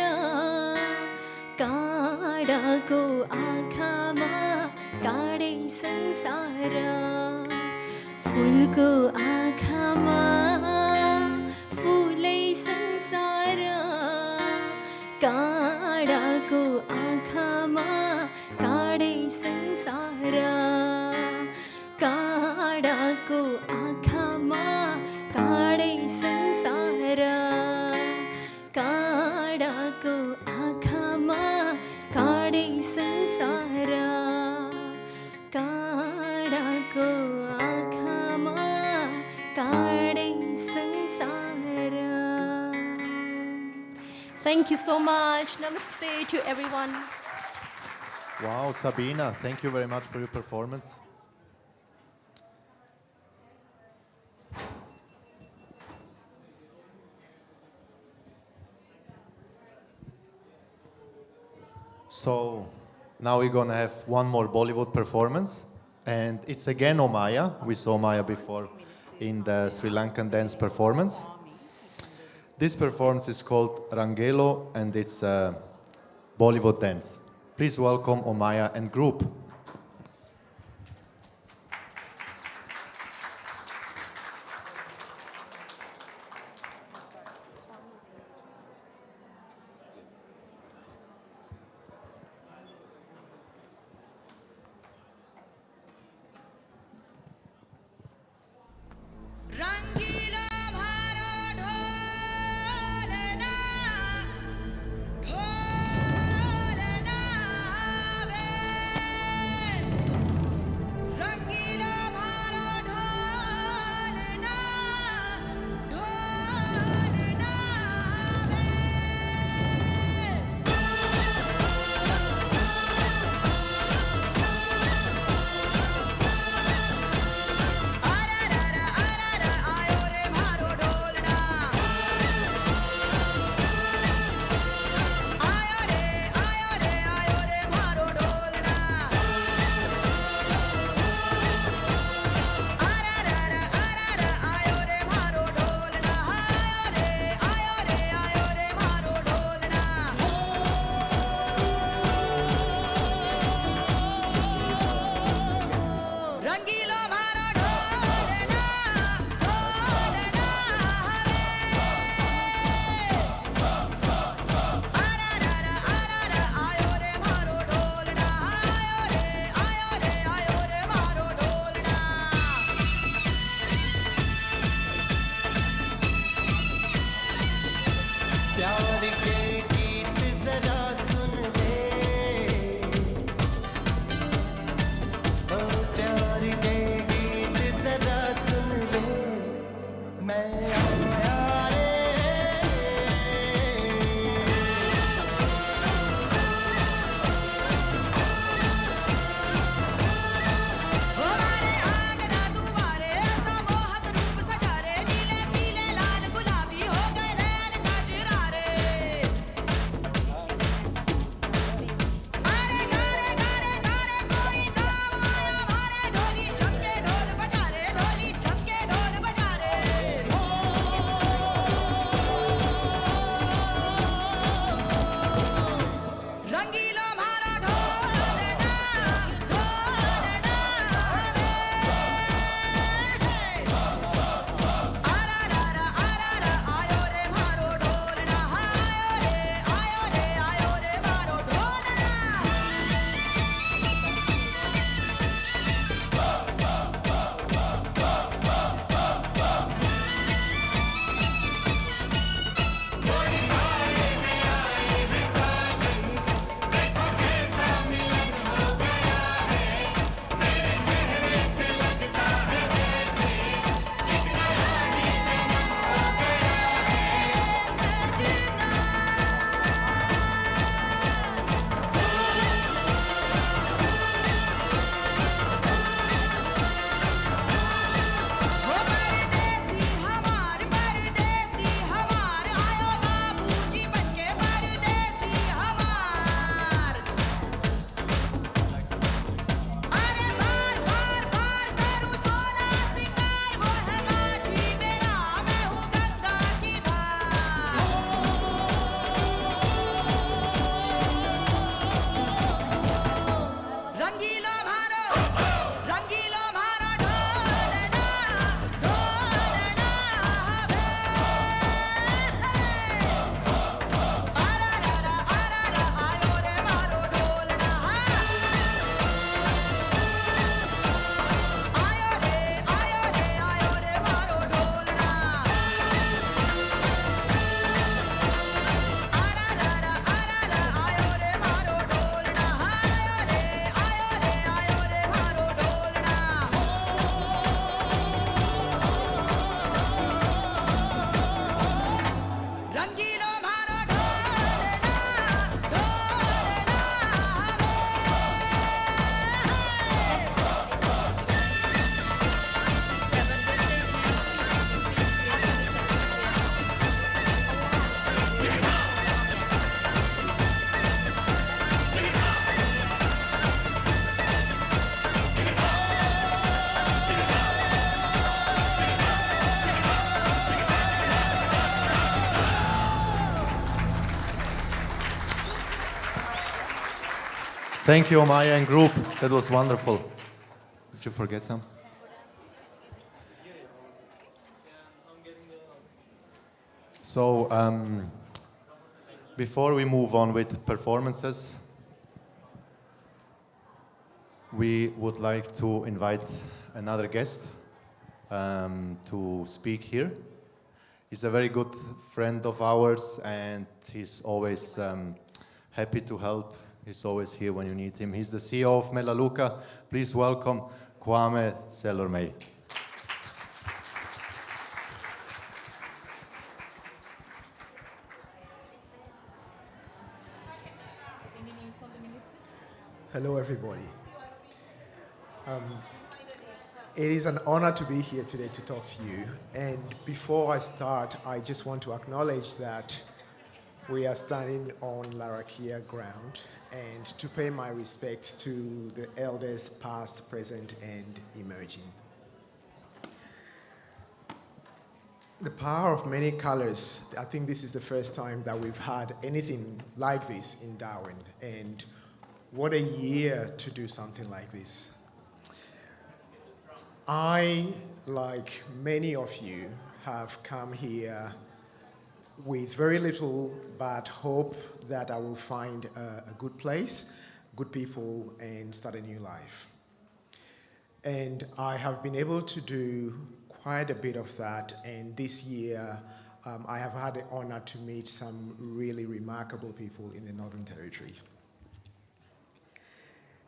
काँडाको आँखामा काँडै संसार फुलको आँखामा फुलै संसार काँडाको आँखामा काँडै संसार काँडाको आँखामा काँडै संसार काँडाको आँखामा काँडै संसार काँडाको आँखामा काँडै संसार. Thank you so much. Namaste to everyone. Wow, Sabina, thank you very much for your performance. So now we're gonna have one more Bollywood performance, and it's again Omaya. We saw Maya before in the Sri Lankan dance performance. This performance is called Rangelo, and it's a Bollywood dance. Please welcome Omaya and group. रंगीला भरा ढोलना ढोलना वे Thank you, Maya and group. That was wonderful. Did you forget something? So, before we move on with performances, we would like to invite another guest to speak here. He's a very good friend of ours, and he's always happy to help. He's always here when you need him. He's the CEO of Melaleuca. Please welcome Kwame Selormei. Hello, everybody. It is an honor to be here today to talk to you. And before I start, I just want to acknowledge that we are standing on Larakia ground and to pay my respects to the elders past, present, and emerging. The power of many colors. I think this is the first time that we've had anything like this in Darwin. And what a year to do something like this. I, like many of you, have come here with very little but hope that I will find a good place, good people, and start a new life. And I have been able to do quite a bit of that, and this year I have had the honor to meet some really remarkable people in the Northern Territory.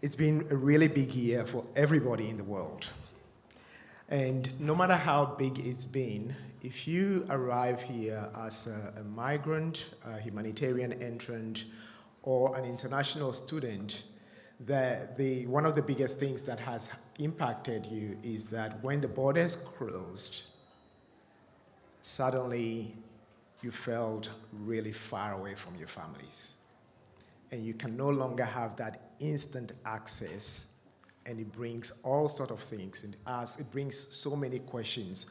It's been a really big year for everybody in the world. And no matter how big it's been, if you arrive here as a migrant, a humanitarian entrant, or an international student, one of the biggest things that has impacted you is that when the borders closed, suddenly you felt really far away from your families. And you can no longer have that instant access, and it brings all sorts of things. And it brings so many questions.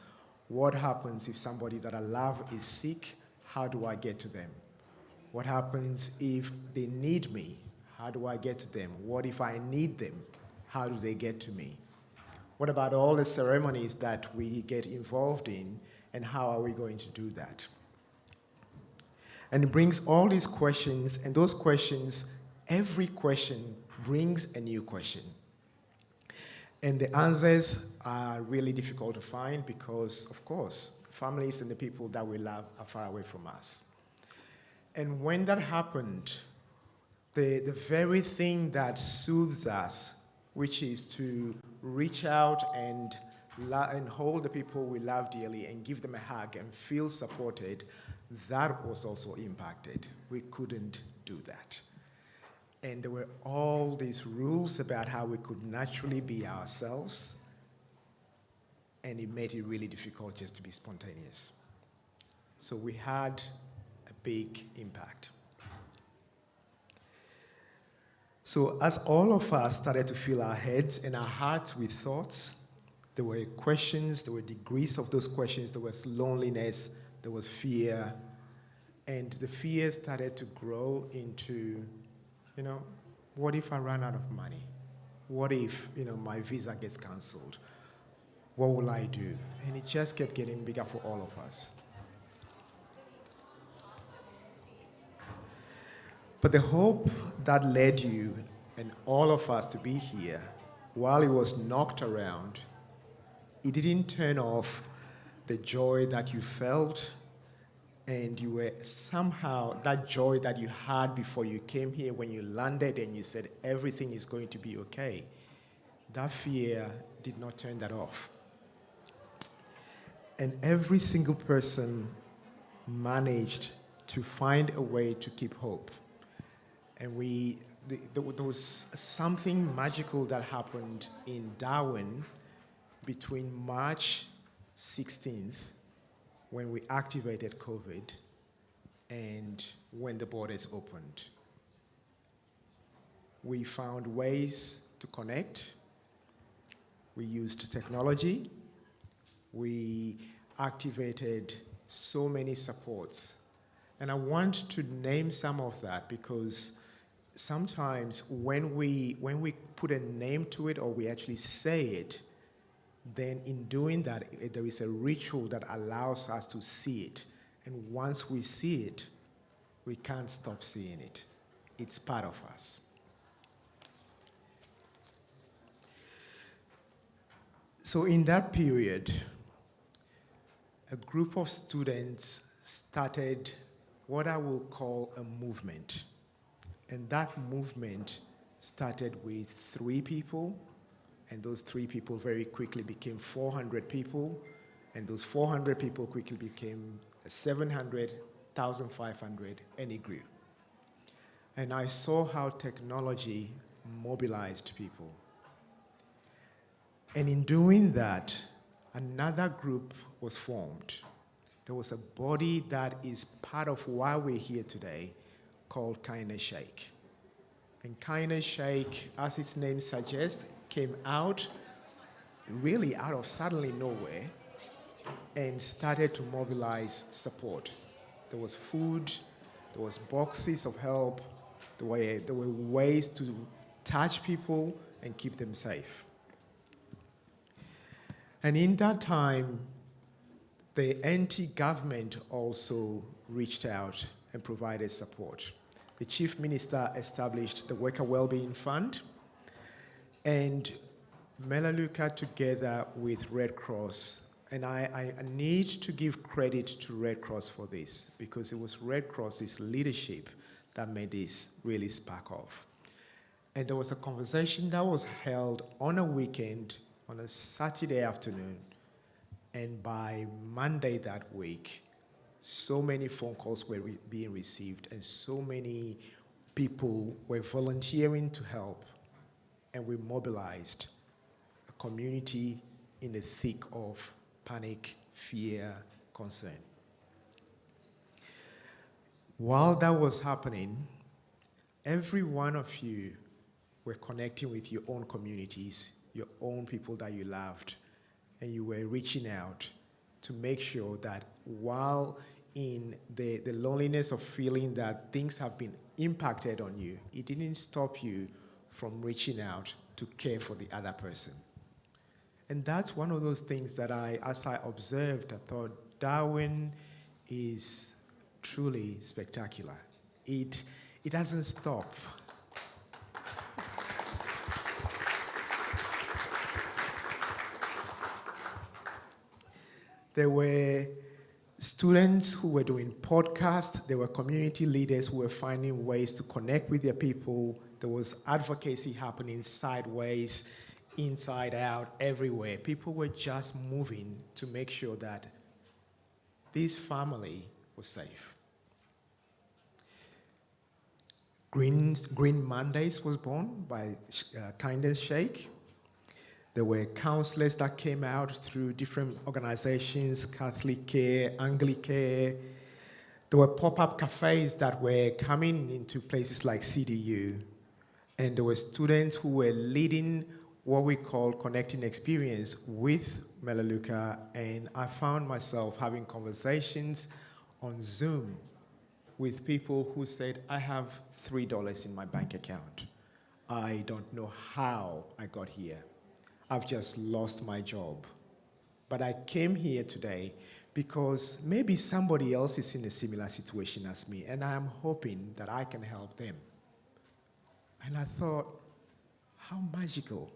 What happens if somebody that I love is sick? How do I get to them? What happens if they need me? How do I get to them? What if I need them? How do they get to me? What about all the ceremonies that we get involved in, and how are we going to do that? And it brings all these questions, and those questions, every question brings a new question. And the answers are really difficult to find because, of course, families and the people that we love are far away from us. And when that happened, the very thing that soothes us, which is to reach out and hold the people we love dearly and give them a hug and feel supported, that was also impacted. We couldn't do that. And there were all these rules about how we could naturally be ourselves, and it made it really difficult just to be spontaneous. So we had a big impact. So as all of us started to fill our heads and our hearts with thoughts, there were questions, there were degrees of those questions, there was loneliness, there was fear, and the fear started to grow into, what if I run out of money? What if, my visa gets canceled? What will I do? And it just kept getting bigger for all of us. But the hope that led you and all of us to be here, while it was knocked around, it didn't turn off the joy that you felt, and you were somehow, that joy that you had before you came here when you landed and you said everything is going to be okay, that fear did not turn that off. And every single person managed to find a way to keep hope. And there was something magical that happened in Darwin between March 16th, when we activated COVID, and when the borders opened. We found ways to connect. We used technology. We activated so many supports. And I want to name some of that because sometimes when we put a name to it or we actually say it, then in doing that, there is a ritual that allows us to see it. And once we see it, we can't stop seeing it. It's part of us. So in that period, a group of students started what I will call a movement. And that movement started with 3 people, and those 3 people very quickly became 400 people, and those 400 people quickly became 700, 1,500, and it grew. And I saw how technology mobilized people. And in doing that, another group was formed. There was a body that is part of why we're here today, called Kindness Shake. And Kindness Shake, as its name suggests, came out really out of suddenly nowhere and started to mobilize support. There was food, there was boxes of help, there were ways to touch people and keep them safe. And in that time, the anti-government also reached out and provided support. The chief minister established the Worker Wellbeing Fund, and Melaleuca, together with Red Cross, and I need to give credit to Red Cross for this, because it was Red Cross's leadership that made this really spark off. And there was a conversation that was held on a weekend, on a Saturday afternoon, and by Monday that week, so many phone calls were being received, and so many people were volunteering to help, and we mobilized a community in the thick of panic, fear, concern. While that was happening, every one of you were connecting with your own communities, your own people that you loved, and you were reaching out to make sure that while in the loneliness of feeling that things have been impacted on you, it didn't stop you from reaching out to care for the other person. And that's one of those things that as I observed, I thought Darwin is truly spectacular. It doesn't stop. There were students who were doing podcasts. There were community leaders who were finding ways to connect with their people. There was advocacy happening sideways, inside out, everywhere. People were just moving to make sure that this family was safe. Green Mondays was born by Kindness Shake. There were counselors that came out through different organizations, Catholic Care, Anglicare. There were pop-up cafes that were coming into places like CDU. And there were students who were leading what we call connecting experience with Melaleuca. And I found myself having conversations on Zoom with people who said, I have $3 in my bank account. I don't know how I got here. I've just lost my job. But I came here today because maybe somebody else is in a similar situation as me, and I'm hoping that I can help them. And I thought, how magical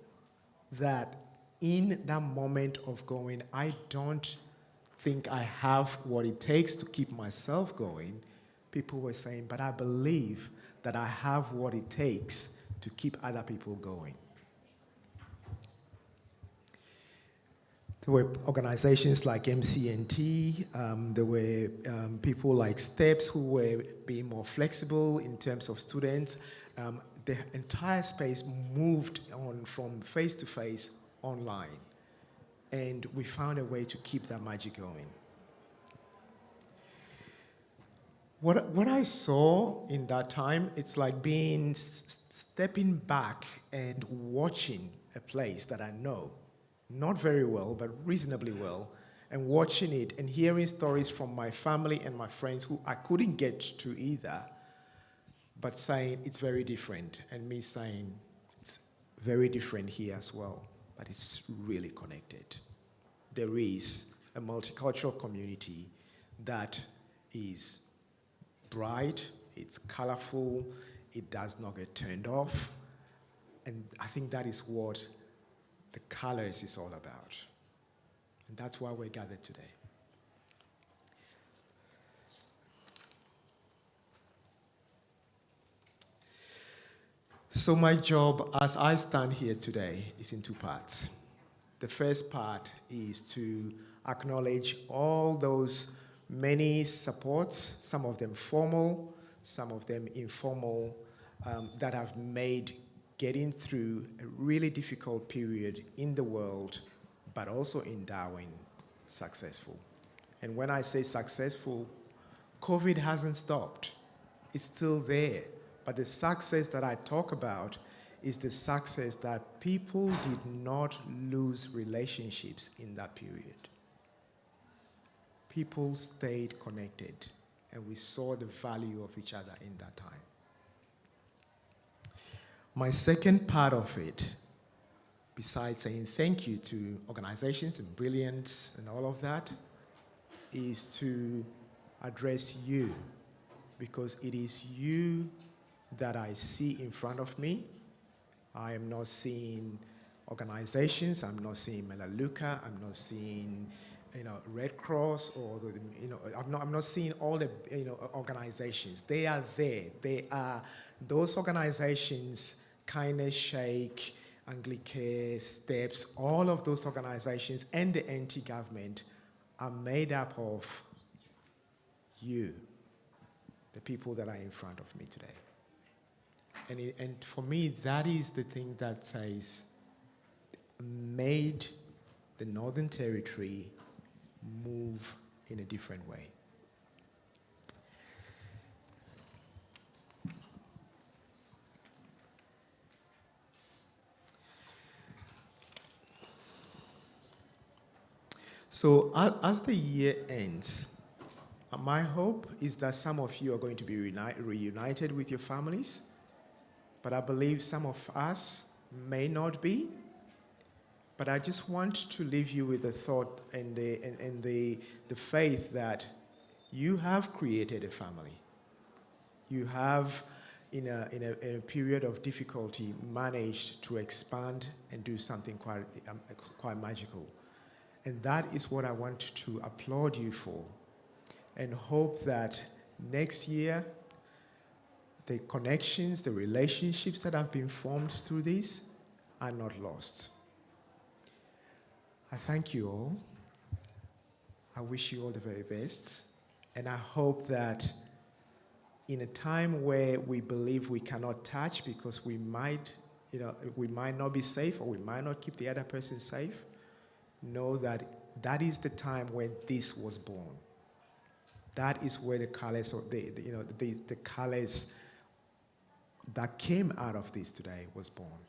that in that moment of going, I don't think I have what it takes to keep myself going, people were saying, but I believe that I have what it takes to keep other people going. There were organizations like MCNT, there were people like STEPS who were being more flexible in terms of students. The entire space moved on from face-to-face online, and we found a way to keep that magic going. What I saw in that time, it's like stepping back and watching a place that I know, not very well, but reasonably well, and watching it and hearing stories from my family and my friends who I couldn't get to either, but saying it's very different, and me saying it's very different here as well, but it's really connected. There is a multicultural community that is bright, it's colorful, it does not get turned off, and I think that is what the colors is all about. And that's why we're gathered today. So my job as I stand here today is in two parts. The first part is to acknowledge all those many supports, some of them formal, some of them informal, that have made getting through a really difficult period in the world, but also in Darwin, successful. And when I say successful, COVID hasn't stopped. It's still there. But the success that I talk about is the success that people did not lose relationships in that period. People stayed connected, and we saw the value of each other in that time. My second part of it, besides saying thank you to organizations and Brilliance and all of that, is to address you, because it is you that I see in front of me. I am not seeing organizations, I'm not seeing Melaleuca, I'm not seeing Red Cross, or I'm not seeing all the organizations. They are there. They are those organizations, Kindness Shake, Anglicare, Steps, all of those organizations and the anti-government are made up of you, the people that are in front of me today. And for me, that is the thing that says, made the Northern Territory move in a different way. So as the year ends, my hope is that some of you are going to be reunited with your families, but I believe some of us may not be. But I just want to leave you with the thought and the faith that you have created a family. You have, in a period of difficulty, managed to expand and do something quite magical. And that is what I want to applaud you for, and hope that next year, the connections, the relationships that have been formed through this are not lost. I thank you all. I wish you all the very best. And I hope that in a time where we believe we cannot touch because we might not be safe, or we might not keep the other person safe, know that that is the time when this was born. That is where the colors, the colors that came out of this today was born.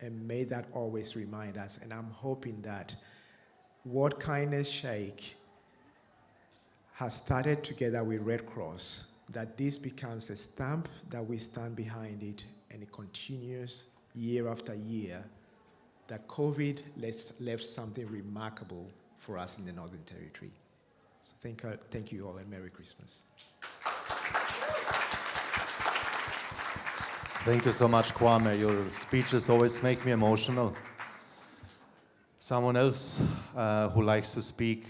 And may that always remind us. And I'm hoping that what Kindness Shake has started together with Red Cross, that this becomes a stamp that we stand behind it, and it continues year after year, that COVID left something remarkable for us in the Northern Territory. So thank you all, and Merry Christmas. Thank you so much, Kwame. Your speeches always make me emotional. Someone else who likes to speak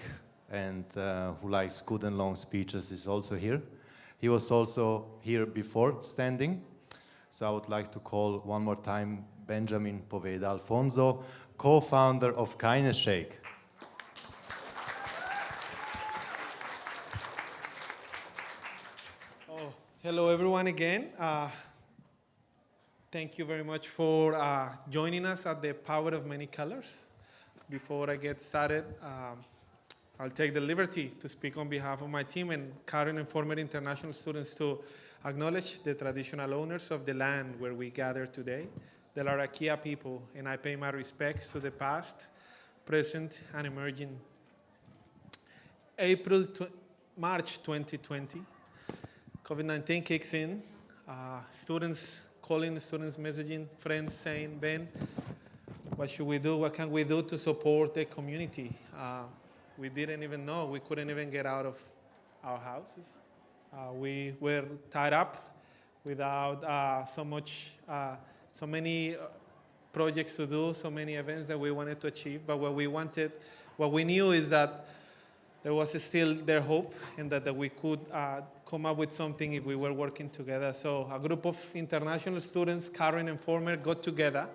and who likes good and long speeches is also here. He was also here before standing. So I would like to call one more time Benjamin Poveda Alfonso, co-founder of Kindness Shake. Hello, everyone, again. Thank you very much for joining us at the Power of Many Colors. Before I get started, I'll take the liberty to speak on behalf of my team and current and former international students to acknowledge the traditional owners of the land where we gather today, the Larakia people, and I pay my respects to the past, present, and emerging. March 2020, COVID-19 kicks in. Students calling, students messaging, friends saying, Ben, what should we do? What can we do to support the community? We didn't even know. We couldn't even get out of our houses. We were tied up without so many projects to do, so many events that we wanted to achieve. But what we knew is that there was still their hope and that we could come up with something if we were working together. So a group of international students, current and former, got together.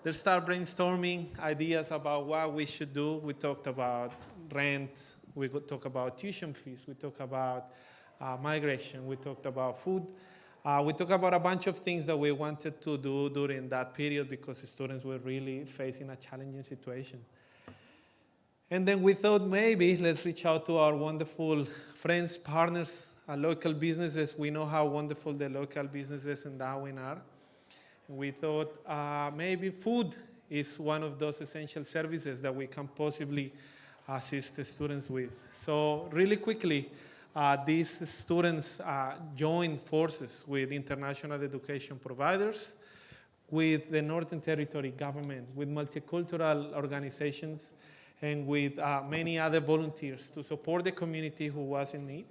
They started brainstorming ideas about what we should do. We talked about rent, we could talk about tuition fees, we talked about migration, we talked about food. We talked about a bunch of things that we wanted to do during that period because the students were really facing a challenging situation. And then we thought maybe let's reach out to our wonderful friends, partners, local businesses. We know how wonderful the local businesses in Darwin are. We thought maybe food is one of those essential services that we can possibly assist the students with. So really quickly, these students joined forces with international education providers, with the Northern Territory government, with multicultural organizations, and with many other volunteers to support the community who was in need.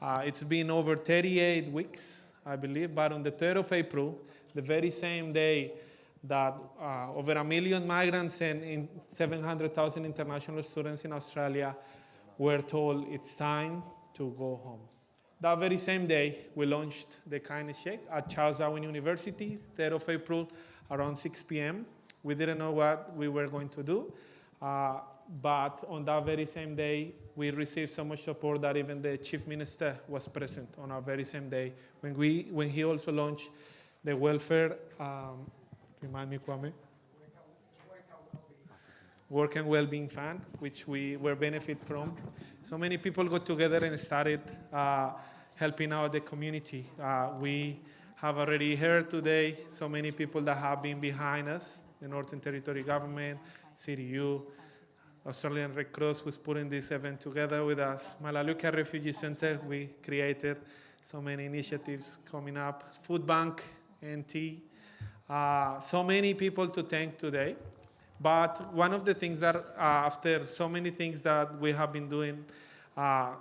It's been over 38 weeks, I believe, but on the 3rd of April, the very same day that over 1 million migrants and 700,000 international students in Australia were told it's time to go home. That very same day, we launched the Kindness Shake at Charles Darwin University, 3rd of April, around 6 p.m. We didn't know what we were going to do, but on that very same day, we received so much support that even the Chief Minister was present on our very same day when he also launched the welfare, remind me, Kwame? Work and Wellbeing Fund, which we were benefit from. So many people got together and started helping out the community. We have already heard today so many people that have been behind us, the Northern Territory government, CDU, Australian Red Cross, who's putting this event together with us. Malaluka Refugee Center, we created so many initiatives coming up. Food Bank, NT, so many people to thank today. But one of the things that, after so many things that we have been doing, that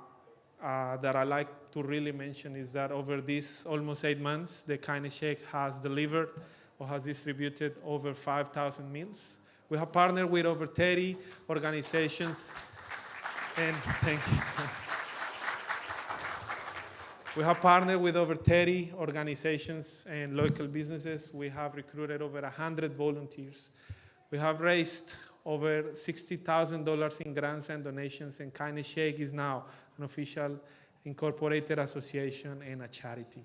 I like to really mention is that over these almost 8 months, the Kindness Shake has delivered or has distributed over 5,000 meals. We have partnered with over 30 organizations, and thank you. We have partnered with over 30 organizations and local businesses. We have recruited over 100 volunteers. We have raised over $60,000 in grants and donations, and Kindness Shake is now an official incorporated association and a charity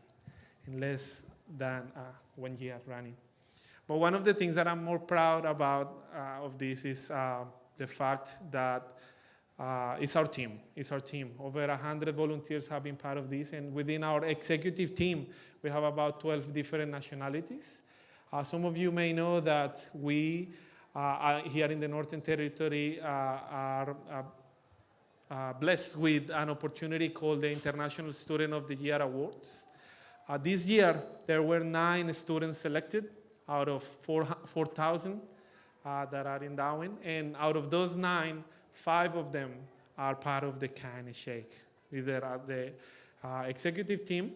in less than 1 year running. But one of the things that I'm more proud about of this is the fact that it's our team. It's our team. Over 100 volunteers have been part of this, and within our executive team, we have about 12 different nationalities. Some of you may know that we here in the Northern Territory are blessed with an opportunity called the International Student of the Year Awards. This year, there were 9 students selected out of 4,000 that are in Darwin, and out of those 9, 5 of them are part of the Kindness Shake, either at the executive team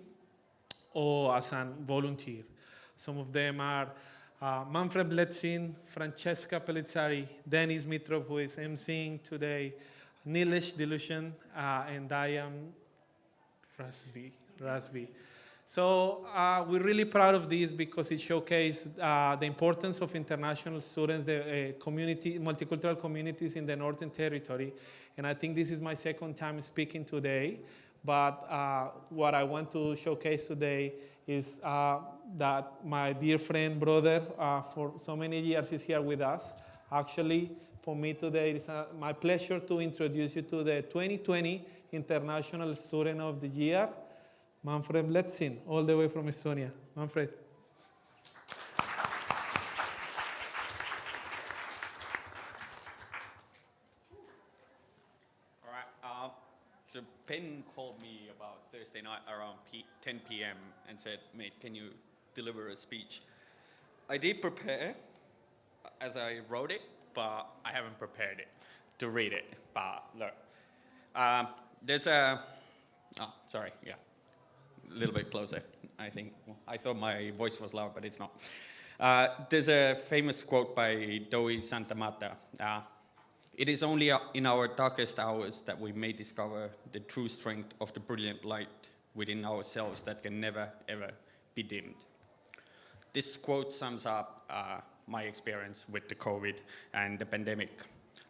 or as a volunteer. Some of them are Manfred Bletzin, Francesca Pellizzari, Dennis Mitrov, who is emceeing today, Nilesh Dilushan, and Diane Rasvi. So we're really proud of this because it showcased the importance of international students, the multicultural communities in the Northern Territory. And I think this is my second time speaking today. But what I want to showcase today is that my dear friend, brother, for so many years is here with us. Actually, for me today, it's my pleasure to introduce you to the 2020 International Student of the Year, Manfred Bletzin, all the way from Estonia. Manfred. All right. Ben called me about Thursday night around 10 p.m. and said, mate, can you deliver a speech? I did prepare as I wrote it, but I haven't prepared it to read it. But look, there's a, oh, sorry, yeah, a little bit closer, I think. I thought my voice was loud, but it's not. There's a famous quote by Doi Santamata. It is only in our darkest hours that we may discover the true strength of the brilliant light within ourselves that can never, ever be dimmed. This quote sums up my experience with the COVID and the pandemic.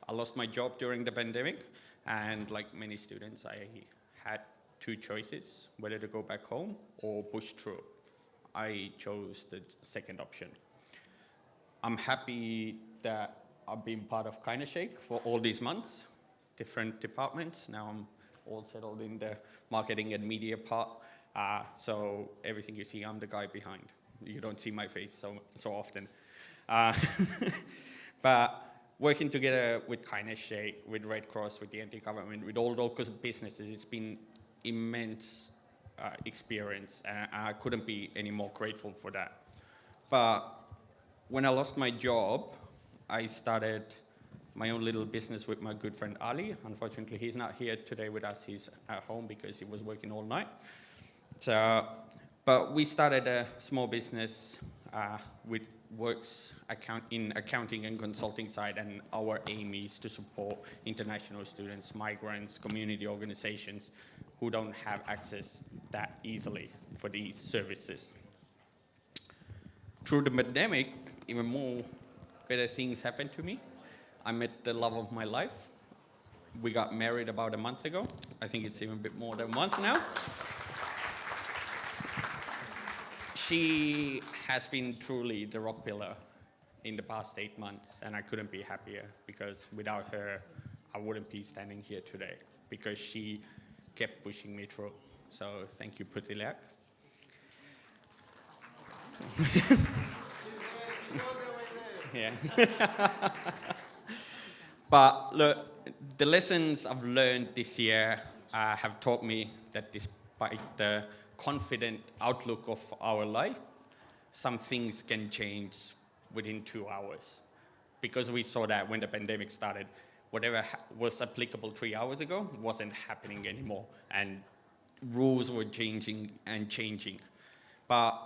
I lost my job during the pandemic, and like many students, I had two choices, whether to go back home or push through. I chose the second option. I'm happy that I've been part of Kinda Shake for all these months, different departments. Now I'm all settled in the marketing and media part. So everything you see, I'm the guy behind. You don't see my face so often. But working together with Kinda Shake, with Red Cross, with the anti-government, with all local businesses, it's been immense experience, and I couldn't be any more grateful for that. But when I lost my job, I started my own little business with my good friend Ali. Unfortunately, he's not here today with us. He's at home because he was working all night. So, but we started a small business with works in accounting and consulting side, and our aim is to support international students, migrants, community organizations who don't have access that easily for these services. Through the pandemic, even more better things happened to me. I met the love of my life. We got married about a month ago. I think it's even a bit more than a month now. She has been truly the rock pillar in the past 8 months, and I couldn't be happier, because without her, I wouldn't be standing here today, because she kept pushing me through. So thank you, Prithilak. Yeah. But look, the lessons I've learned this year have taught me that despite the confident outlook of our life, some things can change within 2 hours. Because we saw that when the pandemic started, whatever was applicable 3 hours ago wasn't happening anymore, and rules were changing and changing. But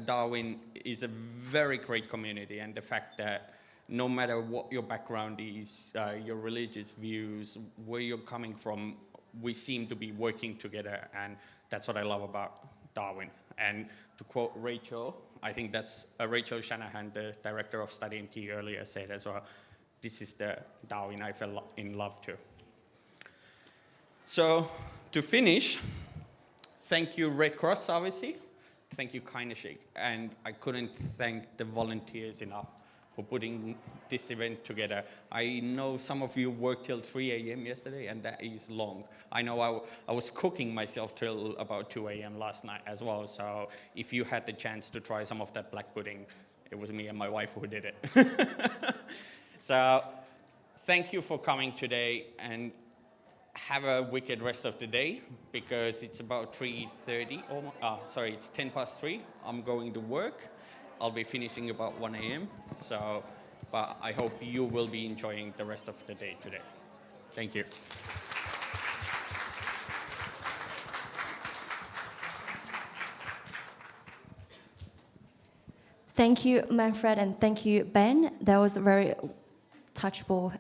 Darwin is a very great community, and the fact that no matter what your background is, your religious views, where you're coming from, we seem to be working together, and that's what I love about Darwin. And to quote Rachel, I think that's Rachel Shanahan, the director of Study MT earlier, said as well, this is the Darwin I fell in love to. So to finish, thank you Red Cross, obviously. Thank you, Kinda Shake. And I couldn't thank the volunteers enough for putting this event together. I know some of you worked till 3 a.m. yesterday, and that is long. I know I was cooking myself till about 2 a.m. last night as well. So if you had the chance to try some of that black pudding, it was me and my wife who did it. So thank you for coming today, and have a wicked rest of the day, because it's about 3:30, sorry, it's 10 past 3. I'm going to work. I'll be finishing about 1 a.m. So, but I hope you will be enjoying the rest of the day today. Thank you. Thank you, Manfred, and thank you, Ben. That was very touchable.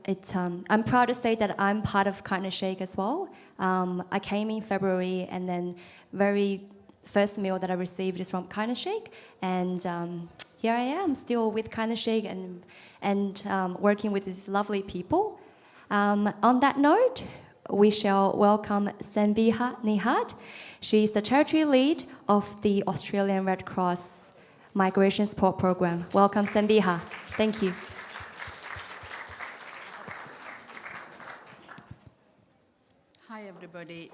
I'm proud to say that I'm part of Kinda Shake as well. I came in February, and then very first meal that I received is from Kinda Shake, and here I am still with Kinda Shake and working with these lovely people. On that note, we shall welcome Sambiha Nihat. She is the territory lead of the Australian Red Cross Migration Support Program. Welcome, Sambiha. Thank you. Hi, everybody.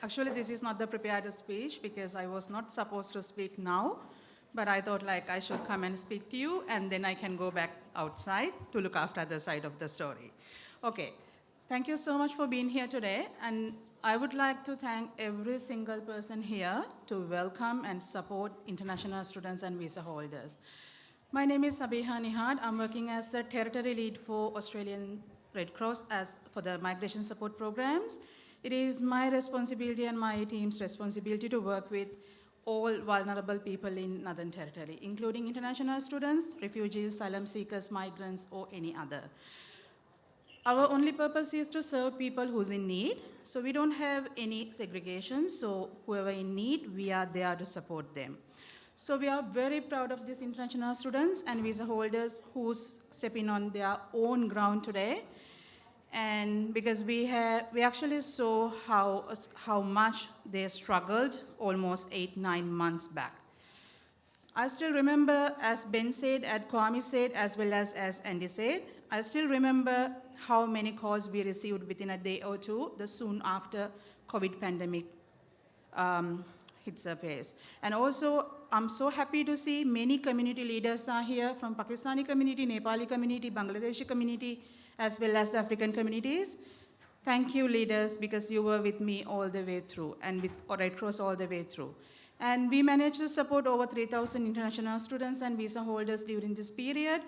Actually, this is not the prepared speech, because I was not supposed to speak now, but I thought like I should come and speak to you, and then I can go back outside to look after the side of the story. Okay, thank you so much for being here today. And I would like to thank every single person here to welcome and support international students and visa holders. My name is Sabiha Nihad. I'm working as a territory lead for Australian Red Cross for the migration support programs. It is my responsibility and my team's responsibility to work with all vulnerable people in Northern Territory, including international students, refugees, asylum seekers, migrants, or any other. Our only purpose is to serve people who's in need. So we don't have any segregation. So whoever in need, we are there to support them. So we are very proud of these international students and visa holders who's stepping on their own ground today. And because we actually saw how much they struggled almost 8-9 months back. I still remember, as Ben said, as Kwame said, as well as Andy said, I still remember how many calls we received within a day or two, the soon after COVID pandemic hits our face. And also, I'm so happy to see many community leaders are here from Pakistani community, Nepali community, Bangladeshi community, as well as the African communities. Thank you, leaders, because you were with me all the way through, and with Red Cross all the way through. And we managed to support over 3,000 international students and visa holders during this period,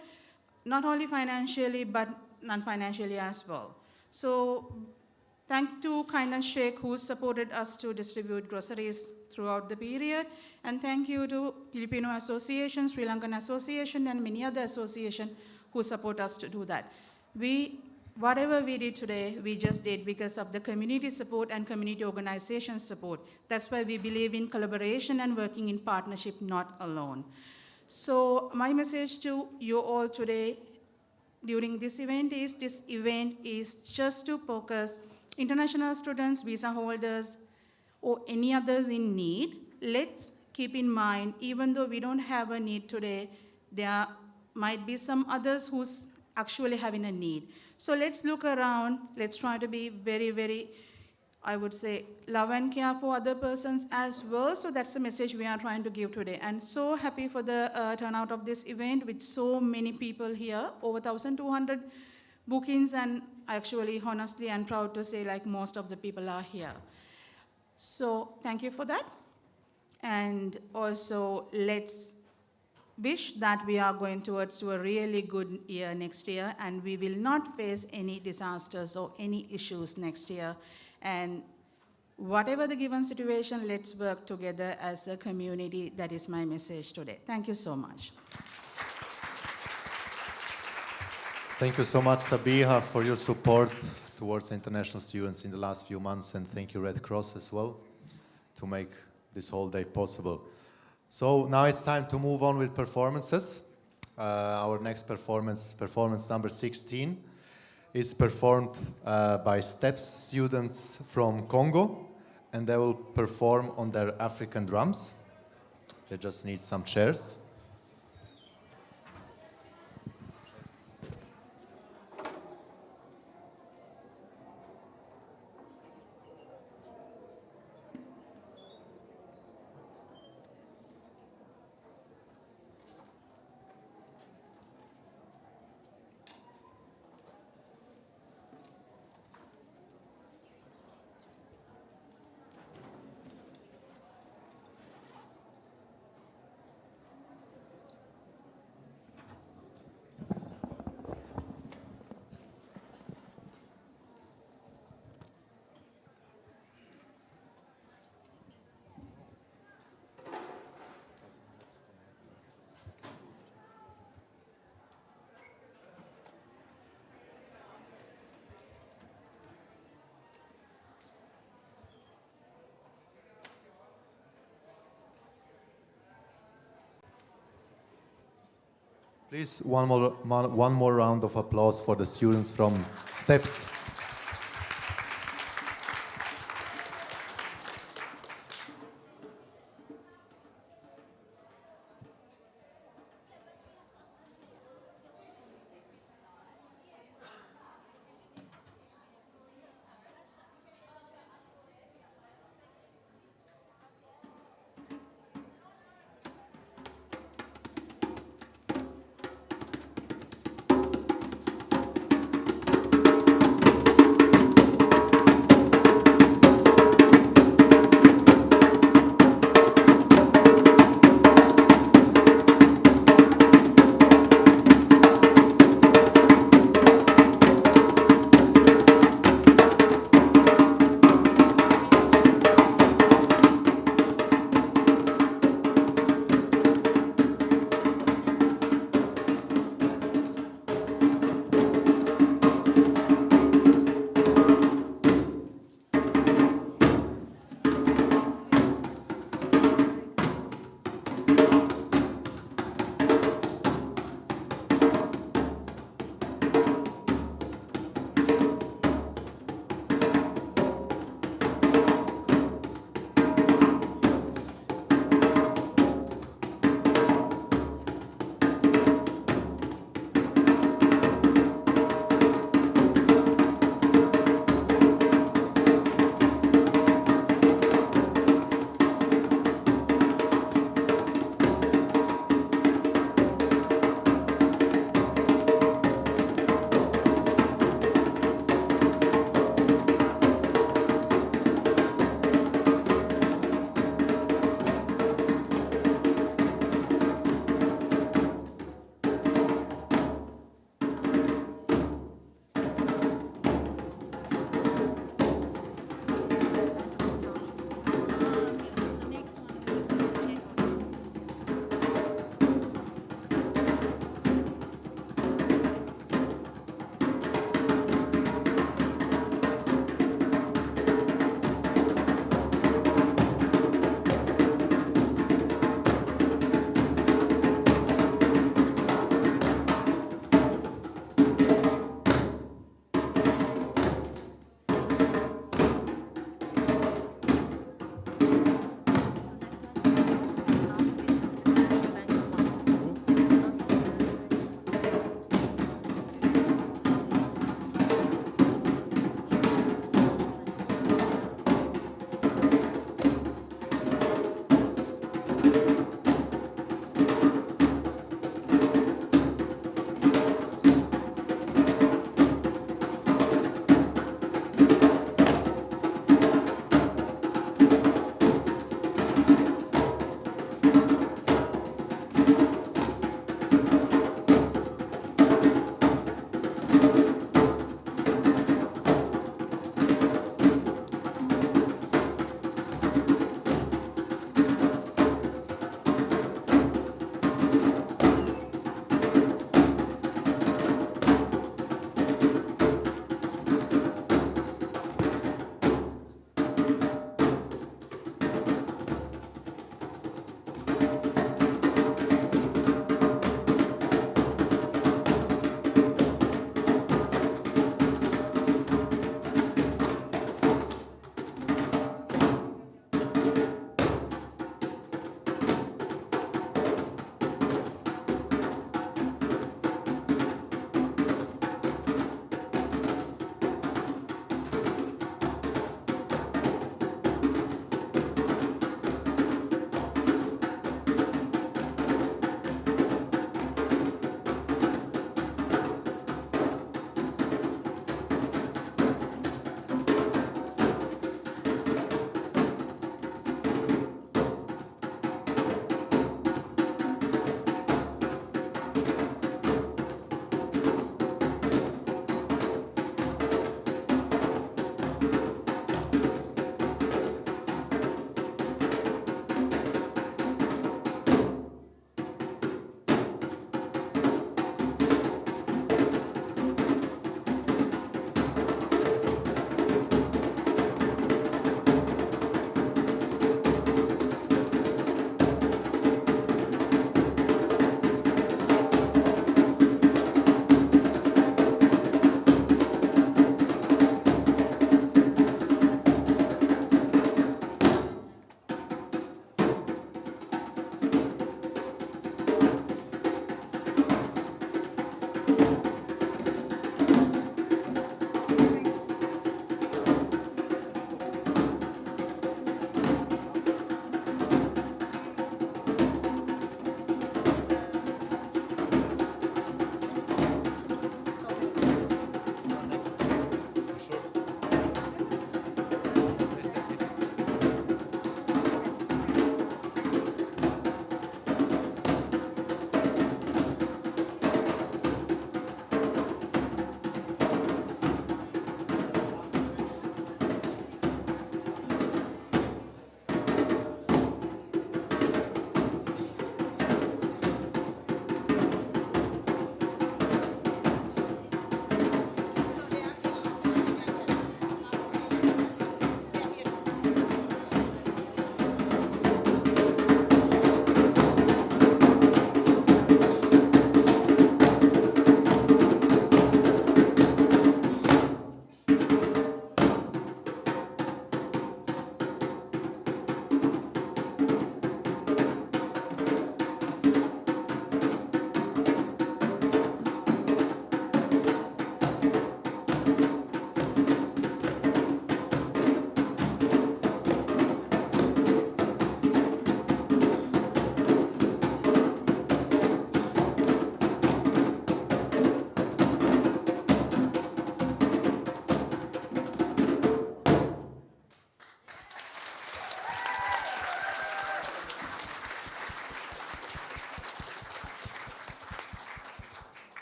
not only financially, but non-financially as well. So thank to Kindness Sheikh, who supported us to distribute groceries throughout the period. And thank you to Filipino Association, Sri Lankan Association, and many other associations who support us to do that. Whatever we did today, we just did because of the community support and community organization support. That's why we believe in collaboration and working in partnership, not alone. So my message to you all today during this event is just to focus international students, visa holders, or any others in need. Let's keep in mind, even though we don't have a need today, there might be some others who's actually having a need. So let's look around, let's try to be very, very, I would say, love and care for other persons as well. So that's the message we are trying to give today. And so happy for the turnout of this event with so many people here, over 1,200 bookings, and actually, honestly, I'm proud to say like most of the people are here. So thank you for that. And also let's wish that we are going towards a really good year next year, and we will not face any disasters or any issues next year. And whatever the given situation, let's work together as a community. That is my message today. Thank you so much. Thank you so much, Sabiha, for your support towards international students in the last few months, and thank you, Red Cross, as well, to make this whole day possible. So now it's time to move on with performances. Our next performance number 16, is performed by STEPS students from Congo, and they will perform on their African drums. They just need some chairs. Please, one more round of applause for the students from STEPS.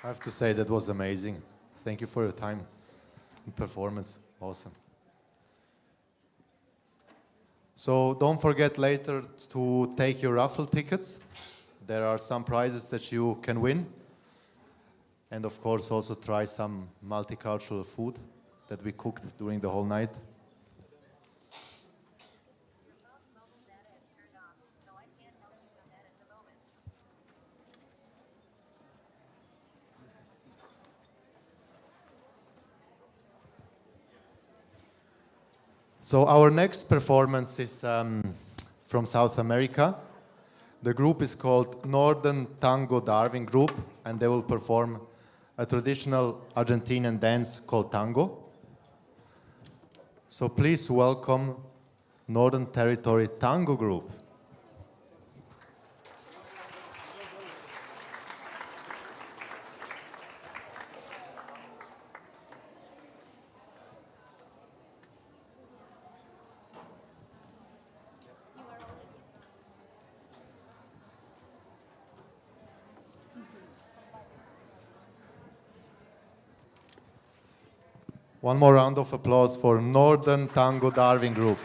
I have to say that was amazing. Thank you for your time and performance. Awesome. So don't forget later to take your raffle tickets. There are some prizes that you can win. And of course also try some multicultural food that we cooked during the whole night. So our next performance is from South America. The group is called Northern Tango Darwin Group, and they will perform a traditional Argentinian dance called tango. So please welcome Northern Territory Tango Group. One more round of applause for Northern Tango Darwin Group.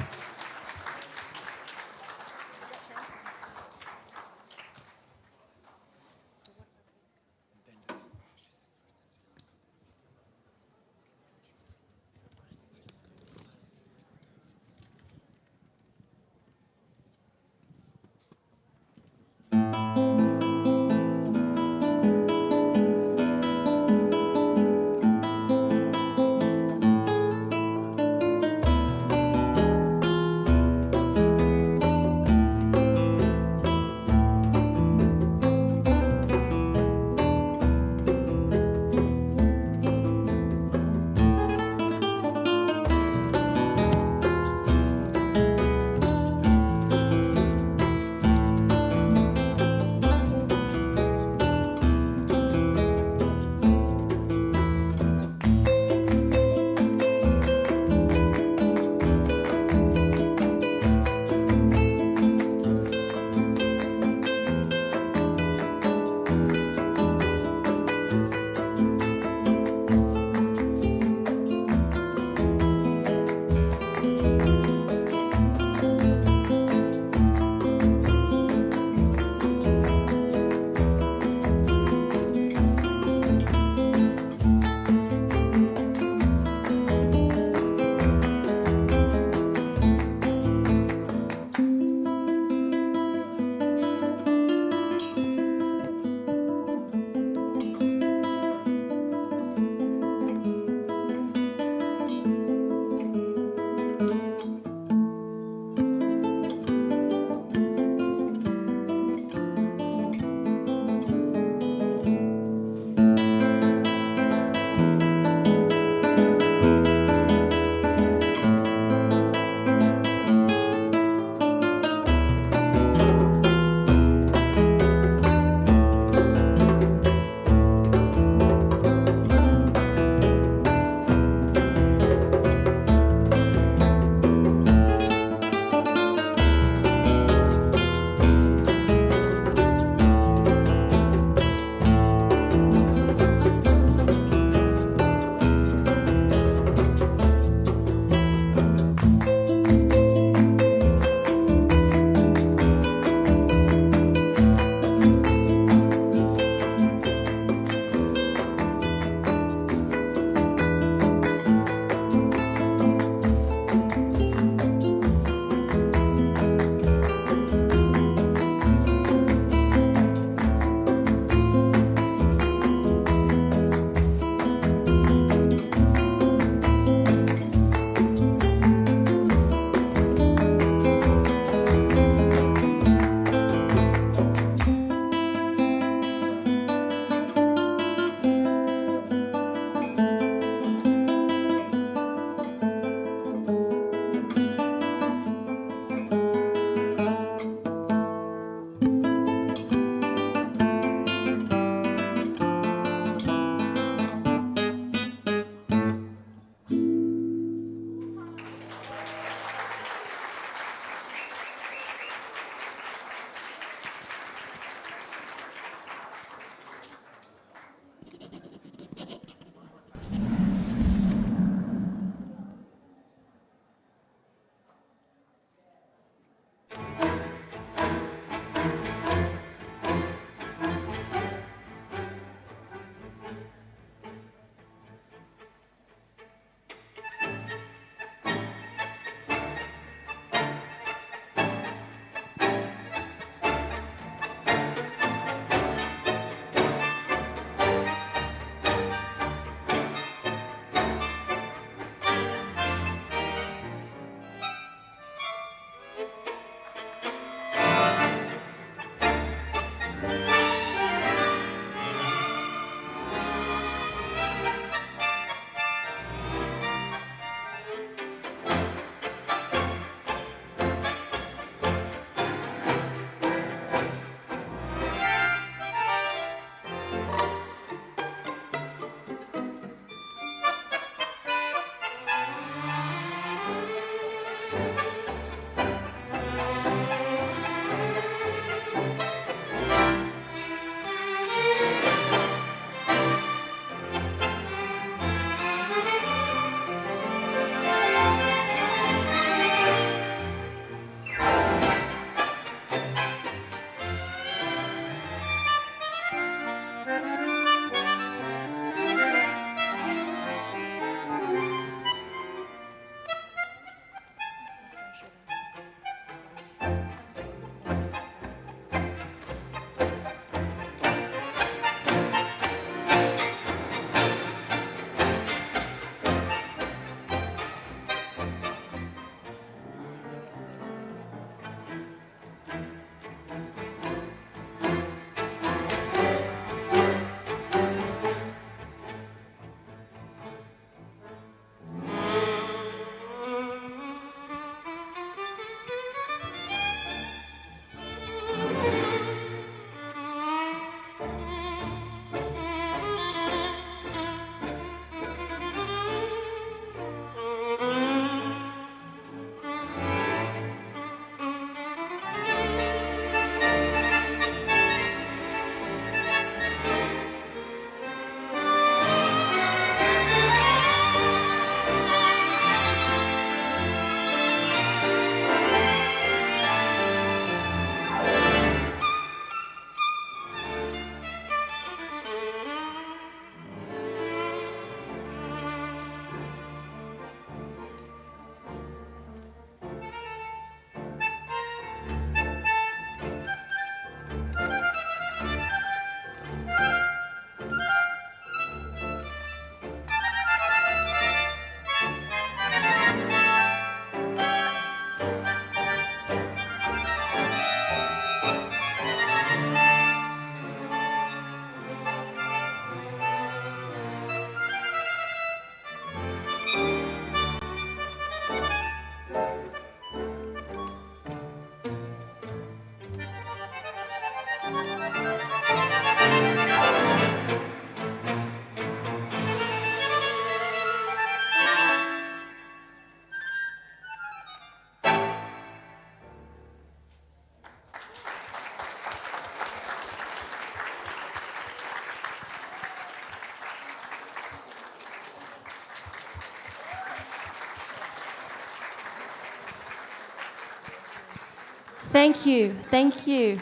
Thank you, thank you.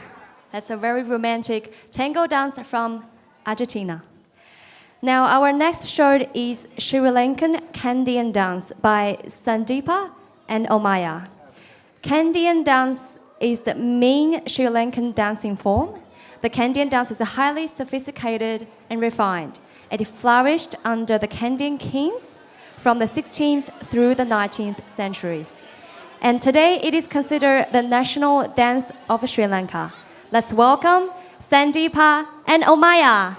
That's a very romantic tango dance from Argentina. Now, our next show is Sri Lankan Kandyan dance by Sandeepa and Omaya. Kandyan dance is the main Sri Lankan dancing form. The Kandyan dance is highly sophisticated and refined. It flourished under the Kandyan kings from the 16th through the 19th centuries. And today it is considered the national dance of Sri Lanka. Let's welcome Sandeepa and Omaya.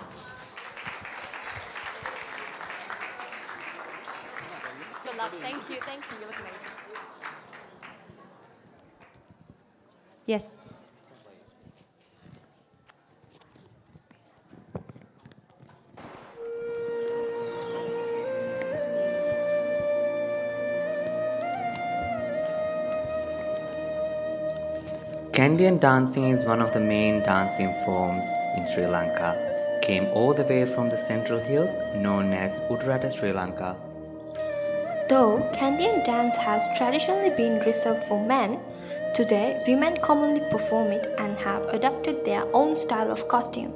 Good luck. Thank you. Thank you. You look amazing. Yes. Kandyan dancing is one of the main dancing forms in Sri Lanka. Came all the way from the central hills known as Uttaratta, Sri Lanka. Though Kandyan dance has traditionally been reserved for men, today women commonly perform it and have adopted their own style of costume.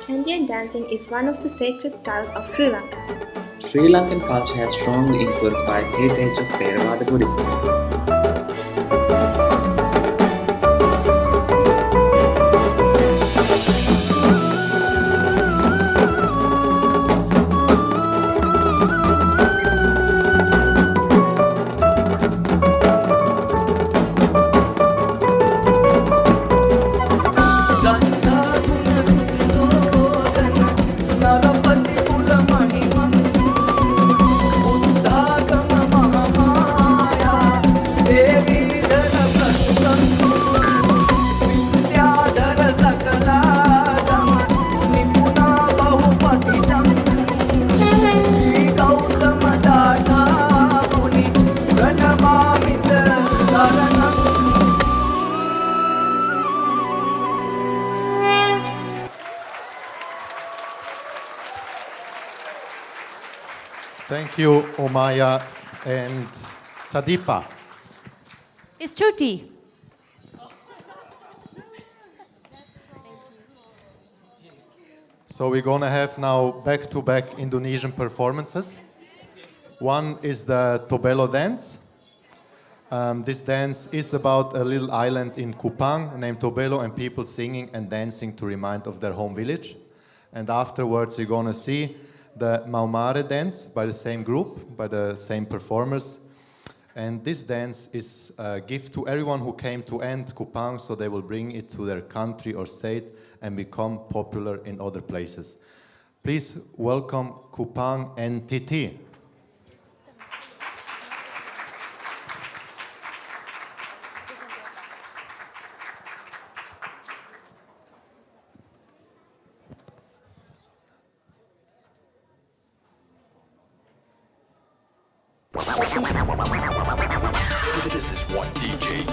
Kandyan dancing is one of the sacred styles of Sri Lanka. Sri Lankan culture has strongly influenced by heritage of Theravada Buddhism. Thank you, Omaya and Sandeepa. It's Chuti. So we're gonna have now back-to-back Indonesian performances. One is the Tobelo dance. This dance is about a little island in Kupang named Tobelo and people singing and dancing to remind of their home village. And afterwards you're gonna see the Maumare dance by the same group, by the same performers. And this dance is a gift to everyone who came to end Kupang so they will bring it to their country or state and become popular in other places. Please welcome Kupang and Titi. This is one DJ.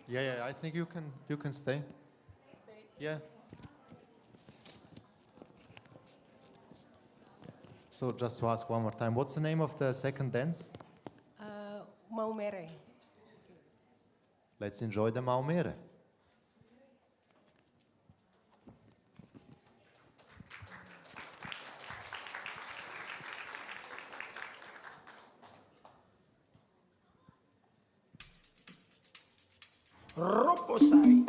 Yeah, I think you can stay. Yeah. So just to ask one more time, what's the name of the second dance? Maumere. Let's enjoy the Maumere. Roposai.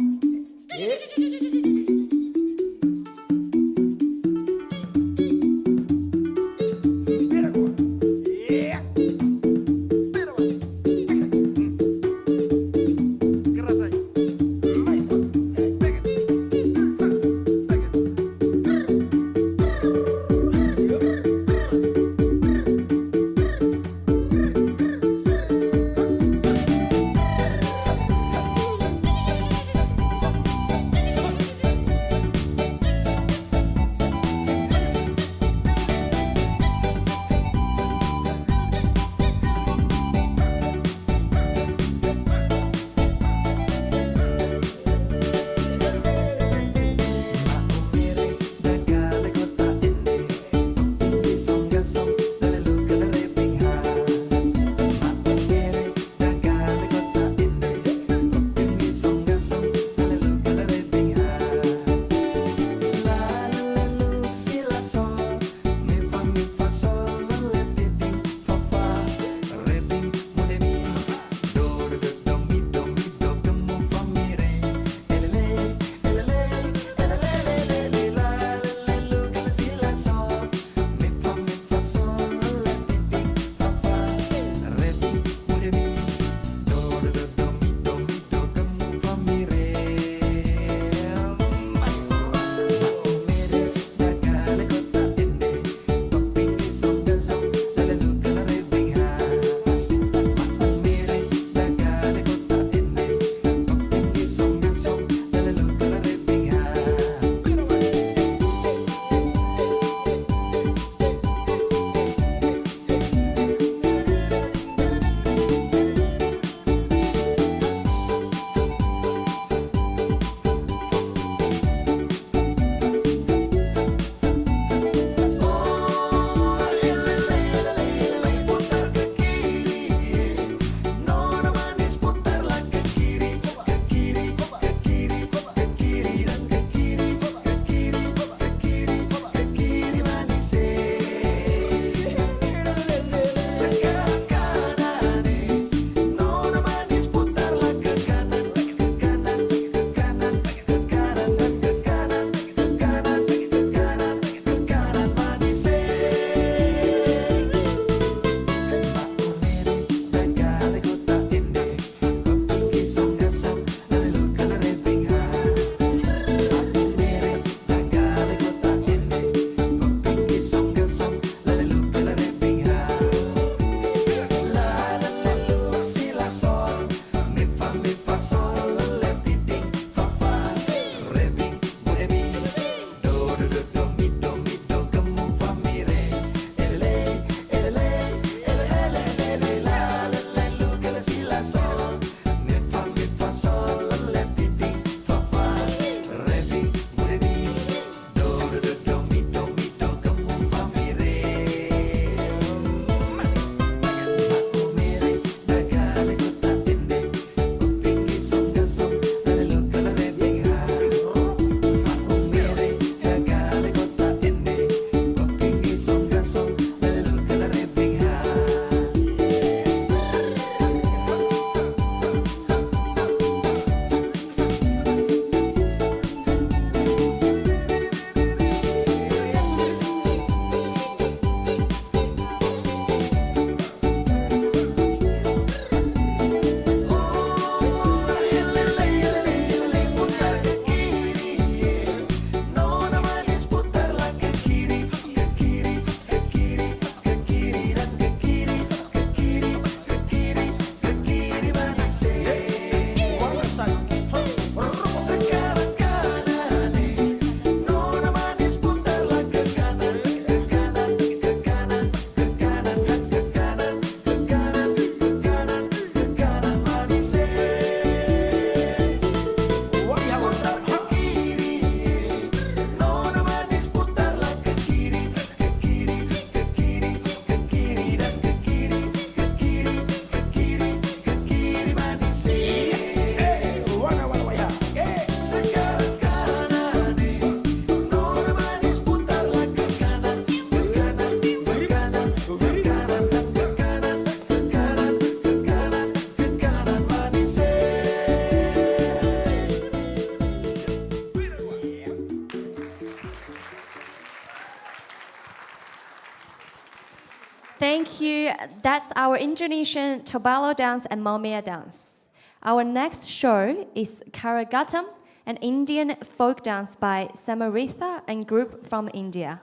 Thank you. That's our Indonesian Tobalo dance and Momia dance. Our next show is Karagatam, an Indian folk dance by Samaritha and group from India.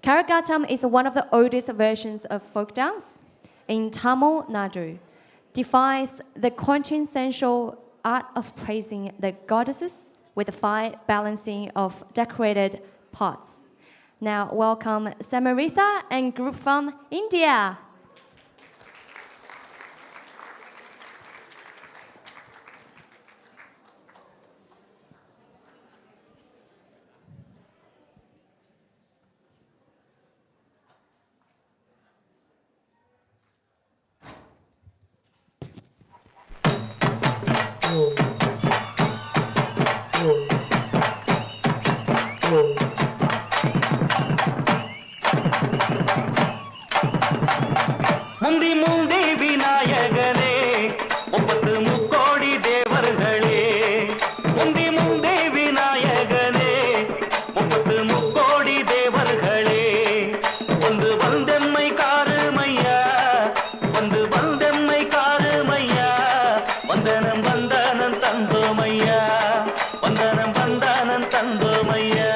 Karagatam is one of the oldest versions of folk dance in Tamil Nadu. Defies the quintessential art of praising the goddesses with the fine balancing of decorated pots. Now welcome Samaritha and group from India. முந்தி முந்தி விநாயகனே முப்பத்து முக்கோடி தேவர்களே முந்தி முந்தி விநாயகனே முப்பத்து முக்கோடி தேவர்களே வந்து வந்தெம்மை காருமையா வந்து வந்தெம்மை காருமையா வந்தனம் வந்தனம் தந்தோமையா வந்தனம் வந்தனம் தந்தோமையா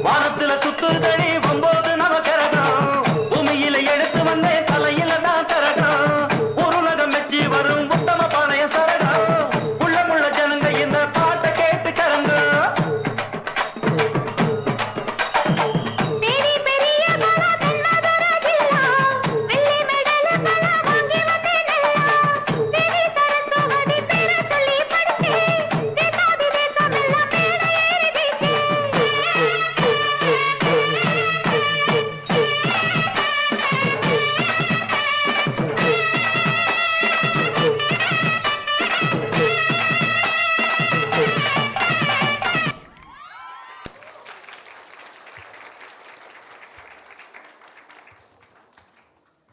வானத்துல சுத்துதடி 9 நவக்கிரகம் பூமியில எடுத்து வந்தே தலையில தான் கரகம் ஒரு நகம் மெச்சி வரும் உத்தம பானைய சரகம் உள்ளமுள்ள ஜனங்க இந்த பாட்டை கேட்டு கரங்க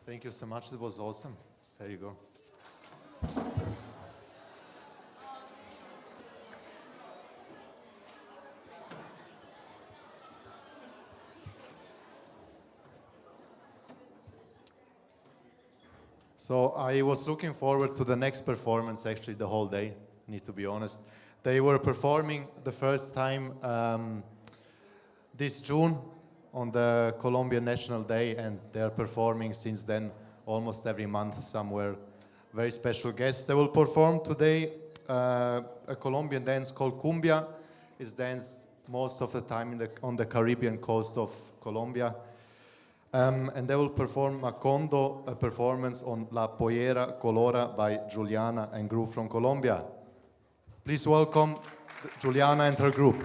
Thank you so much. It was awesome. There you go. So I was looking forward to the next performance actually the whole day, need to be honest. They were performing the first time this June on the Colombian National Day, and they're performing since then almost every month somewhere. Very special guests. They will perform today a Colombian dance called cumbia. It's danced most of the time on the Caribbean coast of Colombia. And they will perform Macondo, a performance on La Pollera Colora by Juliana and group from Colombia. Please welcome Juliana and her group.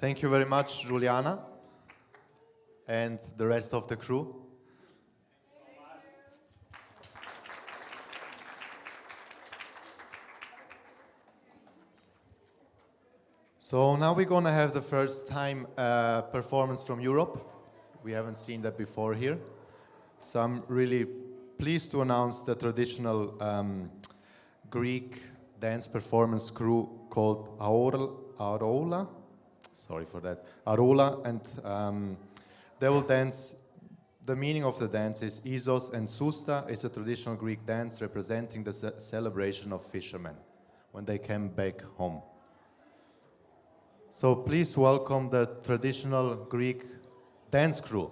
thank you very much, Juliana, and the rest of the crew. So now we're going to have the first time performance from Europe. We haven't seen that before here. So I'm really pleased to announce the traditional Greek dance performance crew called Arola. Sorry for that. Arola, and they will dance. The meaning of the dance is Isos and Sousta. It's a traditional Greek dance representing the celebration of fishermen when they came back home. So please welcome the traditional Greek dance crew.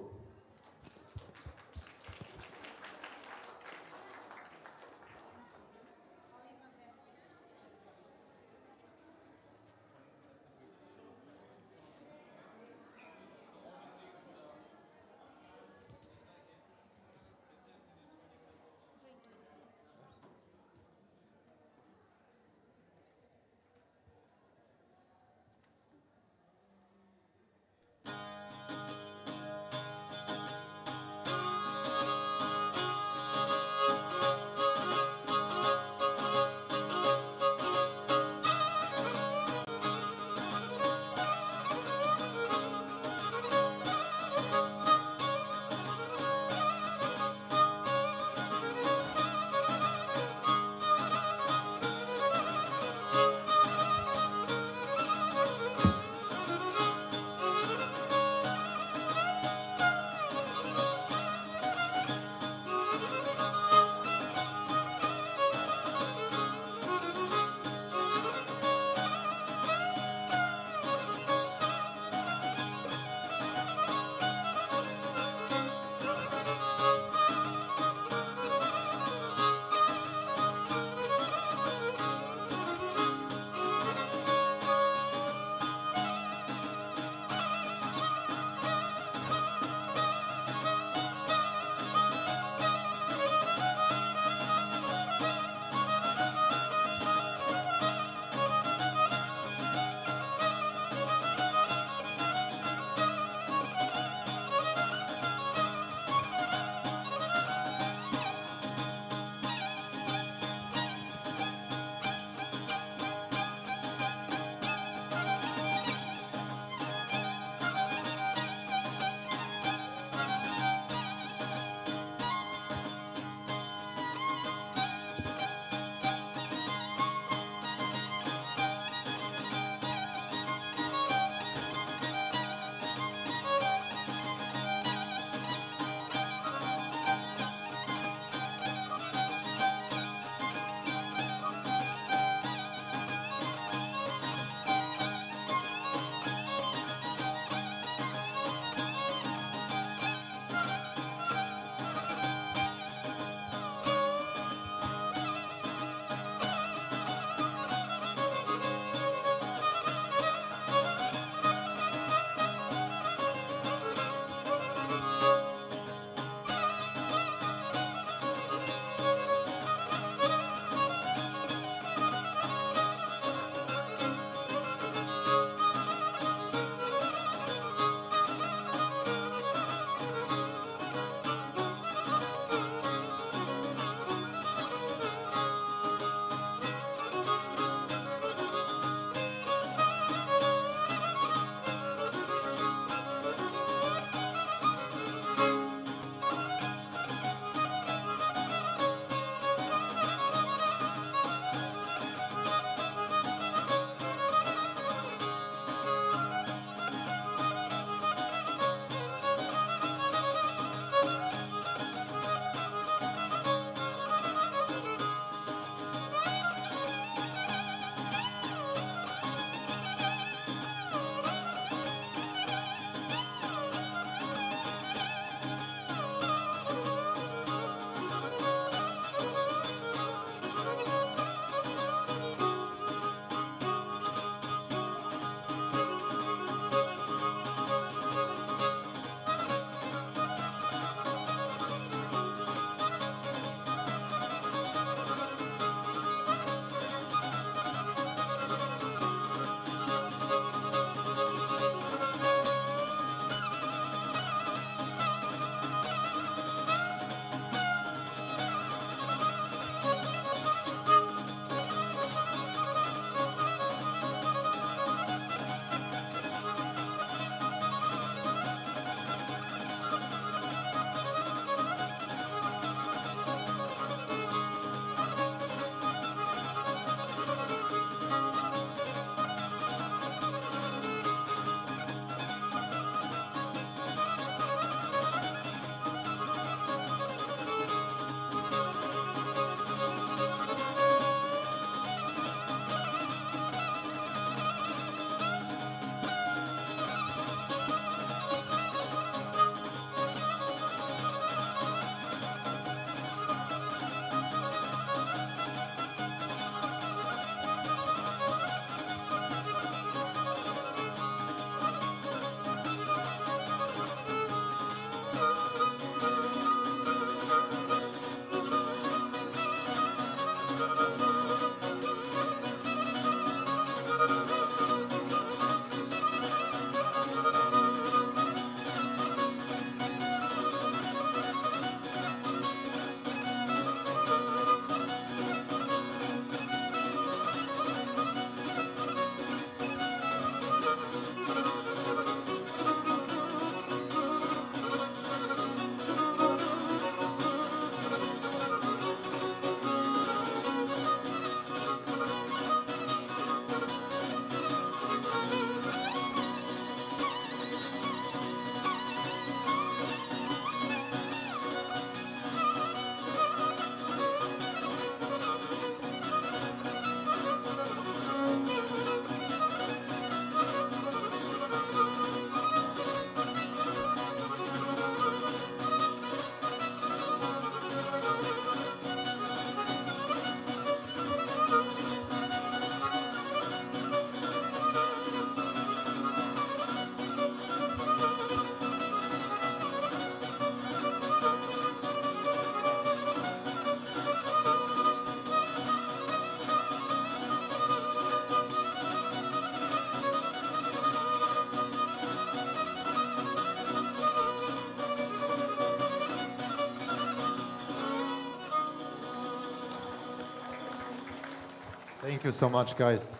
Thank you so much, guys.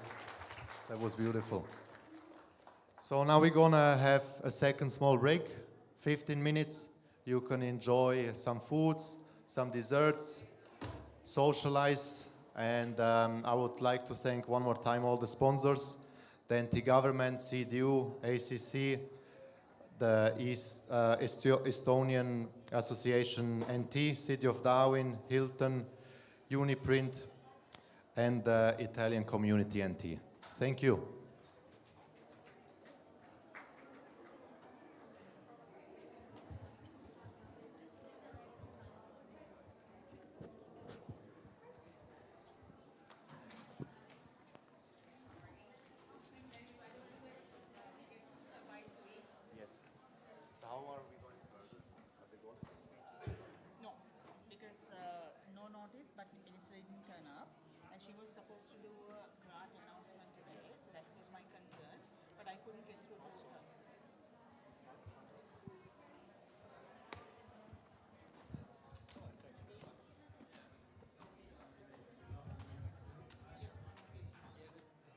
That was beautiful. So now we're gonna have a second small break, 15 minutes. You can enjoy some foods, some desserts, socialize, and I would like to thank one more time all the sponsors, the anti-government, CDU, ACC, the Estonian Association NT, City of Darwin, Hilton, Uniprint, and the Italian Community NT. Thank you. Yes. So how are we going further? Are they going to speeches? No, because no notice, but the minister didn't turn up, and she was supposed to do a grant announcement today, so that was my concern, but I couldn't get through to her.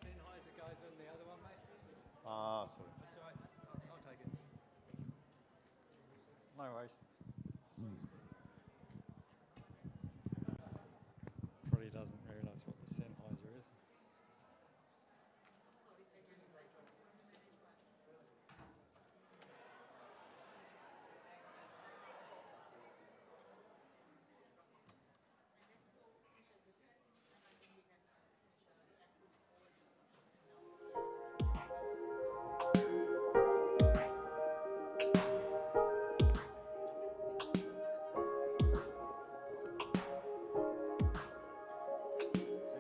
Sennheiser guys on the other one, mate. Ah, sorry. That's all right. I'll take it. No worries. Probably doesn't realise what the Sennheiser is.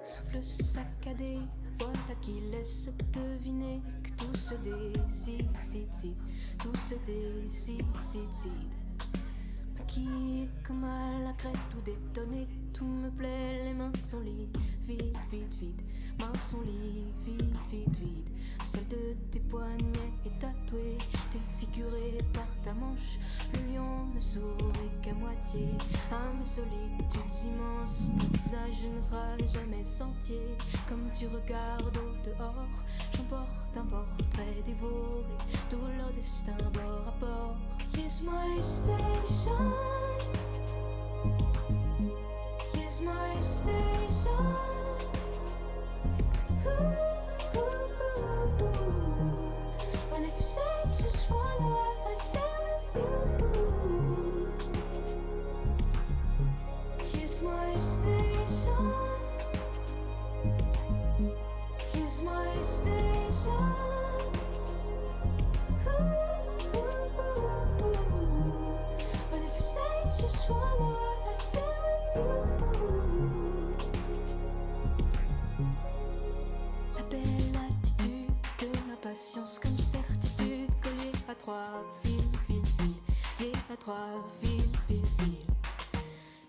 Souffle saccadé, voilà qui laisse deviner que tout se décide, tout se décide. Maquillée comme à la crête, tout détonné, tout me plaît, les mains sont liées, vide, mains sont liées, vide. Seul de tes poignets est tatoué, défiguré par ta manche. Le lion ne sourit qu'à moitié, à mes solitudes immenses. Ton visage ne sera jamais entier. Comme tu regardes au dehors, j'emporte un portrait dévoré, tout leur destin bord à bord. Here's my station, here's my station. And if you say just one word, I stay with you. Here's my station, here's my station. And if you say just one word, I stay with you. La belle attitude de l'impatience comme certitude, collier à trois fils, lié à trois fils.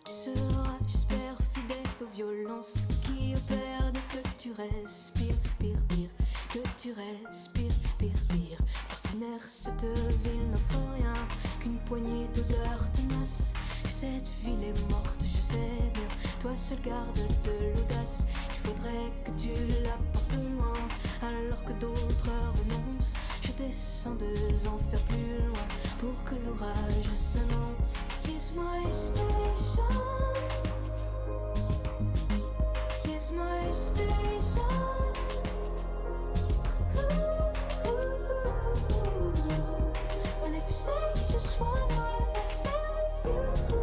Tu seras, j'espère, fidèle aux violences qui opèrent dès que tu respires, pire, que tu respires, pire. D'ordinaire, cette ville n'offre rien qu'une poignée d'odeurs tenaces. Que cette ville est morte, je sais bien, toi seul garde de l'audace. Il faudrait que tu la portes loin, alors que d'autres renoncent. Je descends 2 enfers plus loin, pour que l'orage s'annonce. Here's my station, here's my station. And if you say just one word, I stay with you.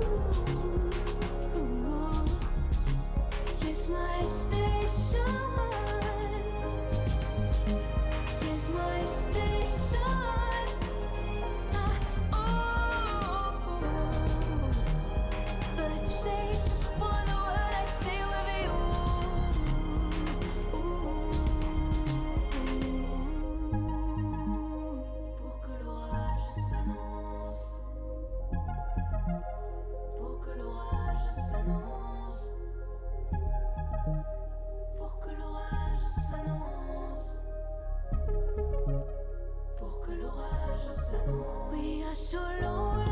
Here's my station, here's my station. But if you say just one word, I stay with you. Pour que l'orage s'annonce, pour que l'orage s'annonce, pour que l'orage s'annonce, pour que l'orage s'annonce. We are so lonely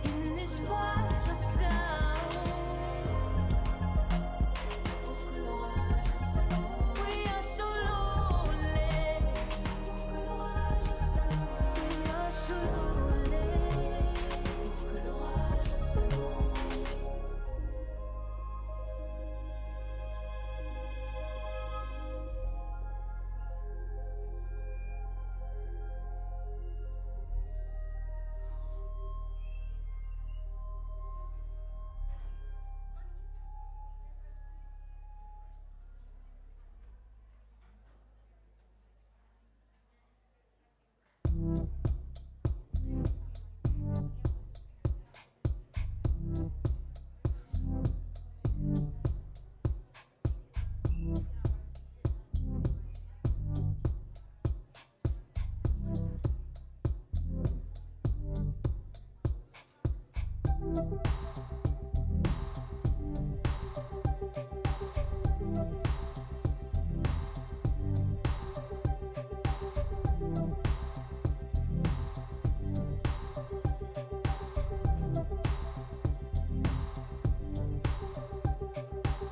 in this part of town. Pour que l'orage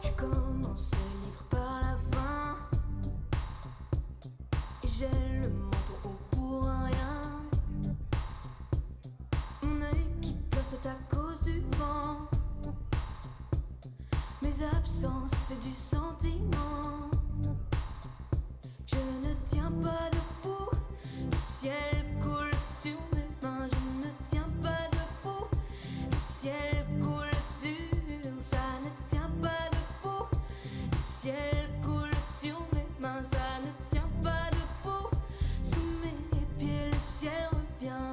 Je commence le livre par la fin et j'ai le menton haut pour rien. Mon œil qui pleure, c'est à cause du vent. Mes absences, c'est du sentiment. Je ne tiens pas debout, le ciel coule sur mes mains. Je ne tiens pas debout, le ciel coule sur. Ça ne tient pas debout, le ciel coule sur mes mains. Ça ne tient pas debout, sous mes pieds le ciel revient.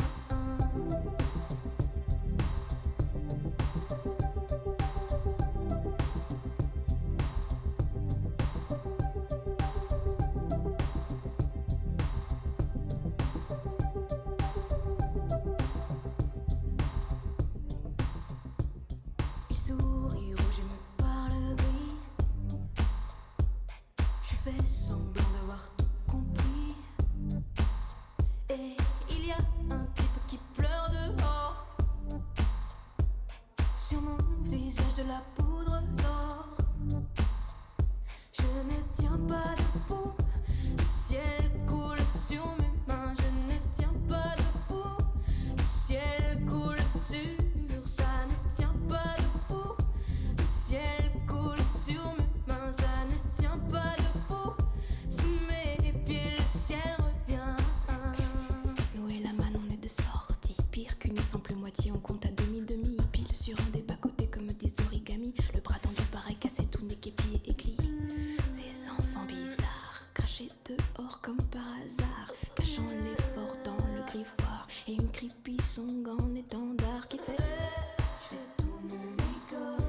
Il sourit rouge et me parle gris. Je fais semblant d'avoir tout compris. Et il y a un type qui pleure dehors. Sur mon visage de la poudre d'or. Je ne tiens pas debout, le ciel coule sur mes mains. Je ne tiens pas debout, le ciel coule sur. Ça ne tient pas debout, le ciel coule sur mes mains. Ça ne tient pas debout, sous mes pieds le ciel revient. L'eau et la manne, on est de sortie. Pire qu'une simple moitié, on compte à demi-demi. Pile sur un des bas-côtés comme des origamis. Le bras tendu pareil, cassé tout nez, képi et éclit. Ces enfants bizarres, crachés dehors comme par hasard. Cachant l'effort dans le griffoir. Et une creepy song en étendard qui fait. Je fais tout mon make-up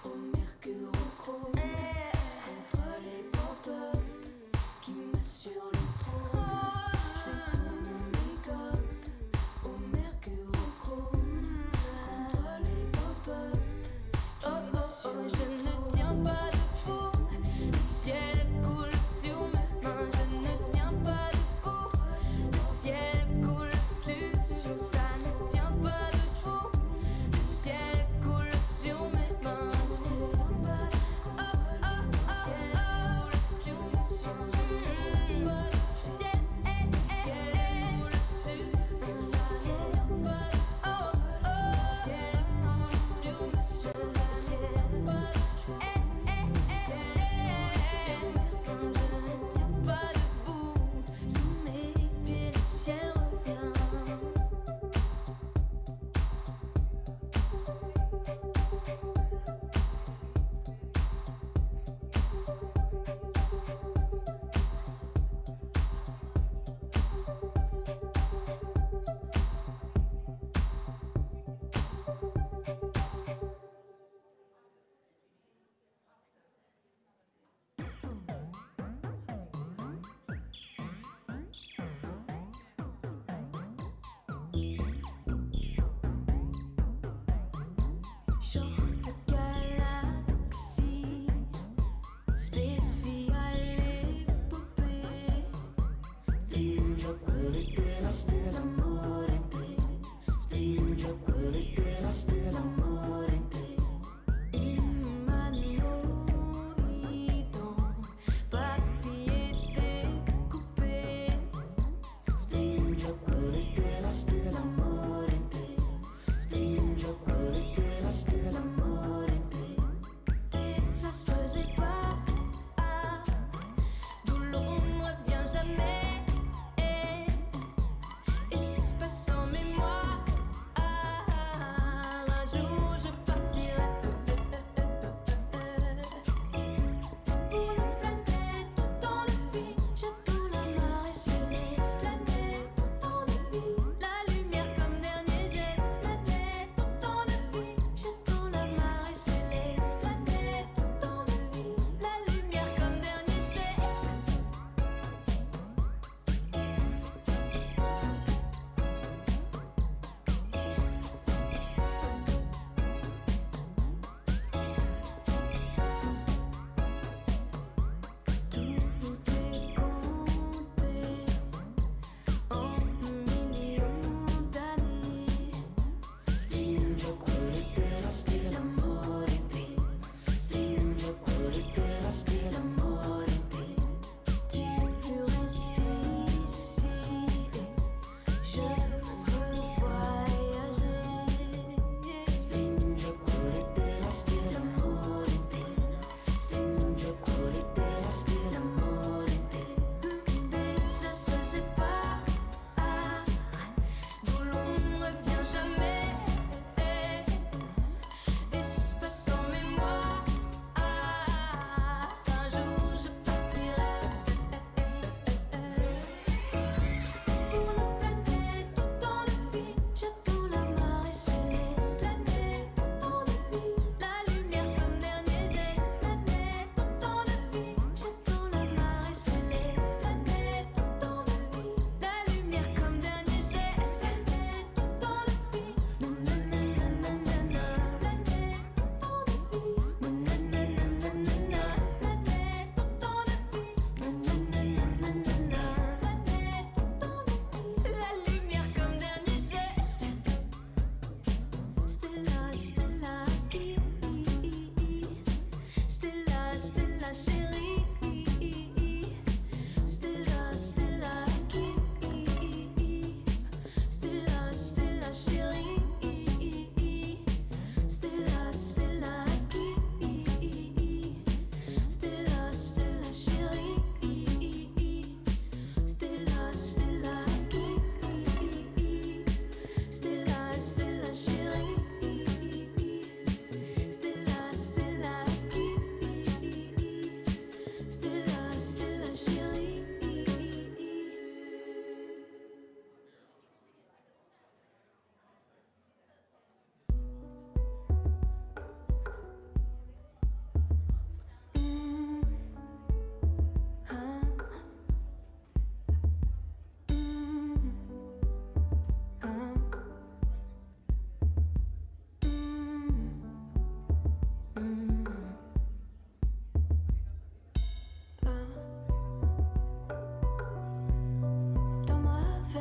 au mercure au chrome. Contre les pop-up qui m'assurent le trône. Je fais tout mon make-up au mercure au chrome. Contre les pop-up qui m'assurent le trône. Je ne tiens pas debout, le ciel coule sur mes mains. Je ne tiens pas debout, le ciel coule sur. Ça ne tient pas debout, le ciel coule sur mes mains. Je ne tiens pas debout, le ciel coule sur mes mains. Je ne tiens pas debout, le ciel coule sur mes mains. Je ne tiens pas debout, le ciel coule sur mes mains. Je ne tiens pas debout, sous mes pieds le ciel revient. Short galaxie, spéciale épopée. Stringo quelli della stella morente. Stringo quelli della stella morente. Humanoïdon, papier découpé. Stringo quelli della stella morente. Stringo quelli della stella morente.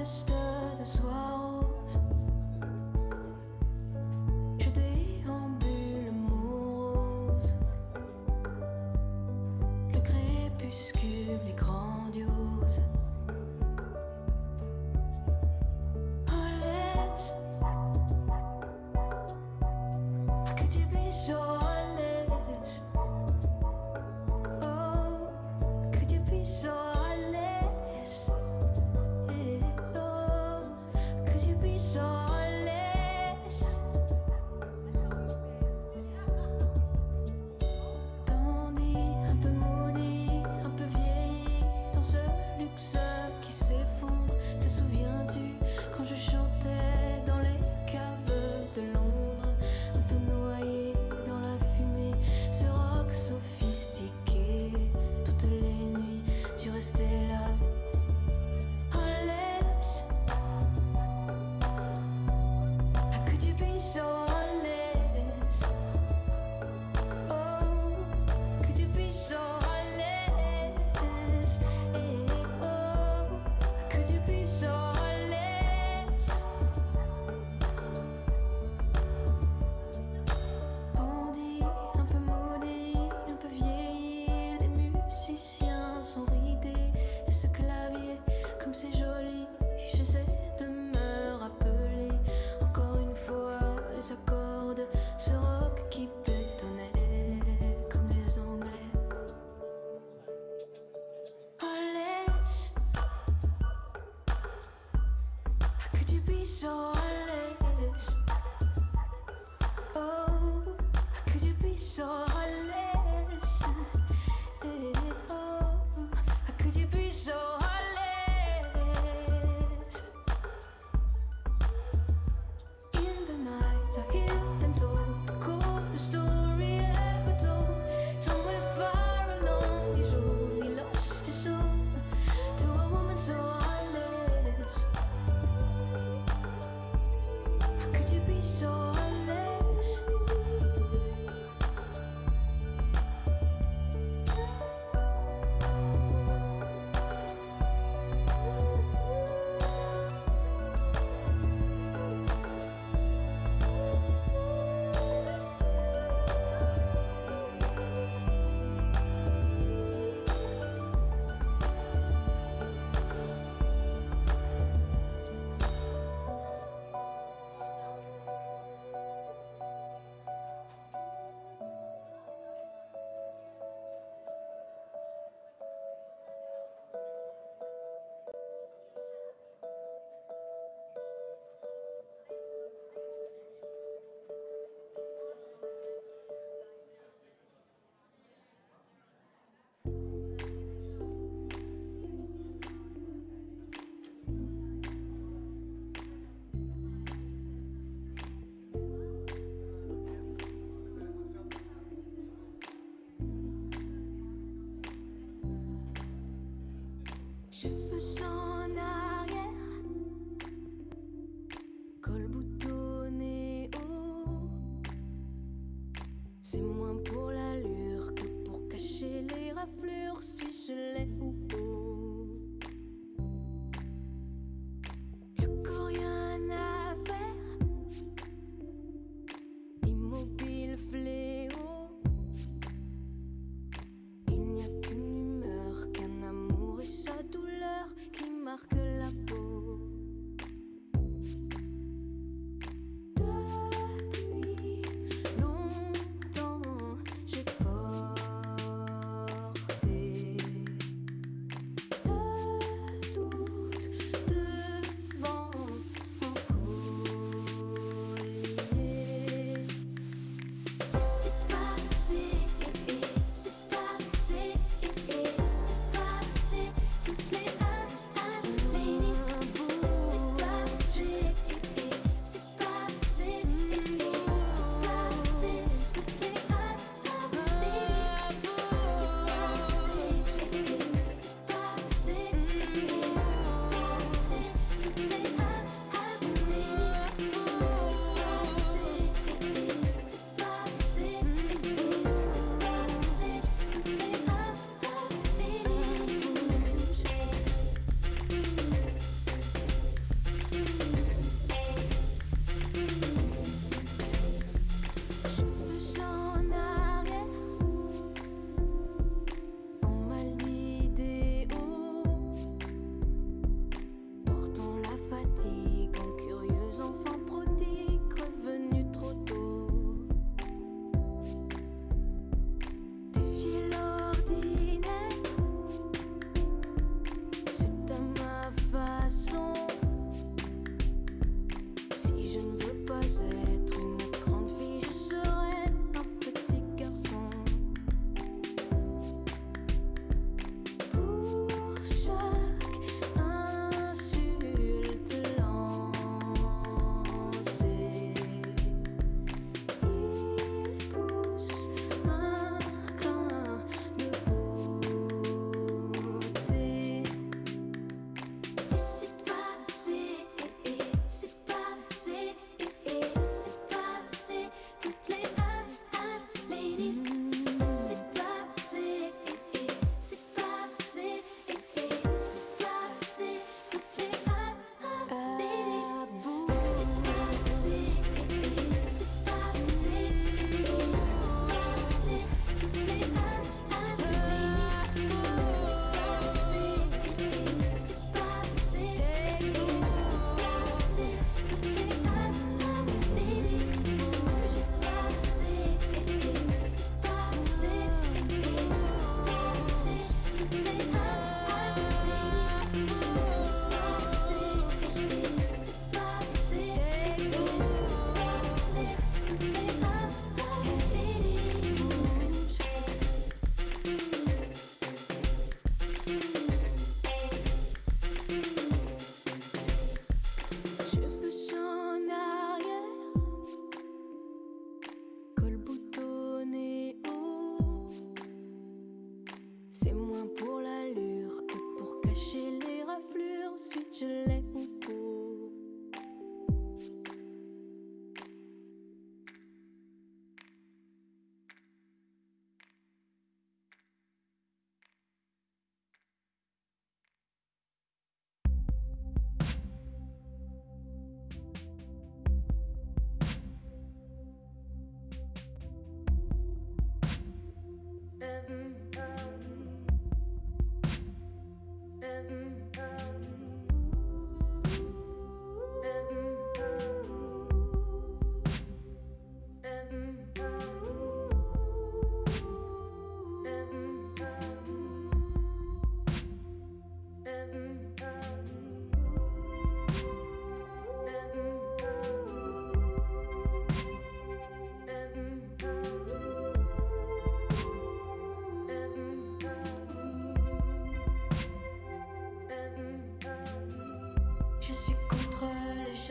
reste de soir rose. Je déambule morose. Le crépuscule est grandiose. Oh laisse que tu puisses, oh laisse, oh que tu puisses, oh laisse, eh, oh que tu puisses, oh laisse. Tandis un peu maudit, un peu vieilli, dans ce luxe qui s'effondre. Te souviens-tu quand je chantais dans les caves de Londres, un peu noyé dans la fumée, ce rock sophistiqué. Toutes les nuits, tu restais là. Oh laisse que tu puisses, oh laisse, oh que tu puisses, oh laisse, eh, oh que tu puisses, oh laisse. Bandit, un peu maudit, un peu vieilli, les musiciens sont ridés de ce clavier, comme c'est joli. J'essaie de me rappeler encore une fois les accords de ce rock qui bétonnait comme les Anglais. Oh laisse que tu puisses, oh laisse, oh que tu puisses, oh laisse, eh, oh que tu puisses, oh laisse. In the night I hear them talk, the coldest story ever told. Somewhere far along these roads, he lost his soul to a woman so heartless. How could you be so heartless? Cheveux en arrière, col boutonné haut. C'est moins pour l'allure que pour cacher les raflures. Suis-je laid ou beau? Plus que rien à faire, immobile fléau. Il n'y a qu'une humeur, qu'un amour et sa douleur qui marquent la peau. Depuis longtemps, j'ai porté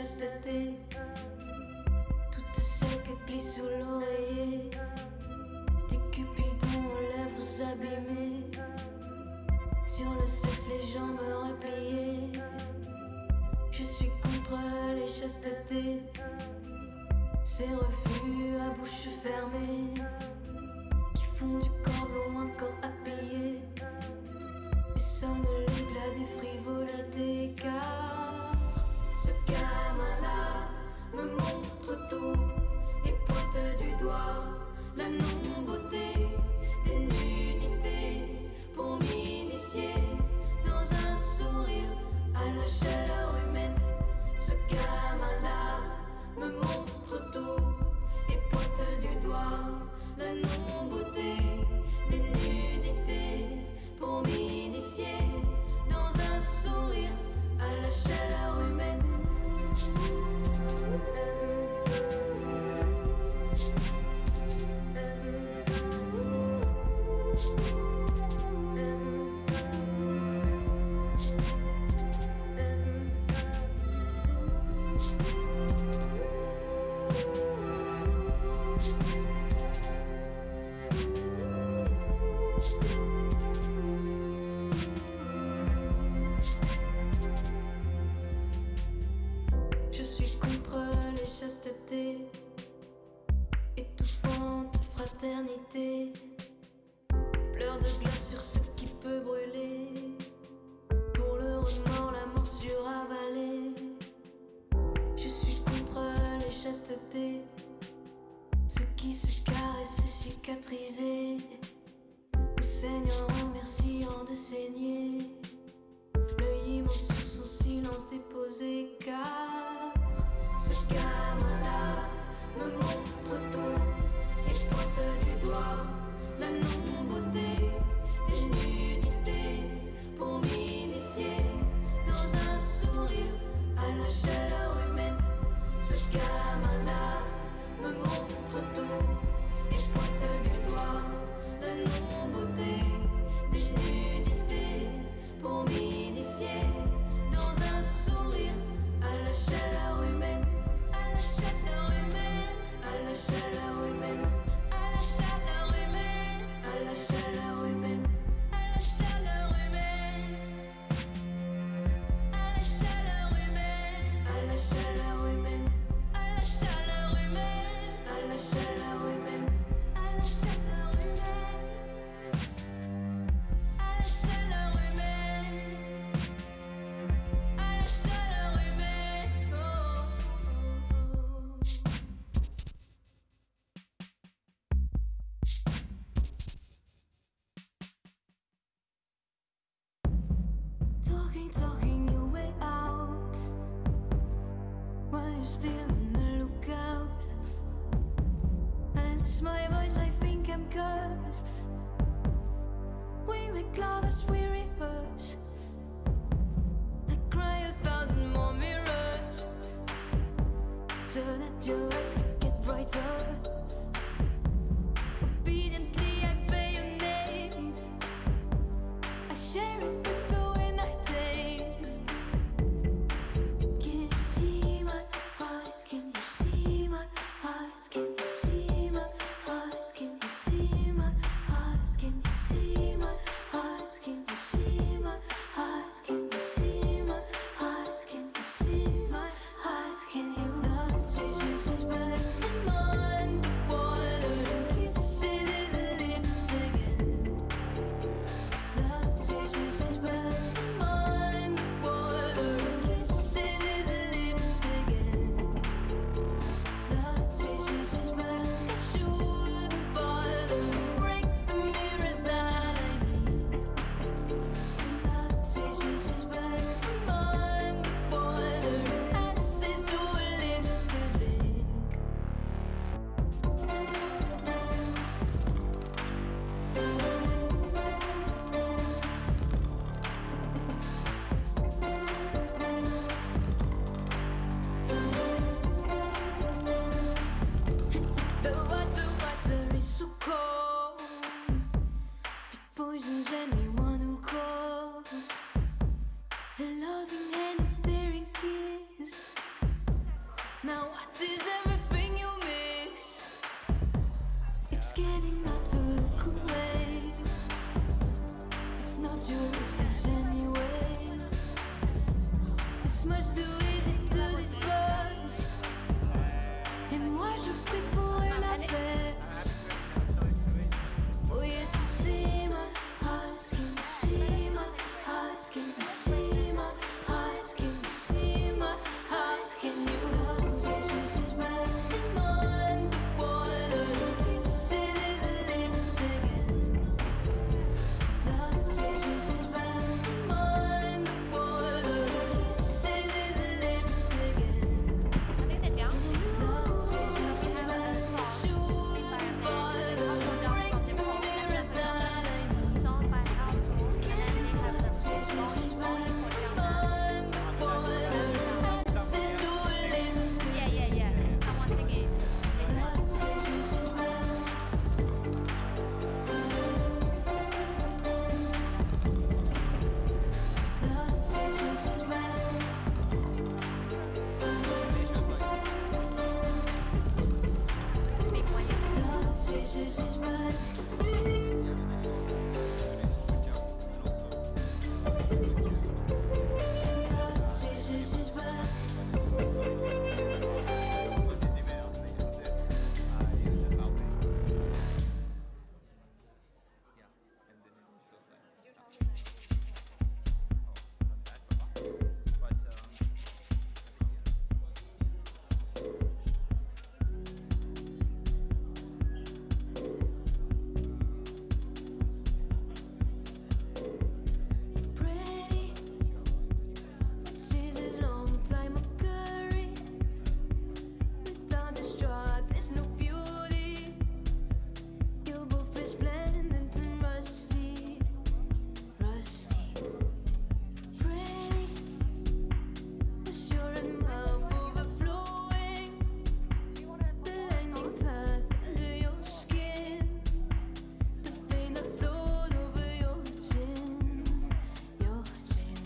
chasteté. Toutes celles que glissent sous l'oreiller. Tes cupidons aux lèvres abîmées. Sur le sexe, les jambes repliées. Je suis contre les chastetés. Ces refus à bouche fermée qui font du corps long encore habillé et sonnent l'éclat des frivolités. Car ce gamin-là me montre tout et pointe du doigt la non-beauté des nudités pour m'initier dans un sourire à la chaleur humaine. Ce gamin-là me montre tout et pointe du doigt la non-beauté des nudités pour m'initier dans un sourire à la chaleur humaine. Je suis contre les chastetés, étouffante fraternité, pleurs de glace sur ce qui peut brûler, pour le remords la morsure avalée. Je suis contre les chastetés, ceux qui se caressent et cicatrisés, ou saignent en remerciant de saigner, l'œil immense sur son silence déposé. Car ce gamin-là me montre tout et pointe du doigt la non-beauté des nudités pour m'initier dans un sourire à la chaleur humaine. Ce gamin-là me montre tout et pointe du doigt la non-beauté des nudités pour m'initier dans un sourire à la chaleur humaine. À la chaleur humaine, à la chaleur humaine, à la chaleur humaine, à la chaleur humaine, à la chaleur humaine, à la chaleur humaine, à la chaleur humaine, à la chaleur humaine, à la chaleur humaine, à la chaleur humaine, à la chaleur humaine, à la chaleur humaine. Oh. Talking your way out while you're still on the lookout. I lose my voice, I think I'm cursed. We make love as we rehearse. I cry 1,000 more mirrors so that your eyes can get brighter. Obediently I pay your name. I share it with the wind I tame. Can you see my heart? Can you see my heart? Can you see my heart? Can you see my heart? Can you see my heart? Can you see my heart? Can you see my heart? Can you see my heart? Can you not? Jesus is better than mine. What is everything you miss? It's getting hard to look away. It's not your face anyway. It's much too easy to disperse. And why should people in our beds? For you to see my eyes, can you see my eyes, can you see my eyes, can you see my eyes, can you? Jesus back from underwater, kisses and lips singing. Jesus back from underwater, kisses and lips singing. Jesus back, shoot the bottle, break the mirrors that I need. Jesus back from underwater, kisses your lips to Someone singing. Jesus back. Jesus back. Jesus is back. Jesus is back. Pretty, since it's long time occurring. Without the stripe, there's no beauty. Your both is blended and rusty, rusty. Pretty, as your mouth overflowing. The lightning path under your skin. The vein that flowed over your chin, your chin.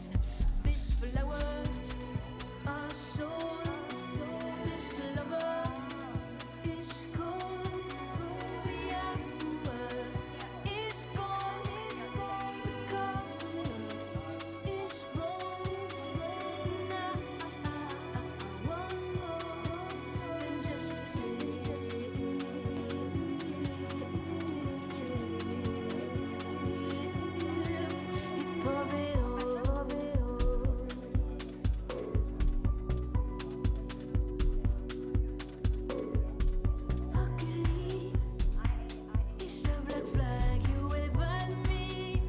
These flowers are sold. This lover is cold. The hour is gone. The color is wrong. Now I want more than just to say. Above it all. Luckily, it's a black flag you wave at me.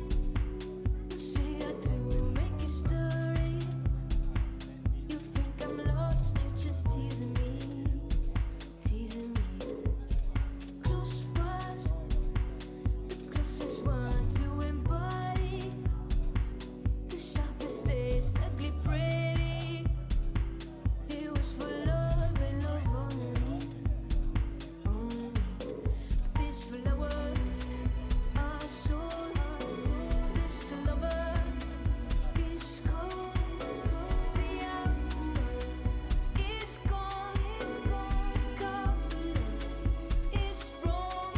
You say I do make history. You think I'm lost, you're just teasing me, teasing me. Close was the closest one to embody the sharpest taste, ugly pretty. It was for love and love only, only. But these flowers are sold. This lover is cold. The hour is gone. The color is wrong.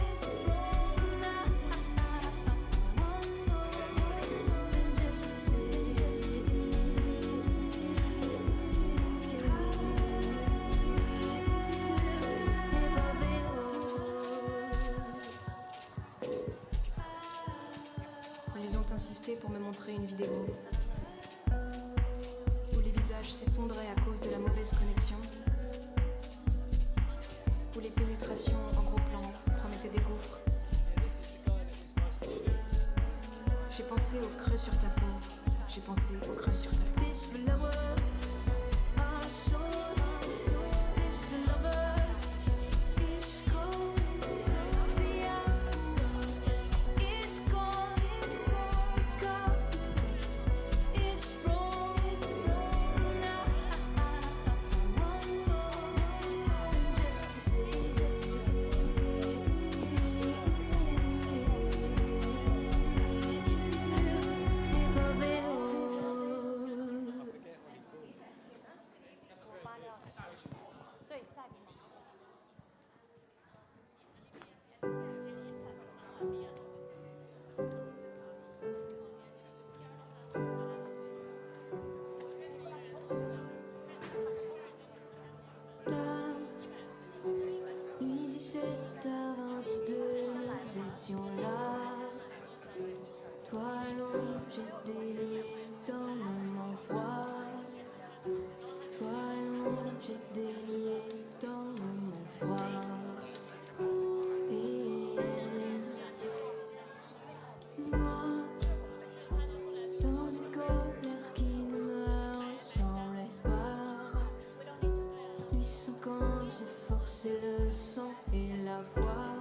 Now I want more than just to Ils ont insisté pour me montrer une vidéo où les visages s'effondraient à cause de la mauvaise connexion, où les pénétrations en gros plan promettaient des gouffres. J'ai pensé au creux sur ta peau, j'ai pensé au creux sur ta peau. These flowers are sold. This lover is cold. The hour is gone. The color is wrong. Now I want more than just to say. Above it all. 17h22, nous étions là. Toi allongé délié dans le manfois. Toi allongé délié dans le manfois. Et moi, dans une colère qui ne me ressemblait pas. 850, j'ai forcé le sang et la voix.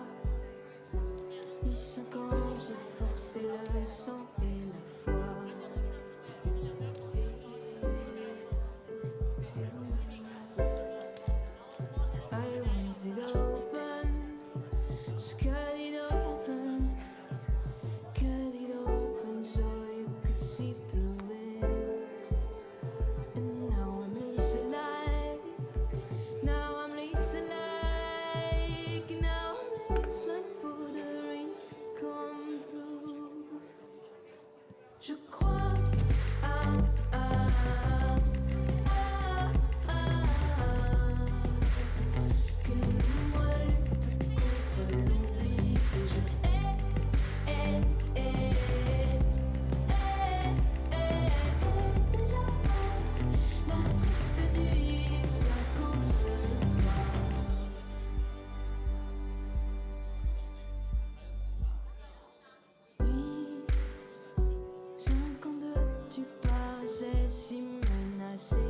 850, j'ai forcé le sang et la foi. I want it open, so cut it open, so you could see through it. And now I'm Lisa like, now I'm Lisa like, now I'm Lisa like for the rain to come through. Je crois à que le nombre lutte contre l'oubli et je déjà la triste nuit 53. Nuit 52, tu paraissais si menacé.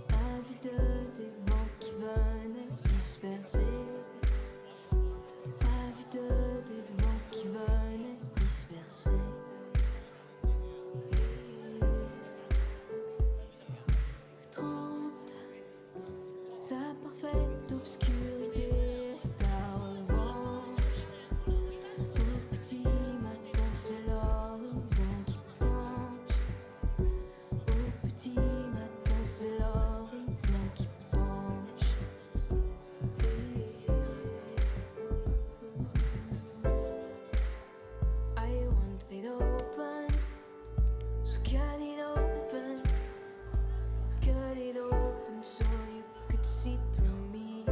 Avide des vents qui venaient disperser. Avide des vents qui venaient disperser. Trente, sa parfaite obscurité, ta revanche. Au petit matin, c'est l'horizon qui penche. Au petit matin, c'est l'horizon qui penche. I want it open, so cut it open, so you could see through me.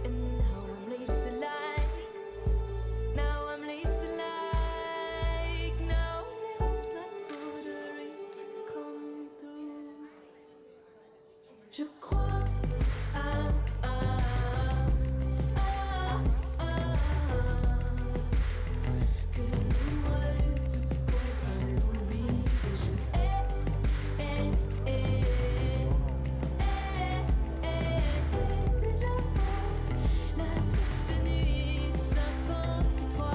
And now I'm Lisa like, now I'm Lisa like, now I'm Lisa like for the rain to come through. Je crois à que le nombre lutte contre l'oubli et je déjà la triste nuit 53.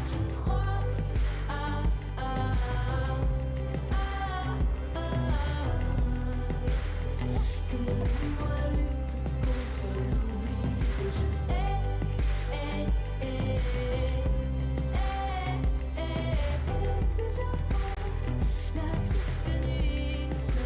Je crois à que le nombre lutte contre l'oubli et je déjà la triste nuit 53.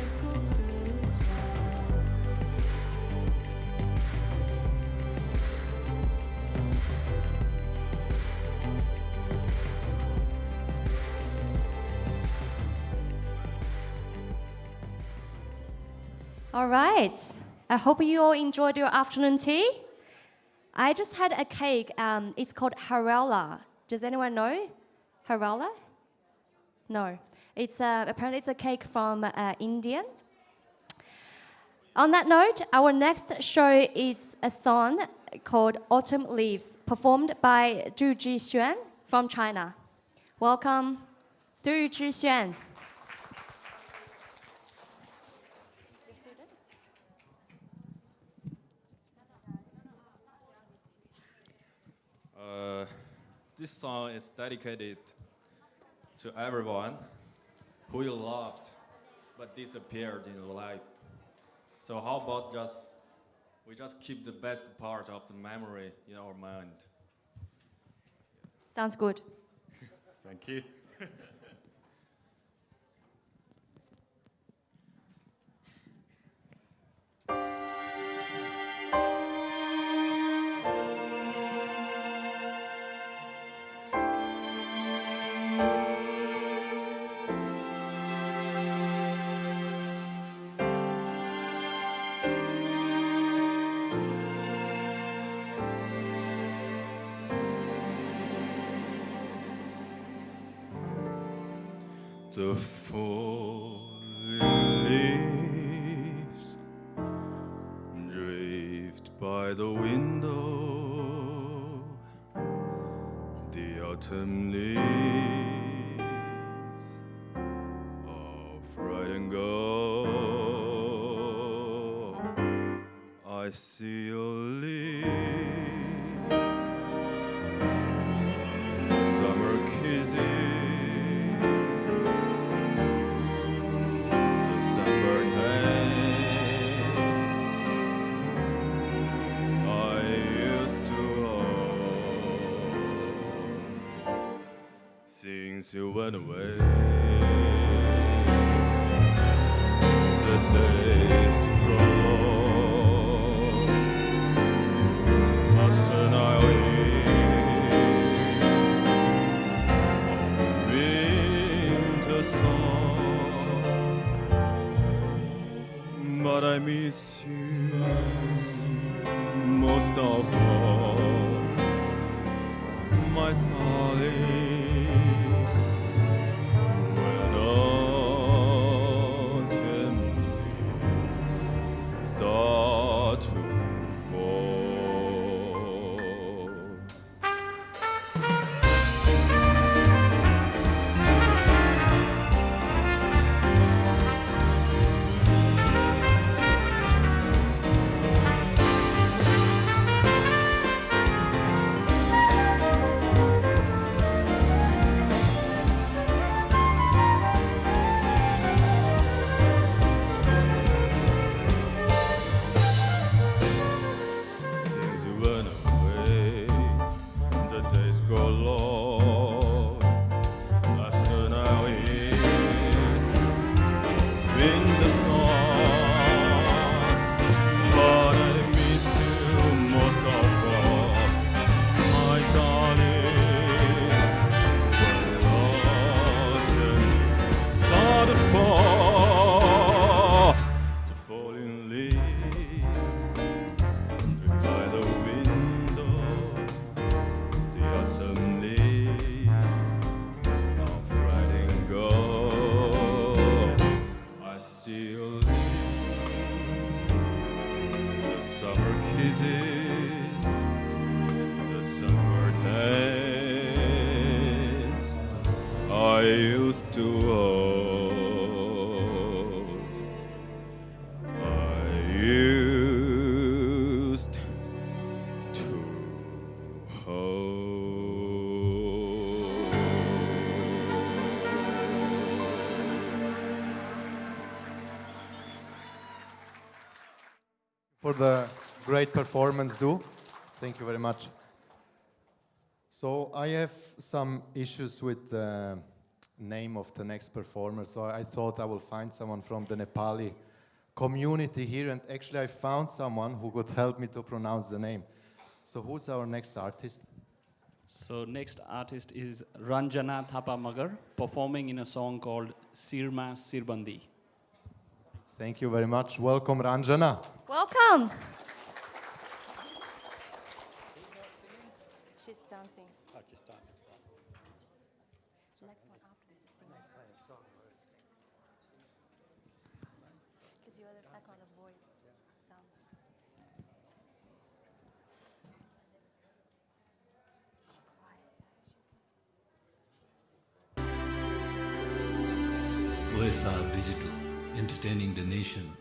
All right. I hope you all enjoyed your afternoon tea. I just had a cake. It's called harela. Does anyone know harela? No. It's apparently it's a cake from India. On that note, our next show is a song called Autumn Leaves, performed by Du Jixuan from China. Welcome, Du Jixuan. This song is dedicated to everyone who you loved but disappeared in your life. So how about we just keep the best part of the memory in our mind? Sounds good. Thank you. The falling leaves drift by the window. The autumn leaves of red and gold. I see your leaves, summer kisses. Since you went away, the days grow long. Often I weep a winter song, but I miss you most of all, my darling. Start to fall. For the great performance, too. Thank you very much. So I have some issues with the name of the next performer, so I thought I will find someone from the Nepali community here, and actually I found someone who could help me to pronounce the name. So who's our next artist? So next artist is Ranjana Thapa Magar, performing in a song called Sirma Sirbandi. Thank you very much. Welcome, Ranjana. Welcome. She's dancing. Oh, just dancing. The next one after this is singing. Because you're the background of voice sound. CDUISA Digital, entertaining the nation.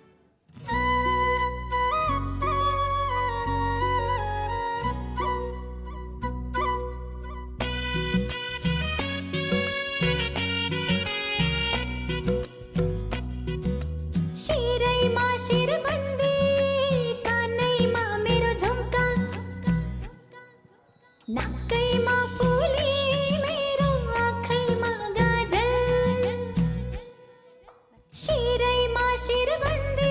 नाकैमा फुली मेरो आँखैमा गाजल शिरैमा शिरबन्दी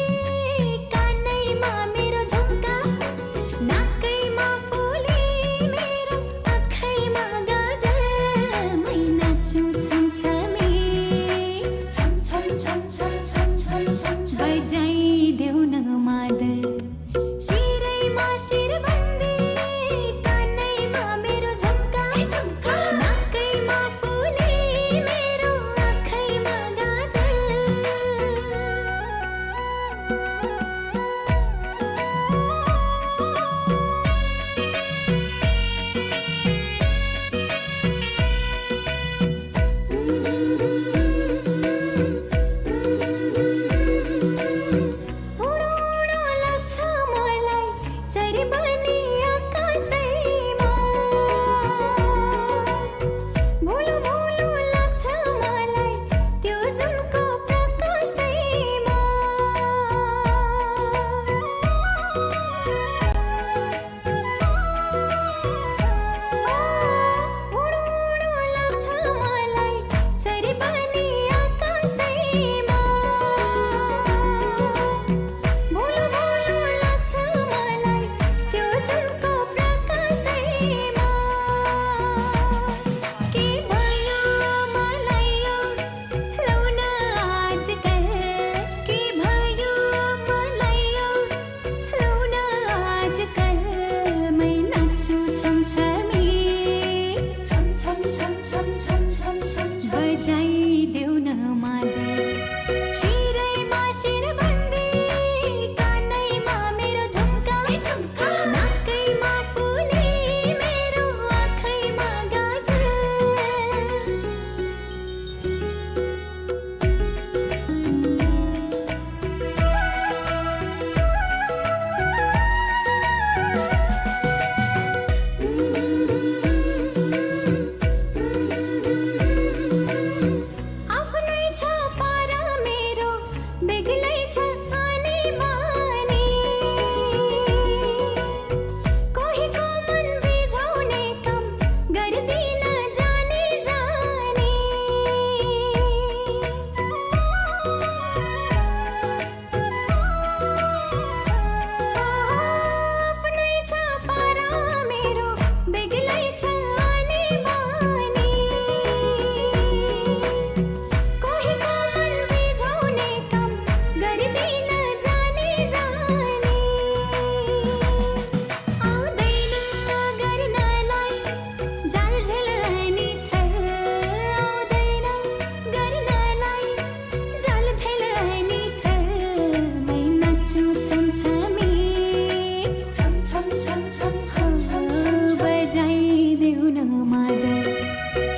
चरिबनी आकाशैमा भुलो भुलो लाग्छ मलाई त्यो जुनको प्रकाशैमा उडो उडो लाग्छ मलाई चरिबनी आकाशैमा भुलो भुलो लाग्छ मलाई त्यो जुनको प्रकाशैमा के भयो मलाई यो लौन आजकल के भयो मलाई यो लौन आजकल मै नाच्छु छमछमी छम छम छम छम छम छम छम बजाइदेऊ न मादल शिरैमा शिरबन्दी कानैमा मेरो झुम्का नाकैमा फुली मेरो आँखैमा गाजल आफ्नै छ पारा मेरो बेग्लै छ आनी बानी कोहीको मन बिझाउने काम गर्दिन जानी जानी आफ्नै छ पारा मेरो बेग्लै छ आनी बानी कोहीको मन बिझाउने काम गर्दिन जानी जानी आउँदैन गर्नलाई जालझेल अनि छल आउँदैन गर्नलाई जालझेल अनि छल मै नाच्छु छमछमी छम छम छम छम छम छम बजाइदेऊ न मादल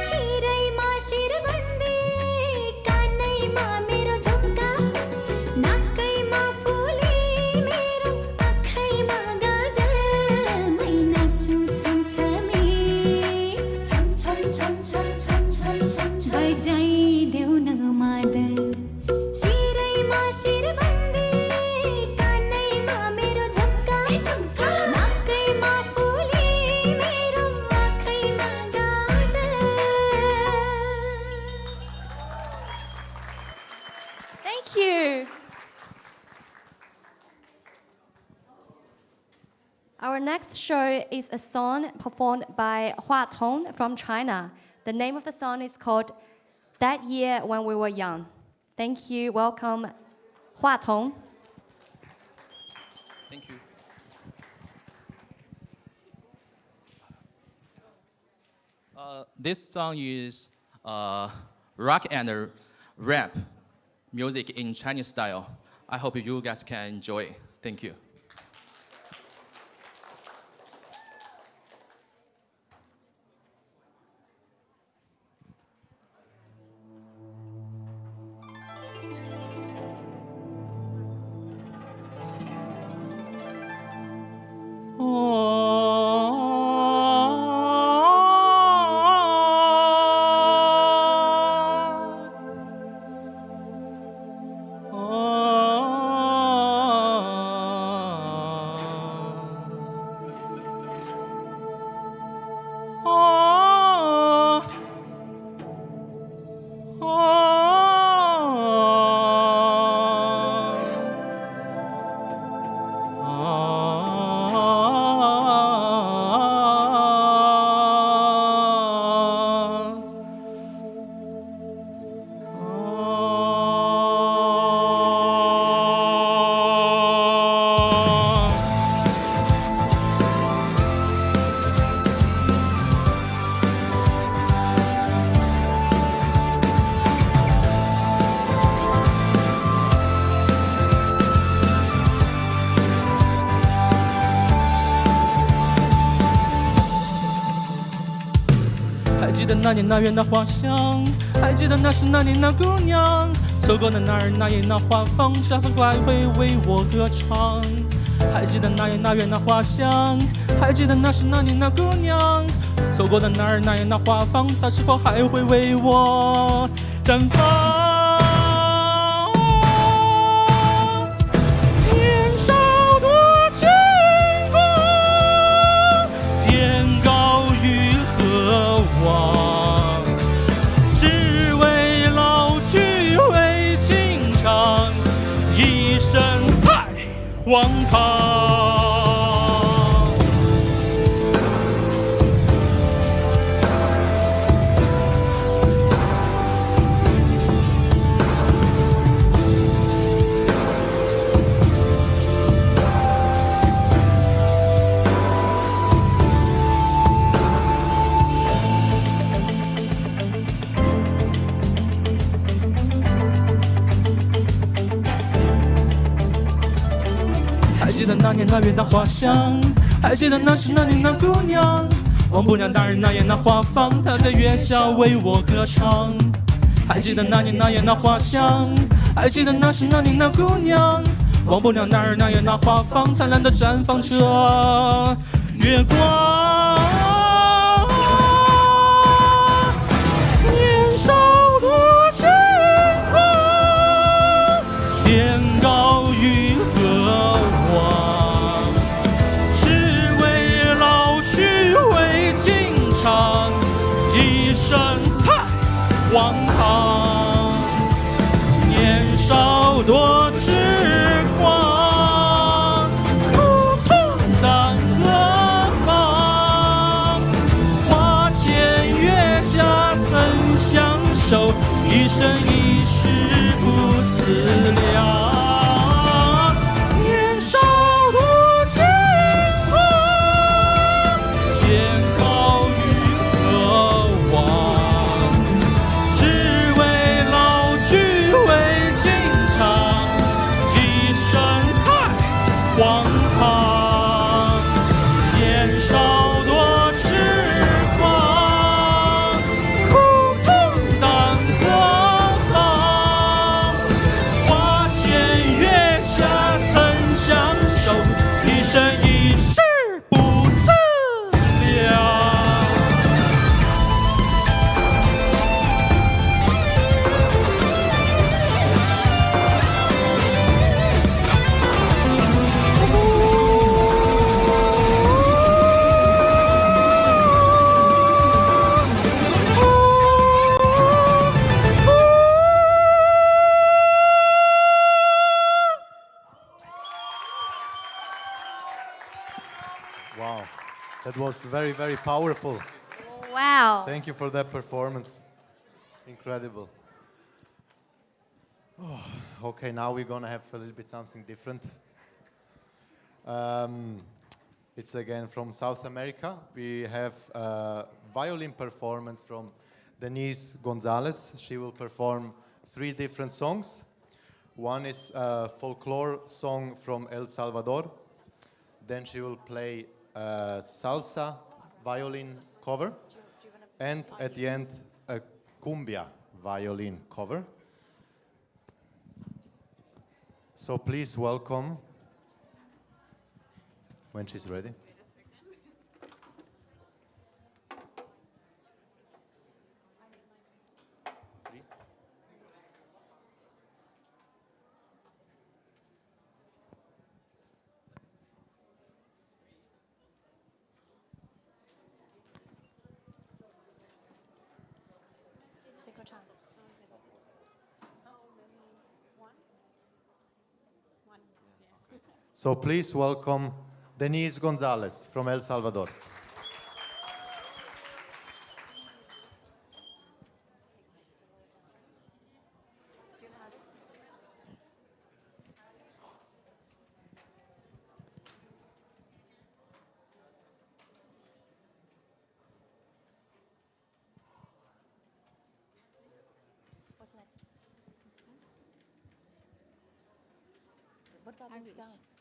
शिरैमा शिरबन्दी कानैमा मेरो झुम्का नाकैमा फुली मेरो आँखैमा गाजल मै नाच्छु छमछमी छम छम छम छम छम छम छम बजाइदेऊ न मादल शिरैमा शिरबन्दी कानैमा मेरो झुम्का नाकैमा फुली मेरो आँखैमा गाजल Thank you. Our next show is a song performed by Hua Tong from China. The name of the song is called That Year When We Were Young. Thank you. Welcome, Hua Tong. Thank you. This song is rock and rap music in Chinese style. I hope you guys can enjoy it. Thank you. 记得那年那月那花香，还记得那时那年那姑娘，走过的那儿那夜那花房，这份快会为我歌唱。还记得那夜那月那花香，还记得那时那年那姑娘，错过的那儿那夜那花房，她是否还会为我绽放？年少多轻狂，天高与何望？只为老去为情长，一生太荒唐。还记得那年那月那花香，还记得那时那年那姑娘，王母娘大人那夜那花房，她在月下为我歌唱。还记得那年那夜那花香，还记得那时那年那姑娘，王母娘大人那夜那花房，灿烂的绽放着月光。年少多轻狂，天高与何望？只为老去为情长，一生太荒唐。年少多痴狂，苦痛但何妨？花前月下曾相守，一生一世不思量。年少多轻狂，天高与何望？只为老去为情长，一生太荒唐。年少多痴狂，苦痛但何妨？花前月下曾相守，一生一世不思量。Wow, that was very, very powerful. Wow. Thank you for that performance. Incredible. Oh, okay, now we're gonna have a little bit something different. It's again from South America. We have a violin performance from Denise Gonzalez. She will perform 3 different songs. One is a folklore song from El Salvador. Then she will play a salsa violin cover. And at the end, a cumbia violin cover. So please welcome, when she's ready. Take your time. So please welcome Denise Gonzalez from El Salvador. What's next? What about this dance?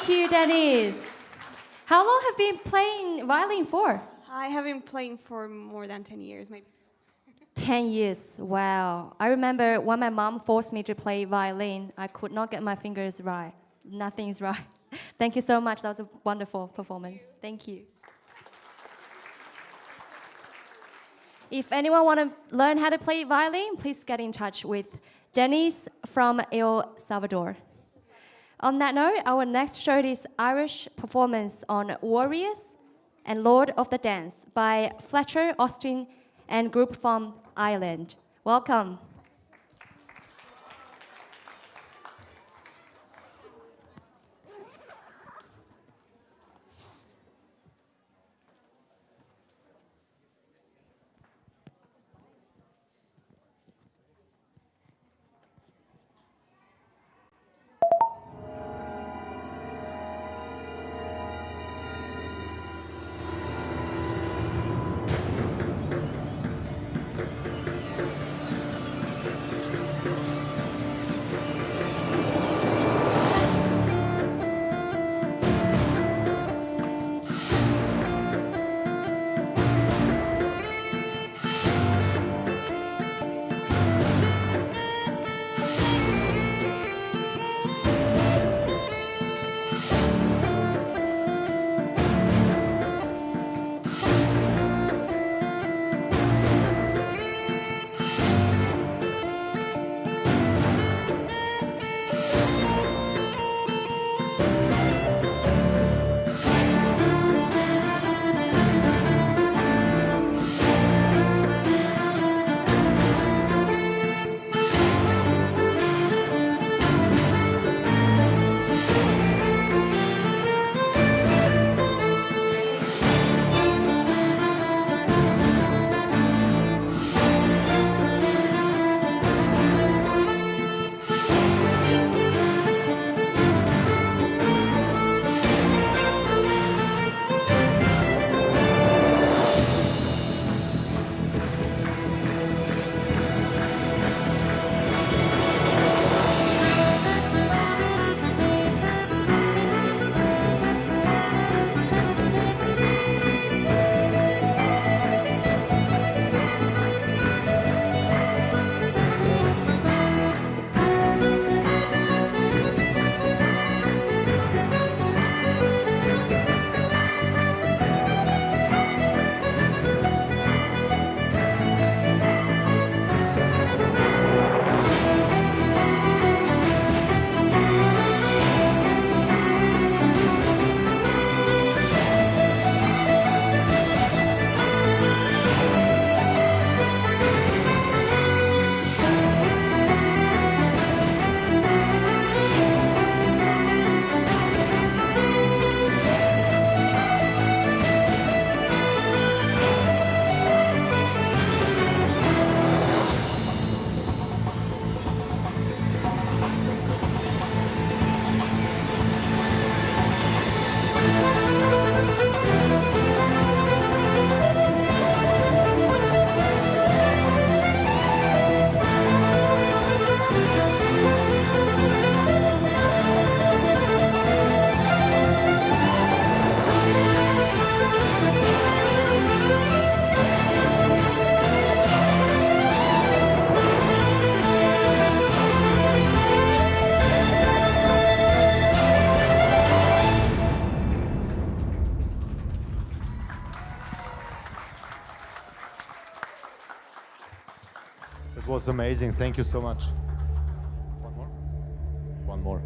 Thank you, Dennis. How long have you been playing violin for? I have been playing for more than 10 years, maybe. 10 years, wow. I remember when my mom forced me to play violin, I could not get my fingers right. Nothing's right. Thank you so much. That was a wonderful performance. Thank you. If anyone want to learn how to play violin, please get in touch with Dennis from El Salvador. On that note, our next show is Irish performance on Warriors and Lord of the Dance by Fletcher Austin and group from Ireland. Welcome. It was amazing. Thank you so much. One more? One more.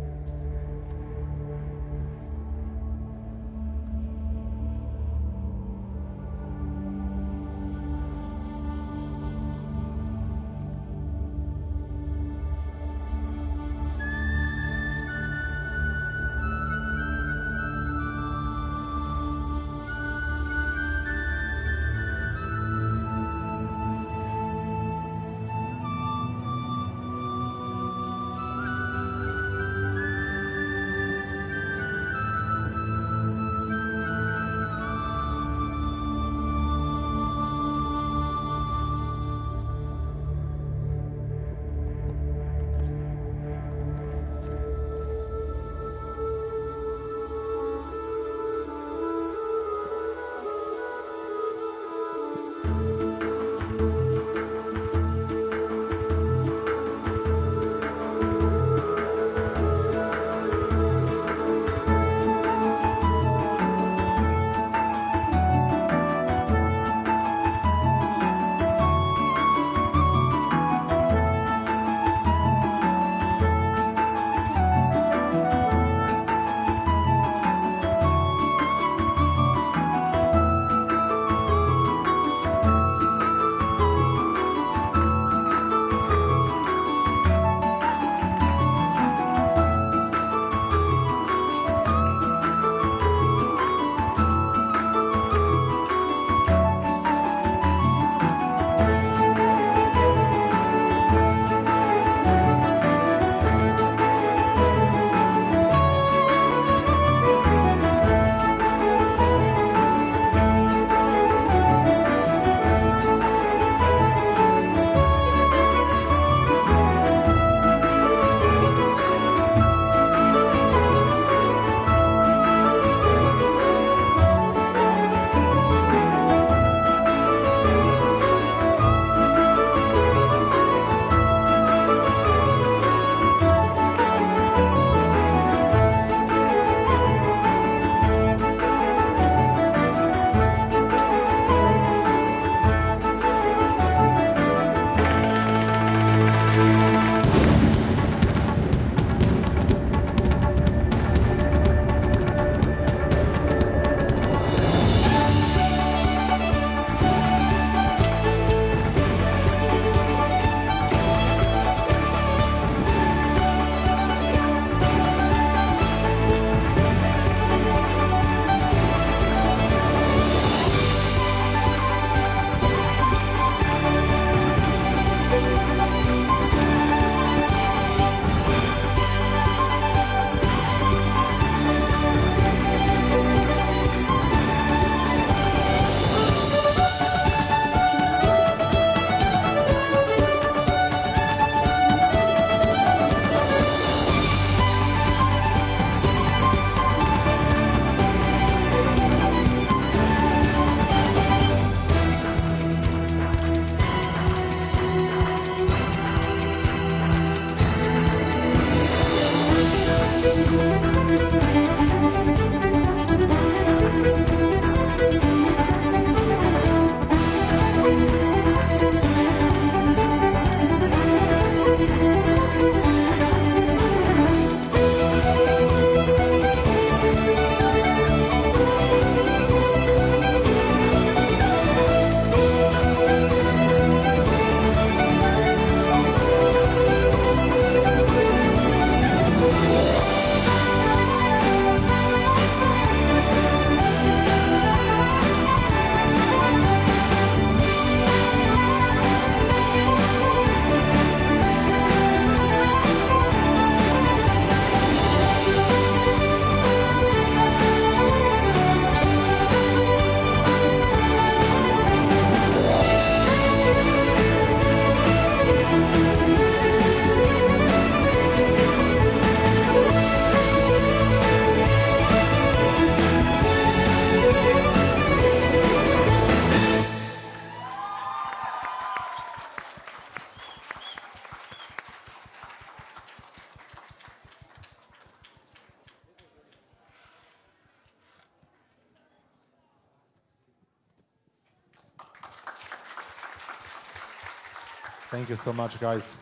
Thank you so much, guys.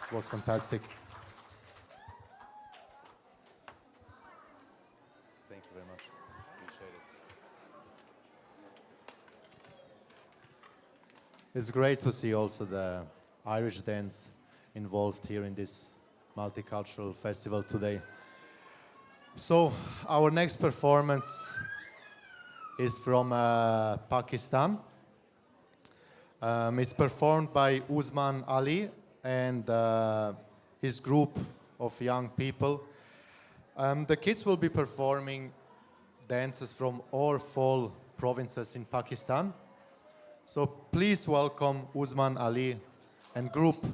It was fantastic. Thank you very much. Appreciate it. It's great to see also the Irish dance involved here in this multicultural festival today. So our next performance is from Pakistan. It's performed by Usman Ali and his group of young people. The kids will be performing dances from all 4 provinces in Pakistan. So please welcome Usman Ali and group.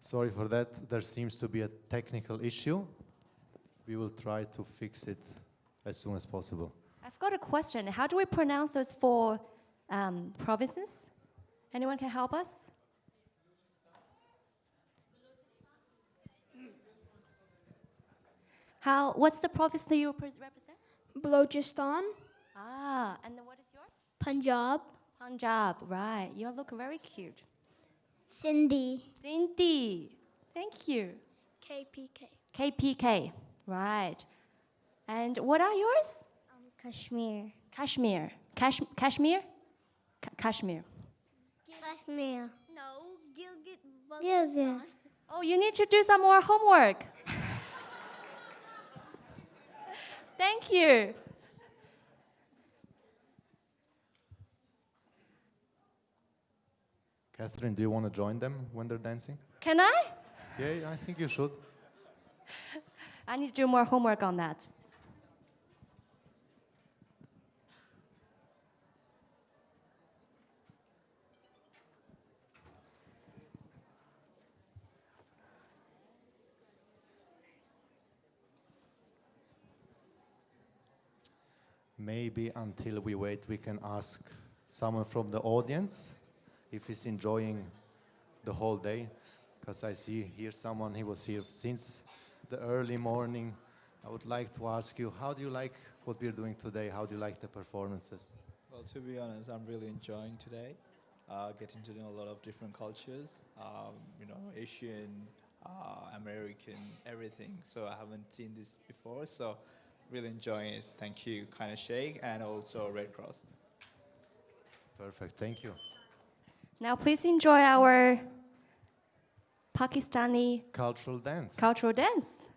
Sorry for that. There seems to be a technical issue. We will try to fix it as soon as possible. I've got a question. How do we pronounce those 4 provinces? Anyone can help us? What's the province that you represent? Balochistan. Ah, and then what is yours? Punjab. Punjab, right. You look very cute. Sindhi. Sindhi. Thank you. KPK. KPK, right. And what are yours? Kashmir. Kashmir. Kashmir? Kashmir. Kashmir. No, Gilgit Yes, yes. Oh, you need to do some more homework. Thank you. Catherine, do you want to join them when they're dancing? Can I? Yeah, I think you should. I need to do more homework on that. Maybe until we wait, we can ask someone from the audience if he's enjoying the whole day. Because I see here someone, he was here since the early morning. I would like to ask you, how do you like what we're doing today? How do you like the performances? Well, to be honest, I'm really enjoying today. Getting to know a lot of different cultures, Asian, American, everything. So I haven't seen this before, so really enjoying it. Thank you, Kind of Shake, and also Red Cross. Perfect, thank you. Now please enjoy our Pakistani cultural dance. Cultural dance.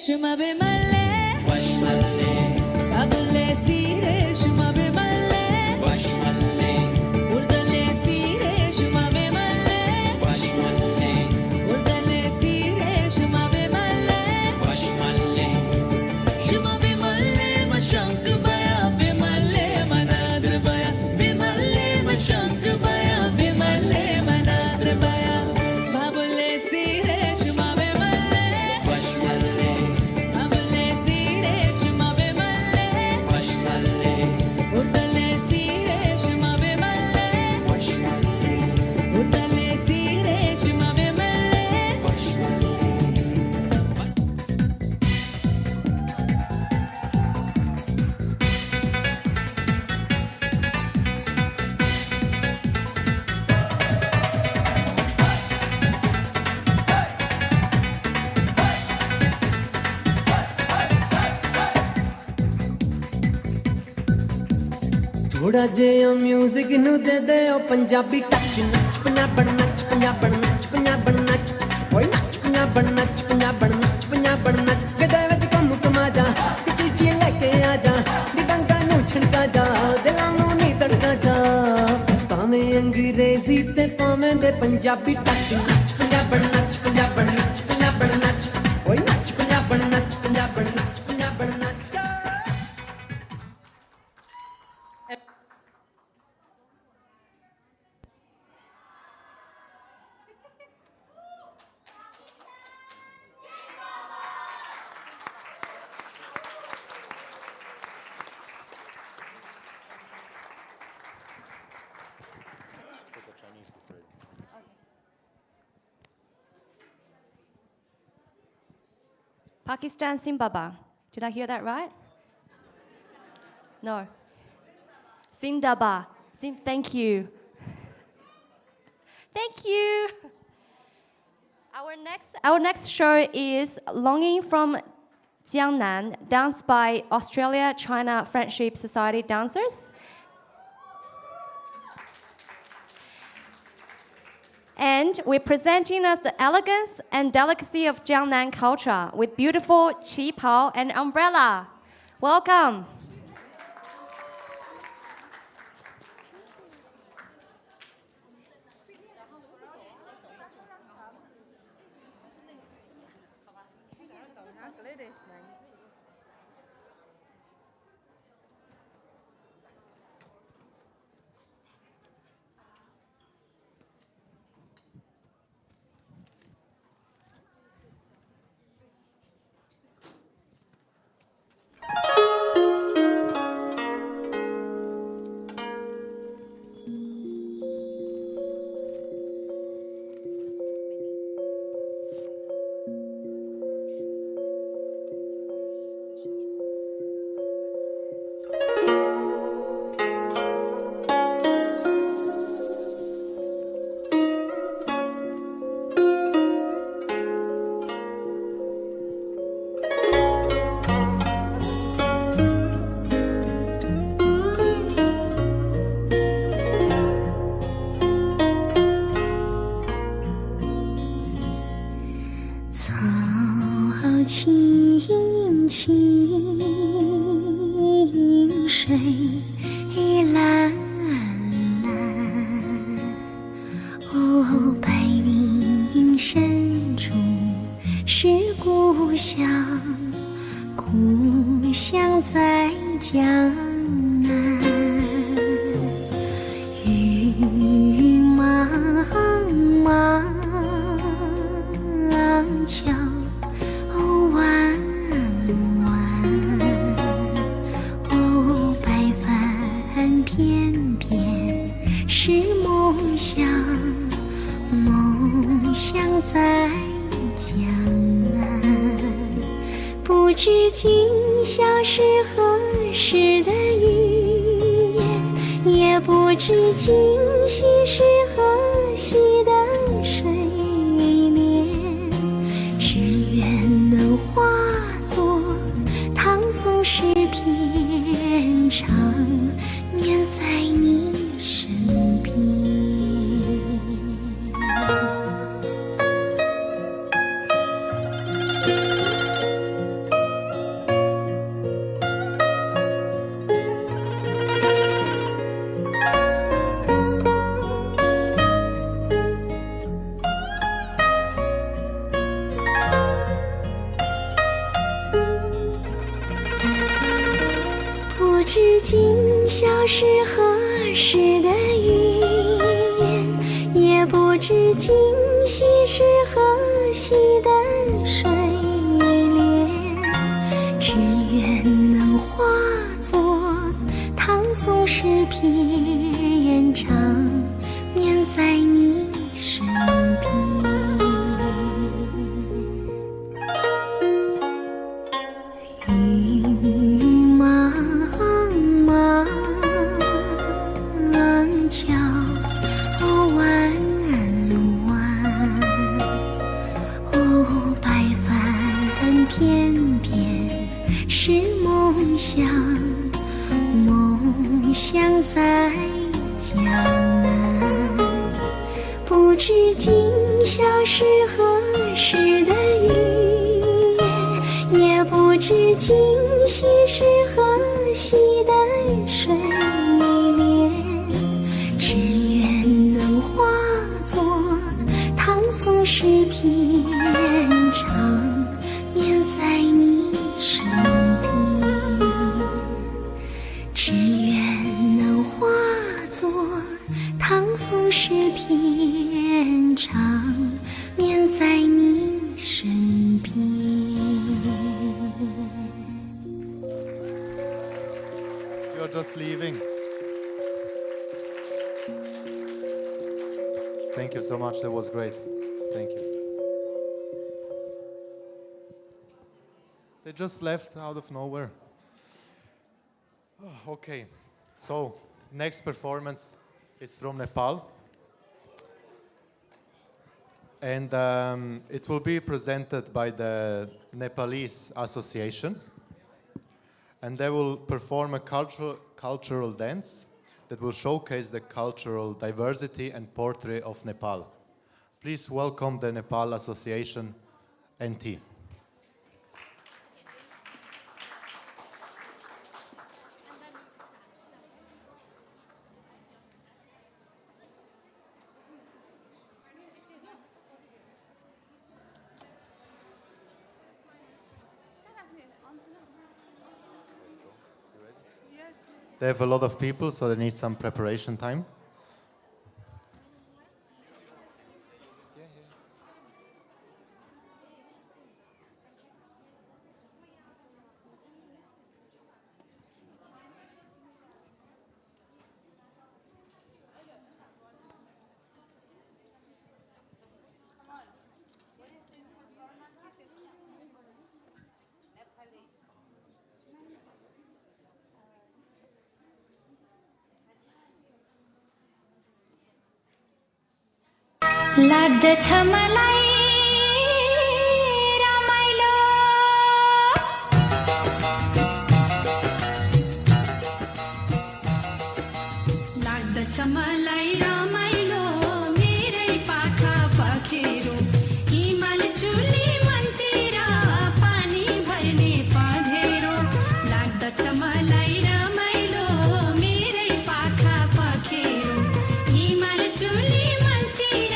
shuma be malle wash malle babule sire shuma be malle wash malle urdale sire shuma be malle wash malle urdale sire shuma be malle wash malle shuma be malle mashank baya be malle manadr baya be malle mashank baya be malle manadr baya babule sire shuma be malle wash malle babule sire shuma be malle wash malle urdale sire shuma be malle wash malle urdale sire shuma be malle wash malle ਥੋੜਾ ਜਿਹਾ music ਨੂੰ ਦੇ ਦੇ ਉਹ Punjabi touch ਨੱਚ ਪੰਜਾਬਣ ਨੱਚ ਪੰਜਾਬਣ ਨੱਚ ਪੰਜਾਬਣ ਨੱਚ ਓਏ ਨੱਚ ਪੰਜਾਬਣ ਨੱਚ ਪੰਜਾਬਣ ਨੱਚ ਪੰਜਾਬਣ ਨੱਚ ਗਦੇ ਵਿੱਚ ਕੰਮ ਕਮਾ ਜਾ ਕਿ ਚੀਚੀ ਲੈ ਕੇ ਆ ਜਾ ਨੀ ਡੰਗਾ ਨੂੰ ਛਿੜਕਾ ਜਾ ਦਿਲਾਂ ਨੂੰ ਨੀ ਧੜਕਾ ਜਾ ਭਾਵੇਂ ਅੰਗਰੇਜ਼ੀ ਤੇ ਭਾਵੇਂ ਦੇ ਪੰਜਾਬੀ ਟੱਚ ਨੱਚ ਪੰਜਾਬਣ ਨੱਚ ਪੰਜਾਬਣ ਨੱਚ ਪੰਜਾਬਣ ਨੱਚ ਓਏ ਨੱਚ ਪੰਜਾਬਣ ਨੱਚ ਪੰਜਾਬਣ ਨੱਚ ਪੰਜਾਬਣ ਨੱਚ Pakistan Simbaba. Did I hear that right? No. Sindaba. Thank you. Thank you. Our next show is Longing from Jiangnan, danced by Australia-China Friendship Society dancers. And we're presenting us the elegance and delicacy of Jiangnan culture with beautiful qipao and umbrella. Welcome. 知今宵是何时的语言，也不知今夕是何夕的水莲，只愿能化作唐宋诗篇，长眠在你身边。雨茫茫，桥弯弯，白帆翩翩是梦想，梦想在江南。不知今宵是何时的语言，也不知今夕是何夕的水莲，只愿能化作唐宋诗篇，长眠在你身边。只愿能化作唐宋诗篇，长眠在你身边。You're just leaving. Thank you so much. That was great. Thank you. They just left out of nowhere. Okay, so next performance is from Nepal. And it will be presented by the Nepalese Association. And they will perform a cultural dance that will showcase the cultural diversity and portrait of Nepal. Please welcome the Nepal Association, NT. They have a lot of people, so they need some preparation time. लाग्दछ मलाई रमाइलो लाग्दछ मलाई रमाइलो मेरै पाखा पखेरो हिमाल चुली मनतिर पानी भर्ने पँधेरो लाग्दछ मलाई रमाइलो मेरै पाखा पखेरो हिमाल चुली मनतिर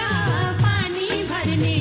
पानी भर्ने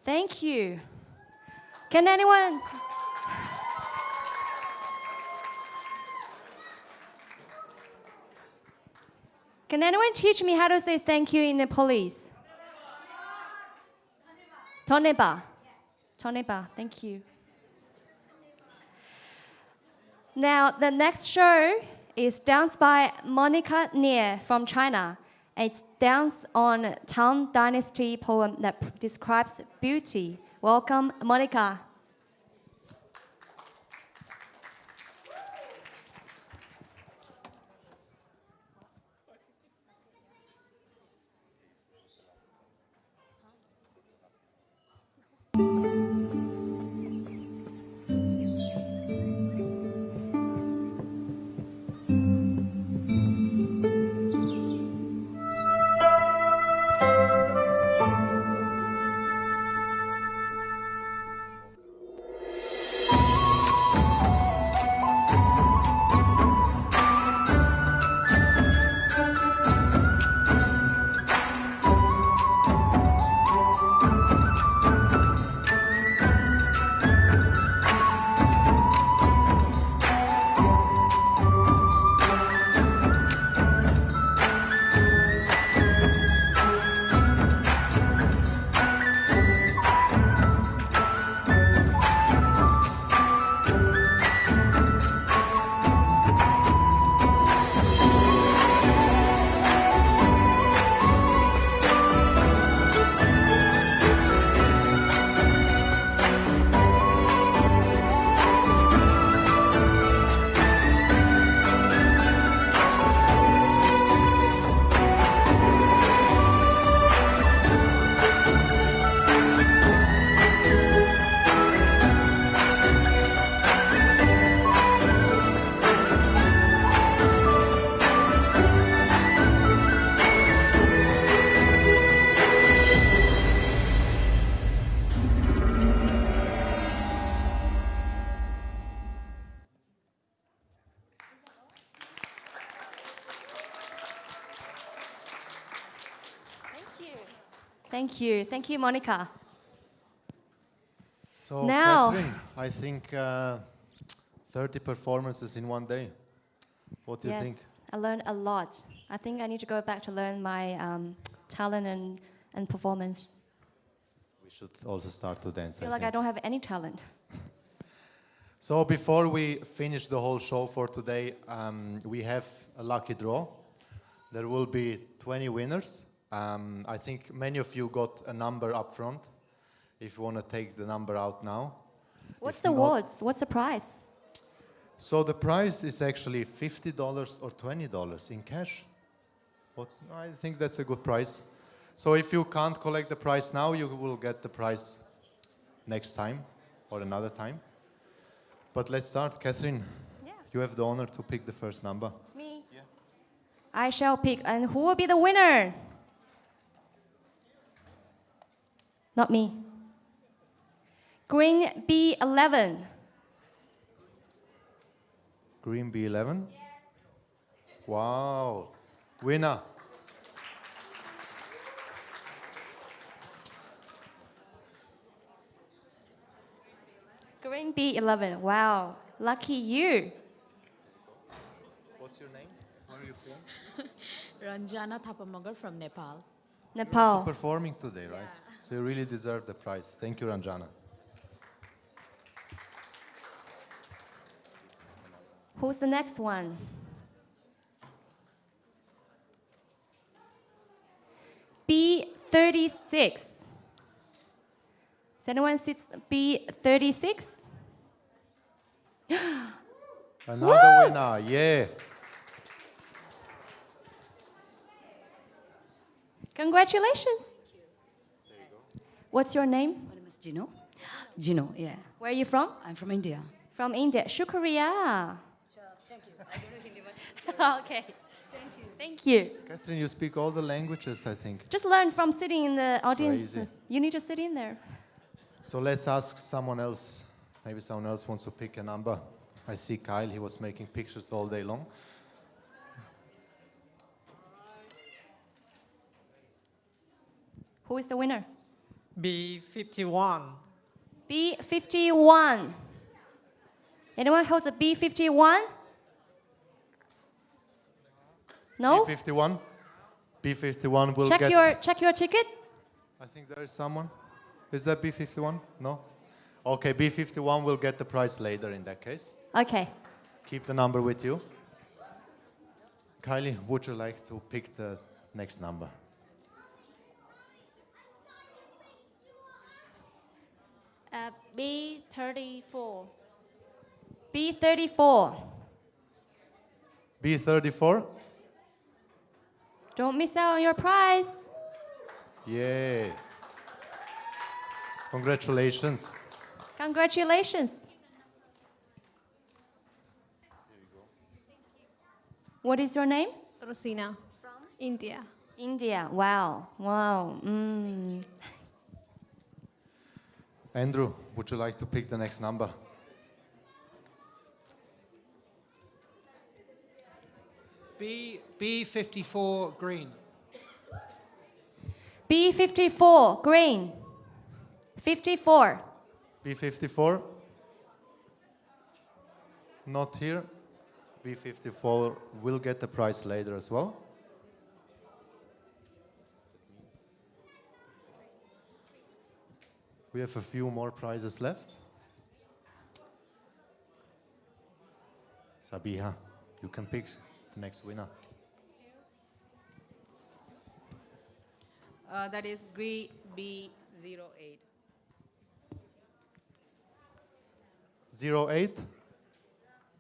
Thank you. Can anyone? Can anyone teach me how to say thank you in Nepalese? Toneba. Toneba, thank you. Now, the next show is dance by Monica Nie from China. It's dance on Tang Dynasty poem that describes beauty. Welcome, Monica. Thank you. Thank you, Monica. So, Now- Catherine, I think 30 performances in one day. What do you think? Yes, I learned a lot. I think I need to go back to learn my talent and performance. We should also start to dance. I feel like I think. don't have any talent. So before we finish the whole show for today, we have a lucky draw. There will be 20 winners. I think many of you got a number up front. If you want to take the number out now. What's If the not- awards? What's the prize? So the prize is actually $50 or $20 in cash. What? I think that's a good price. So if you can't collect the prize now, you will get the prize next time or another time. But let's start. Catherine, you have the honor to pick the first number. Me? I shall pick. And who will be the winner? Not me. Green B11. Green B11. Wow. Winner. Green B11. Wow. Lucky you. What's your name? Where are you from? Ranjana Thapamagar from Nepal. You're Nepal. also performing today, right? So you really deserve the prize. Thank you, Ranjana. Who's the next one? B36. Does anyone see B36? Another winner, yeah. Congratulations. What's your name? My name is Gino. Gino, yeah. Where are you from? I'm from India. From India. Shukriya. Thank you. I don't know Hindi much. Okay. Thank you. Thank you. Catherine, you speak all the languages, I think. Just learn from sitting in the audience. Crazy. You need to sit in there. So let's ask someone else. Maybe someone else wants to pick a number. I see Kyle, he was making pictures all day long. Who is the winner? B51. B51. Anyone holds a B51? No? B51? B51 will Check get... your ticket. I think there is someone. Is that B51? No? Okay, B51 will get the prize later in that case. Okay. Keep the number with you. Kylie, would you like to pick the next number? B34. B34. B34? Don't miss out on your prize. Yeah. Congratulations. Congratulations. What is your name? Rosina. From? India. India. Wow. Wow. Andrew, would you like to pick the next number? B54 green. B54. Green. 54. B54? Not here. B54 will get the prize later as well. We have a few more prizes left. Sabiha, you can pick the next winner. That is B08. 08?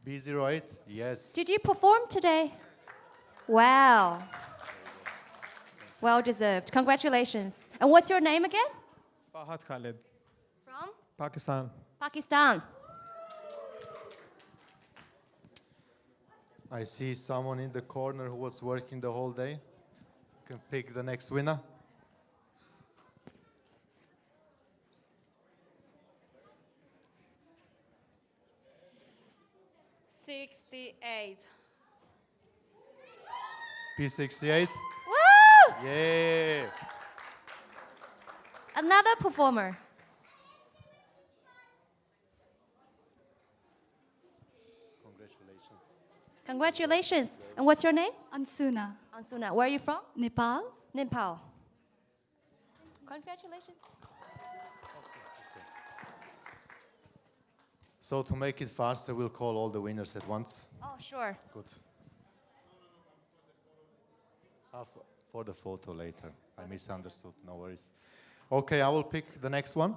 B08? Yes. Did you perform today? Wow. Well deserved. Congratulations. And what's your name again? Fahad Khalid. From? Pakistan. Pakistan. I see someone in the corner who was working the whole day. You can pick the next winner. P68? Woo! Yeah. Another performer. Congratulations. And what's your name? Ansuna. Ansuna. Where are you from? Nepal. Nepal. Congratulations. So to make it faster, we'll call all the winners at once. Oh, sure. Good. For the photo later. I misunderstood. No worries. Okay, I will pick the next one.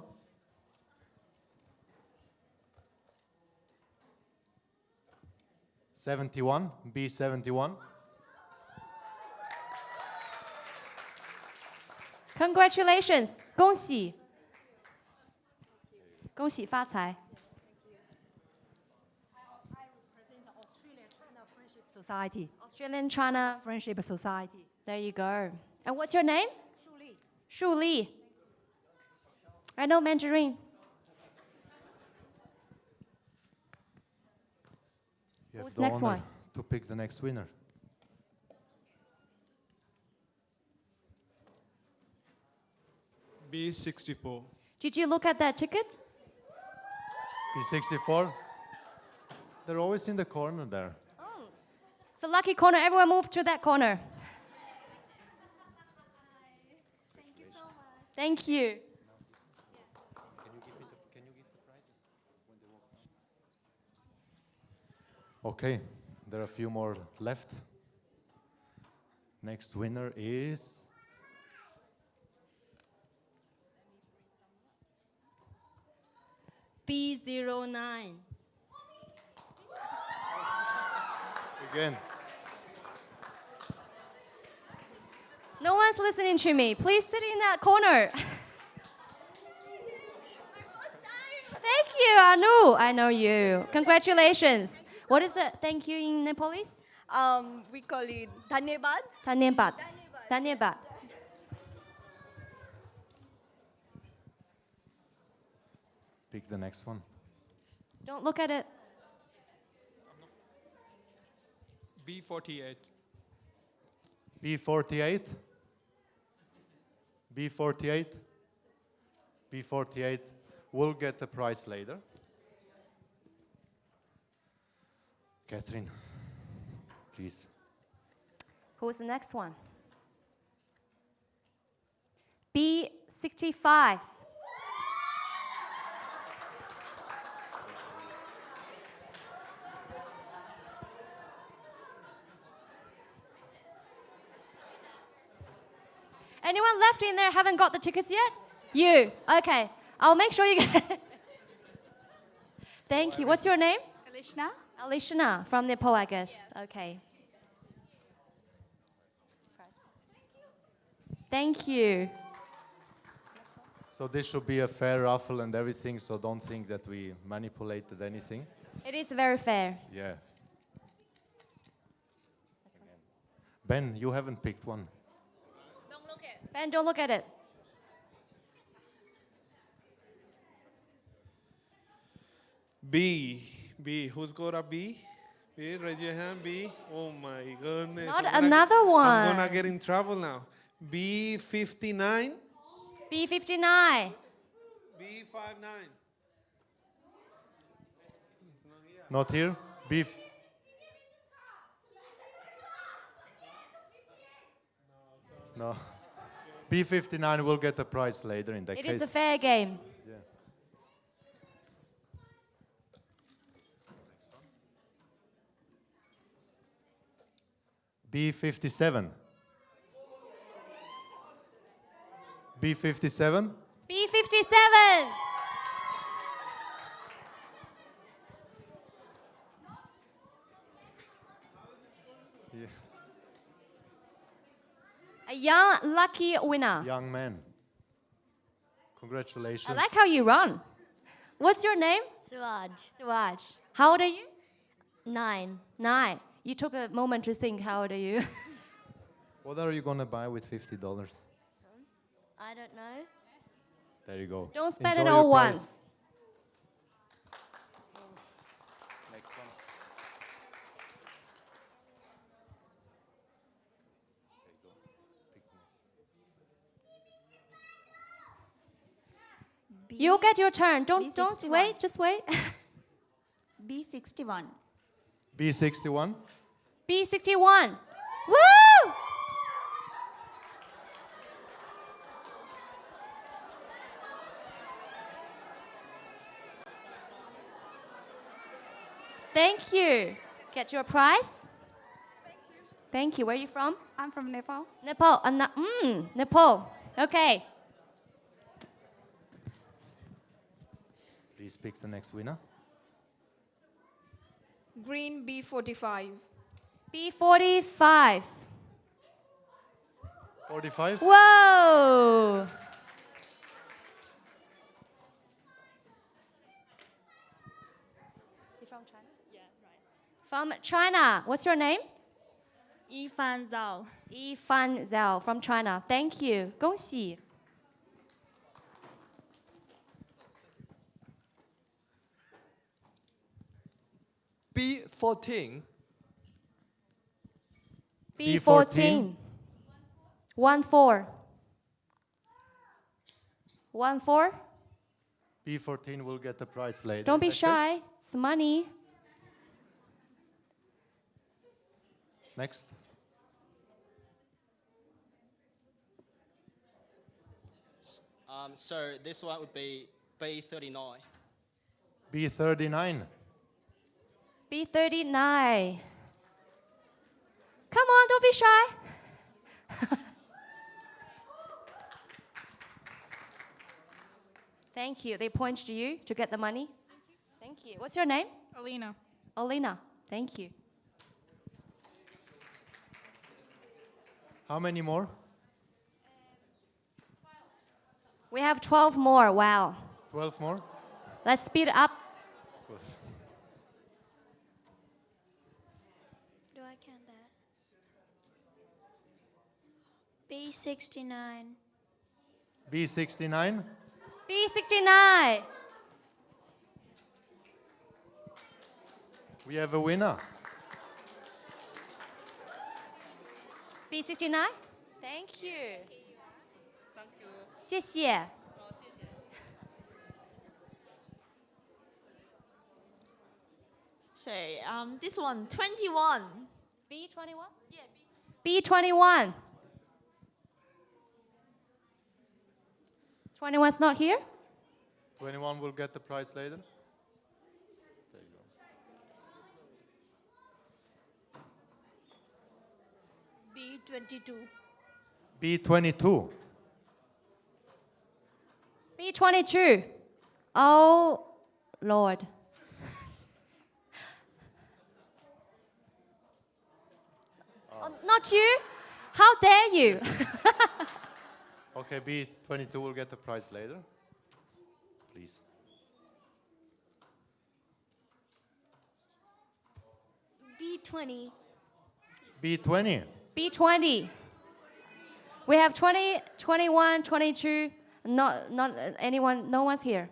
B71. B71. Congratulations. 恭喜。恭喜发财。Society. Australian China Friendship Society. There you go. And what's your name? Shu Li. Shu Li. I know Mandarin. You have Who's the next honor one? to pick the next winner. B64. Did you look at that ticket? B64. They're always in the corner there. It's a lucky corner. Everyone move to that corner. Thank you. Okay, there are a few more left. Next winner is B09. again. No one's listening to me. Please sit in that corner. Thank you, Anu. I know you. Congratulations. What is the thank you in Nepalese? We call it dhanyabad. Dhanyabad. Dhanyabad. Pick the next one. Don't look at it. B48. B48. B48. B48. We'll get the price later. Catherine, please. Who's the next one? B65. Anyone left in there haven't got the tickets yet? You. Okay. I'll make sure you get Thank you. What's your name? Alishna. Alishna from Nepal, I guess. Okay. Thank you. So this should be a fair raffle and everything, so don't think that we manipulated anything. It is very fair. Yeah. Ben, you haven't picked one. Ben, don't look at it. B. Who's got a B? B, raise your hand, B. Oh my goodness. Not another one. I'm gonna get in trouble now. B59. B59. B59. Not here? Beef. No. B59 will get the prize later in that It case. is a fair game. Yeah. B57. B57. B57. Yeah. A young lucky winner. Young man. Congratulations. I like how you run. What's your name? Suraj. Suraj. How old are you? 9. 9. You took a moment to think, how old are you? What are you gonna buy with $50? I don't know. There you go. Don't spend Enjoy it all your prize. once. Next one. You'll get your turn. Don't B61. wait. Just wait. B61. B61. B61. Woo! Thank you. Get your prize. Thank you. Where are you from? I'm from Nepal. Nepal. Nepal. Okay. Please pick the next winner. Green B45. B45. 45. Whoa! You from China? Yes, right. From China. What's your name? Yifan Zhao. Yifan Zhao from China. Thank you. 恭喜. B14. B14. 1-4. 1-4. B14 will get the prize later. Don't be in that shy. case. It's money. Next. So this one would be B39. B39. B39. Come on, don't be shy. Thank you. They point to you to get the money. Thank you. What's your name? Alina. Alina. Thank you. How many more? We have 12 more. Wow. 12 more? Let's speed up. Good. Do I count that? B69. B69. B69. We have a winner. B69. Thank you. 谢谢. So this one, 21. B21? Yeah. B21. 21's not here? 21 will get the prize later. There you go. B22. B22. B22. Oh, Lord. Not you. How dare you? Okay, B22 will get the prize later. Please. B20. B20. B20. We have 20, 21, 22. Not anyone. No one's here.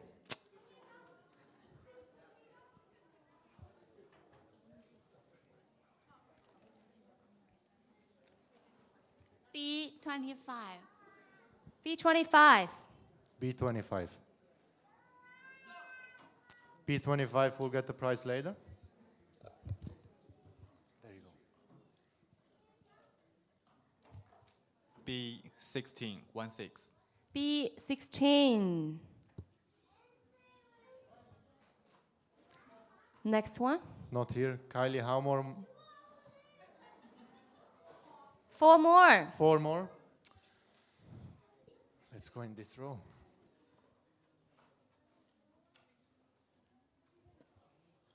B25. B25. B25. B25 will get the prize later. There you go. B16. 16. B16. Next one. Not here. Kylie, how more? 4 more. 4 more. Let's go in this row.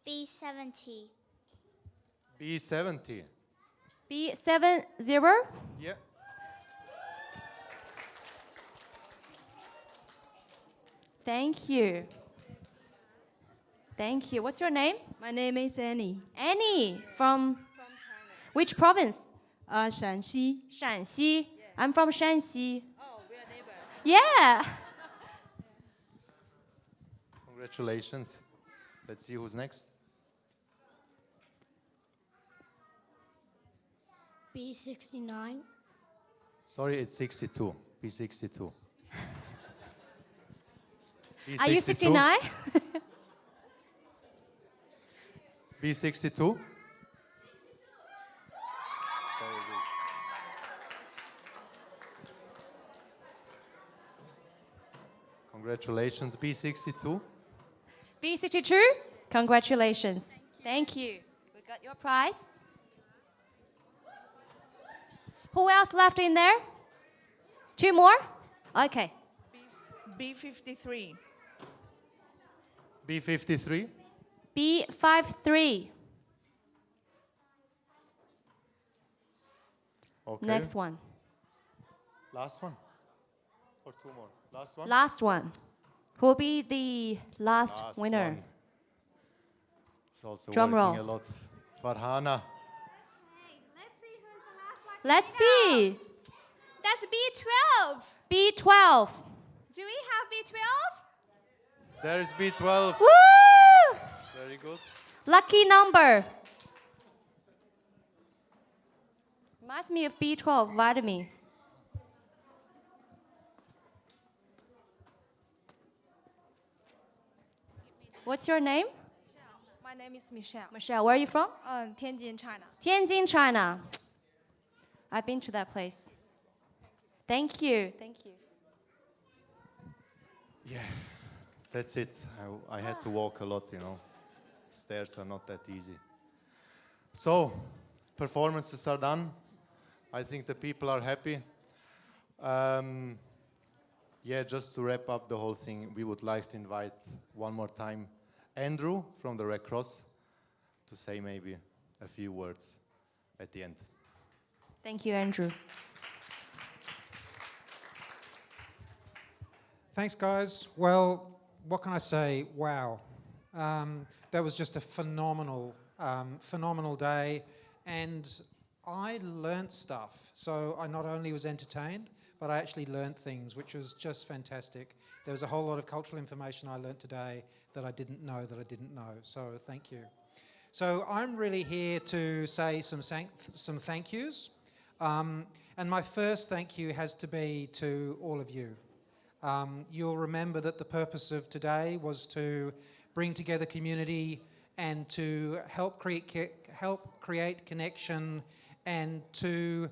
B70. B70. B70. Yeah. Thank you. Thank you. What's your name? My name is Annie. Annie from which province? Shanxi. Shanxi. I'm from Shanxi. Oh, we are neighbors. Yeah. Congratulations. Let's see who's next. B69. Sorry, it's 62. B62. Are you 69? B62. Congratulations, B62. B62, congratulations. Thank you. We got your prize. Who else left in there? 2 more? Okay. B53. B53. B53. Okay. Next one. Last one? Or 2 more? Last one? Last one. Who will be the last winner? One. It's also Drum working roll. a lot. Farhana. Let's see. That's B12. B12. Do we have B12? There is B12. Woo! Very good. Lucky number. Reminds me of B12 vitamin. What's your name? My name is Michelle. Michelle, where are you from? Tianjin, China. Tianjin, China. I've been to that place. Thank you. Thank you. Yeah, that's it. I had to walk a lot, you know. Stairs are not that easy. So, performances are done. I think the people are happy. Yeah, just to wrap up the whole thing, we would like to invite one more time Andrew from the Red Cross to say maybe a few words at the end. Thank you, Andrew. Thanks, guys. Well, what can I say? Wow. That was just a phenomenal day. And I learnt stuff. So I not only was entertained, but I actually learnt things, which was just fantastic. There was a whole lot of cultural information I learnt today that I didn't know. So thank you. So I'm really here to say some thank yous. And my first thank you has to be to all of you. You'll remember that the purpose of today was to bring together community and to help create connection and to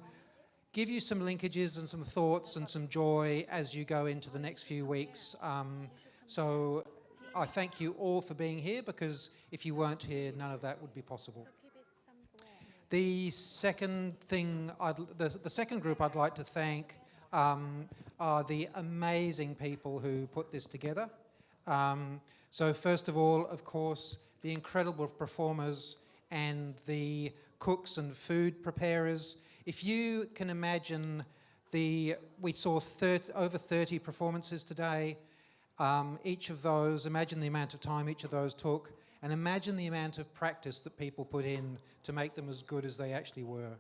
give you some linkages and some thoughts and some joy as you go into the next few weeks. So I thank you all for being here, because if you weren't here, none of that would be possible. The second group I'd like to thank are the amazing people who put this together. So first of all, of course, the incredible performers and the cooks and food preparers. If you can imagine, we saw over 30 performances today. Each of those, imagine the amount of time each of those took, and imagine the amount of practice that people put in to make them as good as they actually were.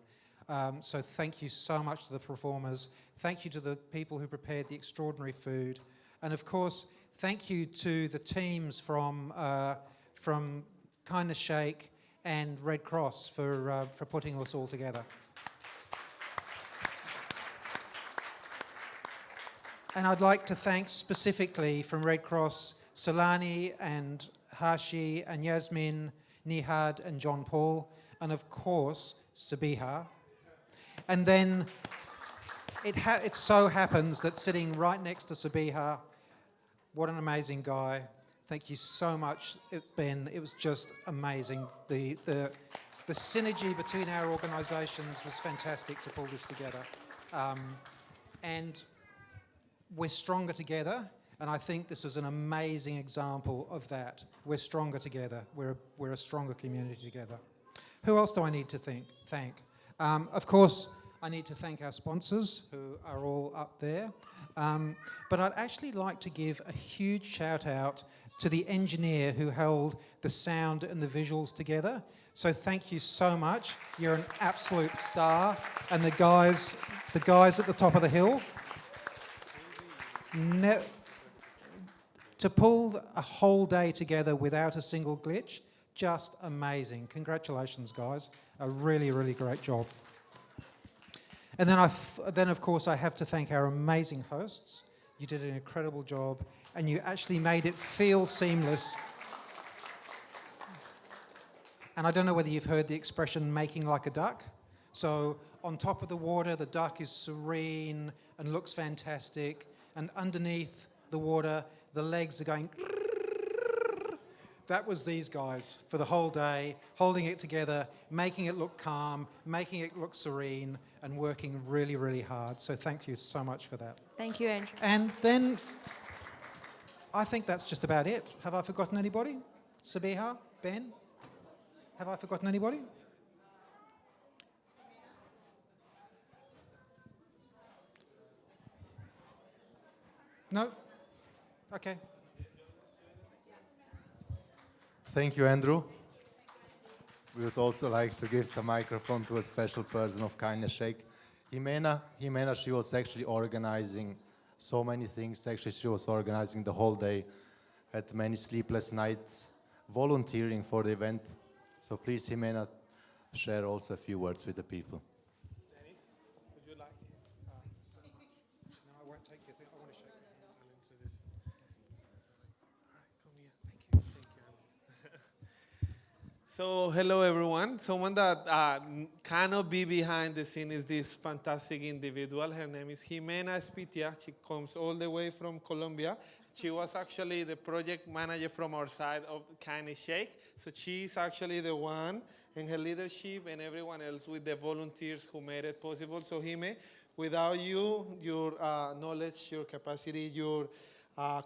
So thank you so much to the performers. Thank you to the people who prepared the extraordinary food. And of course, thank you to the teams from Kindness Shake and Red Cross for putting us all together. And I'd like to thank specifically from Red Cross, Solani and Hashi and Yasmin, Nihad and John Paul, and of course, Sabiha. And then it so happens that sitting right next to Sabiha, what an amazing guy. Thank you so much, Ben. It was just amazing. The synergy between our organisations was fantastic to pull this together. And we're stronger together, and I think this was an amazing example of that. We're stronger together. We're a stronger community together. Who else do I need to thank? Of course, I need to thank our sponsors, who are all up there. But I'd actually like to give a huge shout out to the engineer who held the sound and the visuals together. So thank you so much. You're an absolute star. And the guys at the top of the hill. To pull a whole day together without a single glitch, just amazing. Congratulations, guys. A really, really great job. And then of course, I have to thank our amazing hosts, You did an incredible job, and you actually made it feel seamless. And I don't know whether you've heard the expression making like a duck. So on top of the water, the duck is serene and looks fantastic. And underneath the water, the legs are going. That was these guys for the whole day, holding it together, making it look calm, making it look serene, and working really, really hard. So thank you so much for that. Thank you, Andrew. And then I think that's just about it. Have I forgotten anybody? Sabiha? Ben? Have I forgotten anybody? No? Okay. Thank you, Andrew. We would also like to give the microphone to a special person of kindness shake. Jimena, she was actually organizing so many things. Actually, she was organizing the whole day, had many sleepless nights, volunteering for the event. So please, Jimena, share also a few words with the people. Dennis, would you like? No, I won't take your thing. I want to shake your hand. I'll answer this. All right, come here. Thank you. Thank you. So, hello everyone. Someone that cannot be behind the scene is this fantastic individual. Her name is Jimena Espitia. She comes all the way from Colombia. She was actually the project manager from our side of Kindness Shake. So she's actually the one in her leadership and everyone else with the volunteers who made it possible. So Jime, without you, your knowledge, your capacity, your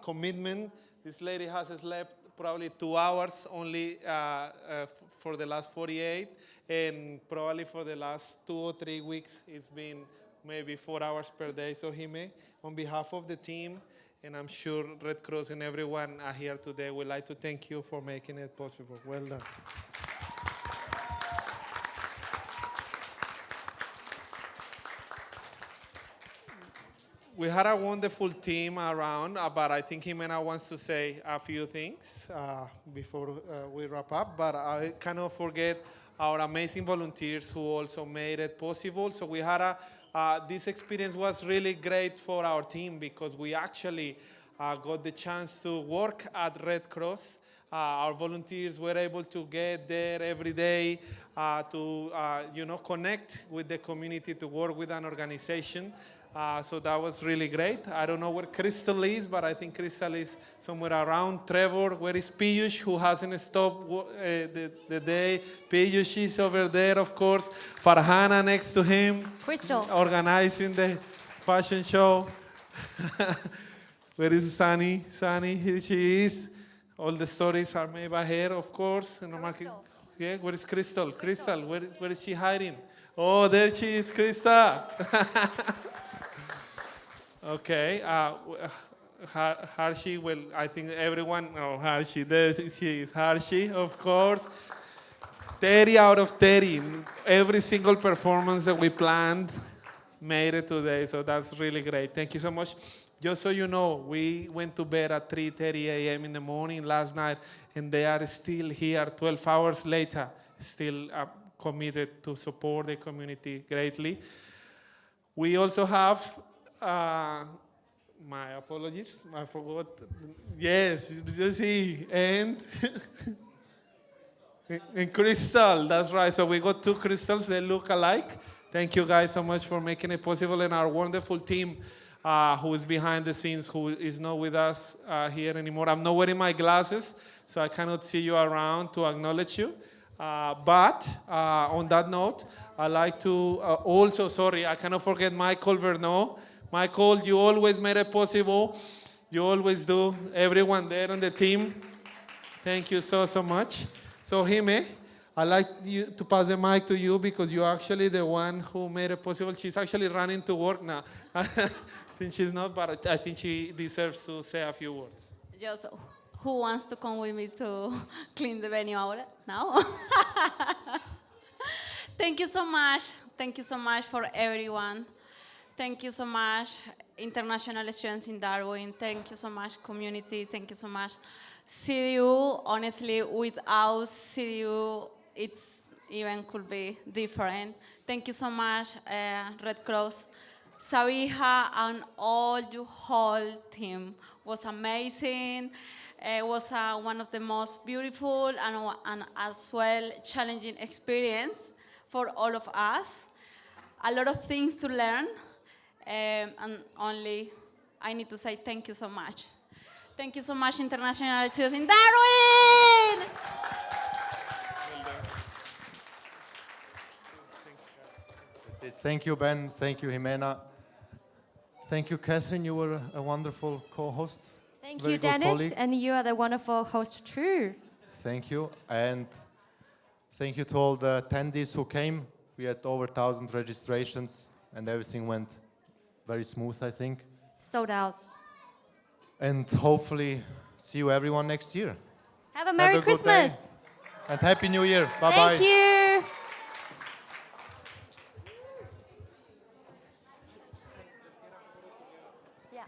commitment, this lady has slept probably 2 hours only for the last 48, and probably for the last 2 or 3 weeks, it's been maybe 4 hours per day. So Jime, on behalf of the team, and I'm sure Red Cross and everyone here today would like to thank you for making it possible. Well done. We had a wonderful team around, but I think Jimena wants to say a few things before we wrap up. But I cannot forget our amazing volunteers who also made it possible. So we had this experience was really great for our team because we actually got the chance to work at Red Cross. Our volunteers were able to get there every day to connect with the community, to work with an organization. So that was really great. I don't know where Crystal is, but I think Crystal is somewhere around. Trevor, where is Piyush, who hasn't stopped the day? Piyush is over there, of course. Farhana next to him. Crystal. Organizing the fashion show. Where is Sunny? Sunny, here she is. All the stories are made by her, of course. Yeah, where is Crystal? Crystal, where is she hiding? Oh, there she is, Crystal. Okay, Harshi, well, I think everyone, Harshi, there she is, Harshi, of course. 30 out of 30, every single performance that we planned made it today, so that's really great. Thank you so much. Just so you know, we went to bed at 3:30 a.m. in the morning last night, and they are still here 12 hours later, still committed to support the community greatly. We also have my apologies, I forgot. Yes, you see, and and Crystal, that's right. So we got 2 crystals, they look alike. Thank you guys so much for making it possible, and our wonderful team who is behind the scenes, who is not with us here anymore. I'm not wearing my glasses, so I cannot see you around to acknowledge you. But on that note, I'd like to also, sorry, I cannot forget Michael Verneau. Michael, you always made it possible. You always do. Everyone there on the team, thank you so much. So Jime, I'd like you to pass the mic to you because you're actually the one who made it possible. She's actually running to work now. I think she's not, but I think she deserves to say a few words. Just who wants to come with me to clean the venue now? Thank you so much. Thank you so much for everyone. Thank you so much, International Students in Darwin. Thank you so much, community. Thank you so much, CDU. Honestly, without CDU, it's even could be different. Thank you so much, Red Cross, Sabiha and all your whole team was amazing. It was one of the most beautiful and as well challenging experience for all of us. A lot of things to learn, and only I need to say thank you so much. Thank you so much, International Studios in Darwin! That's it. Thank you, Ben. Thank you, Jimena. Thank you, Catherine. You were a wonderful co-host. Thank Very you, good Dennis, colleague. and you are the wonderful host too. Thank you. And thank you to all the attendees who came. We had over 1,000 registrations and everything went very smooth, I think. Sold out. And hopefully see you everyone next year. Have a Merry Have a good day. Christmas. And Happy New Year. Bye-bye. Thank you. Yeah.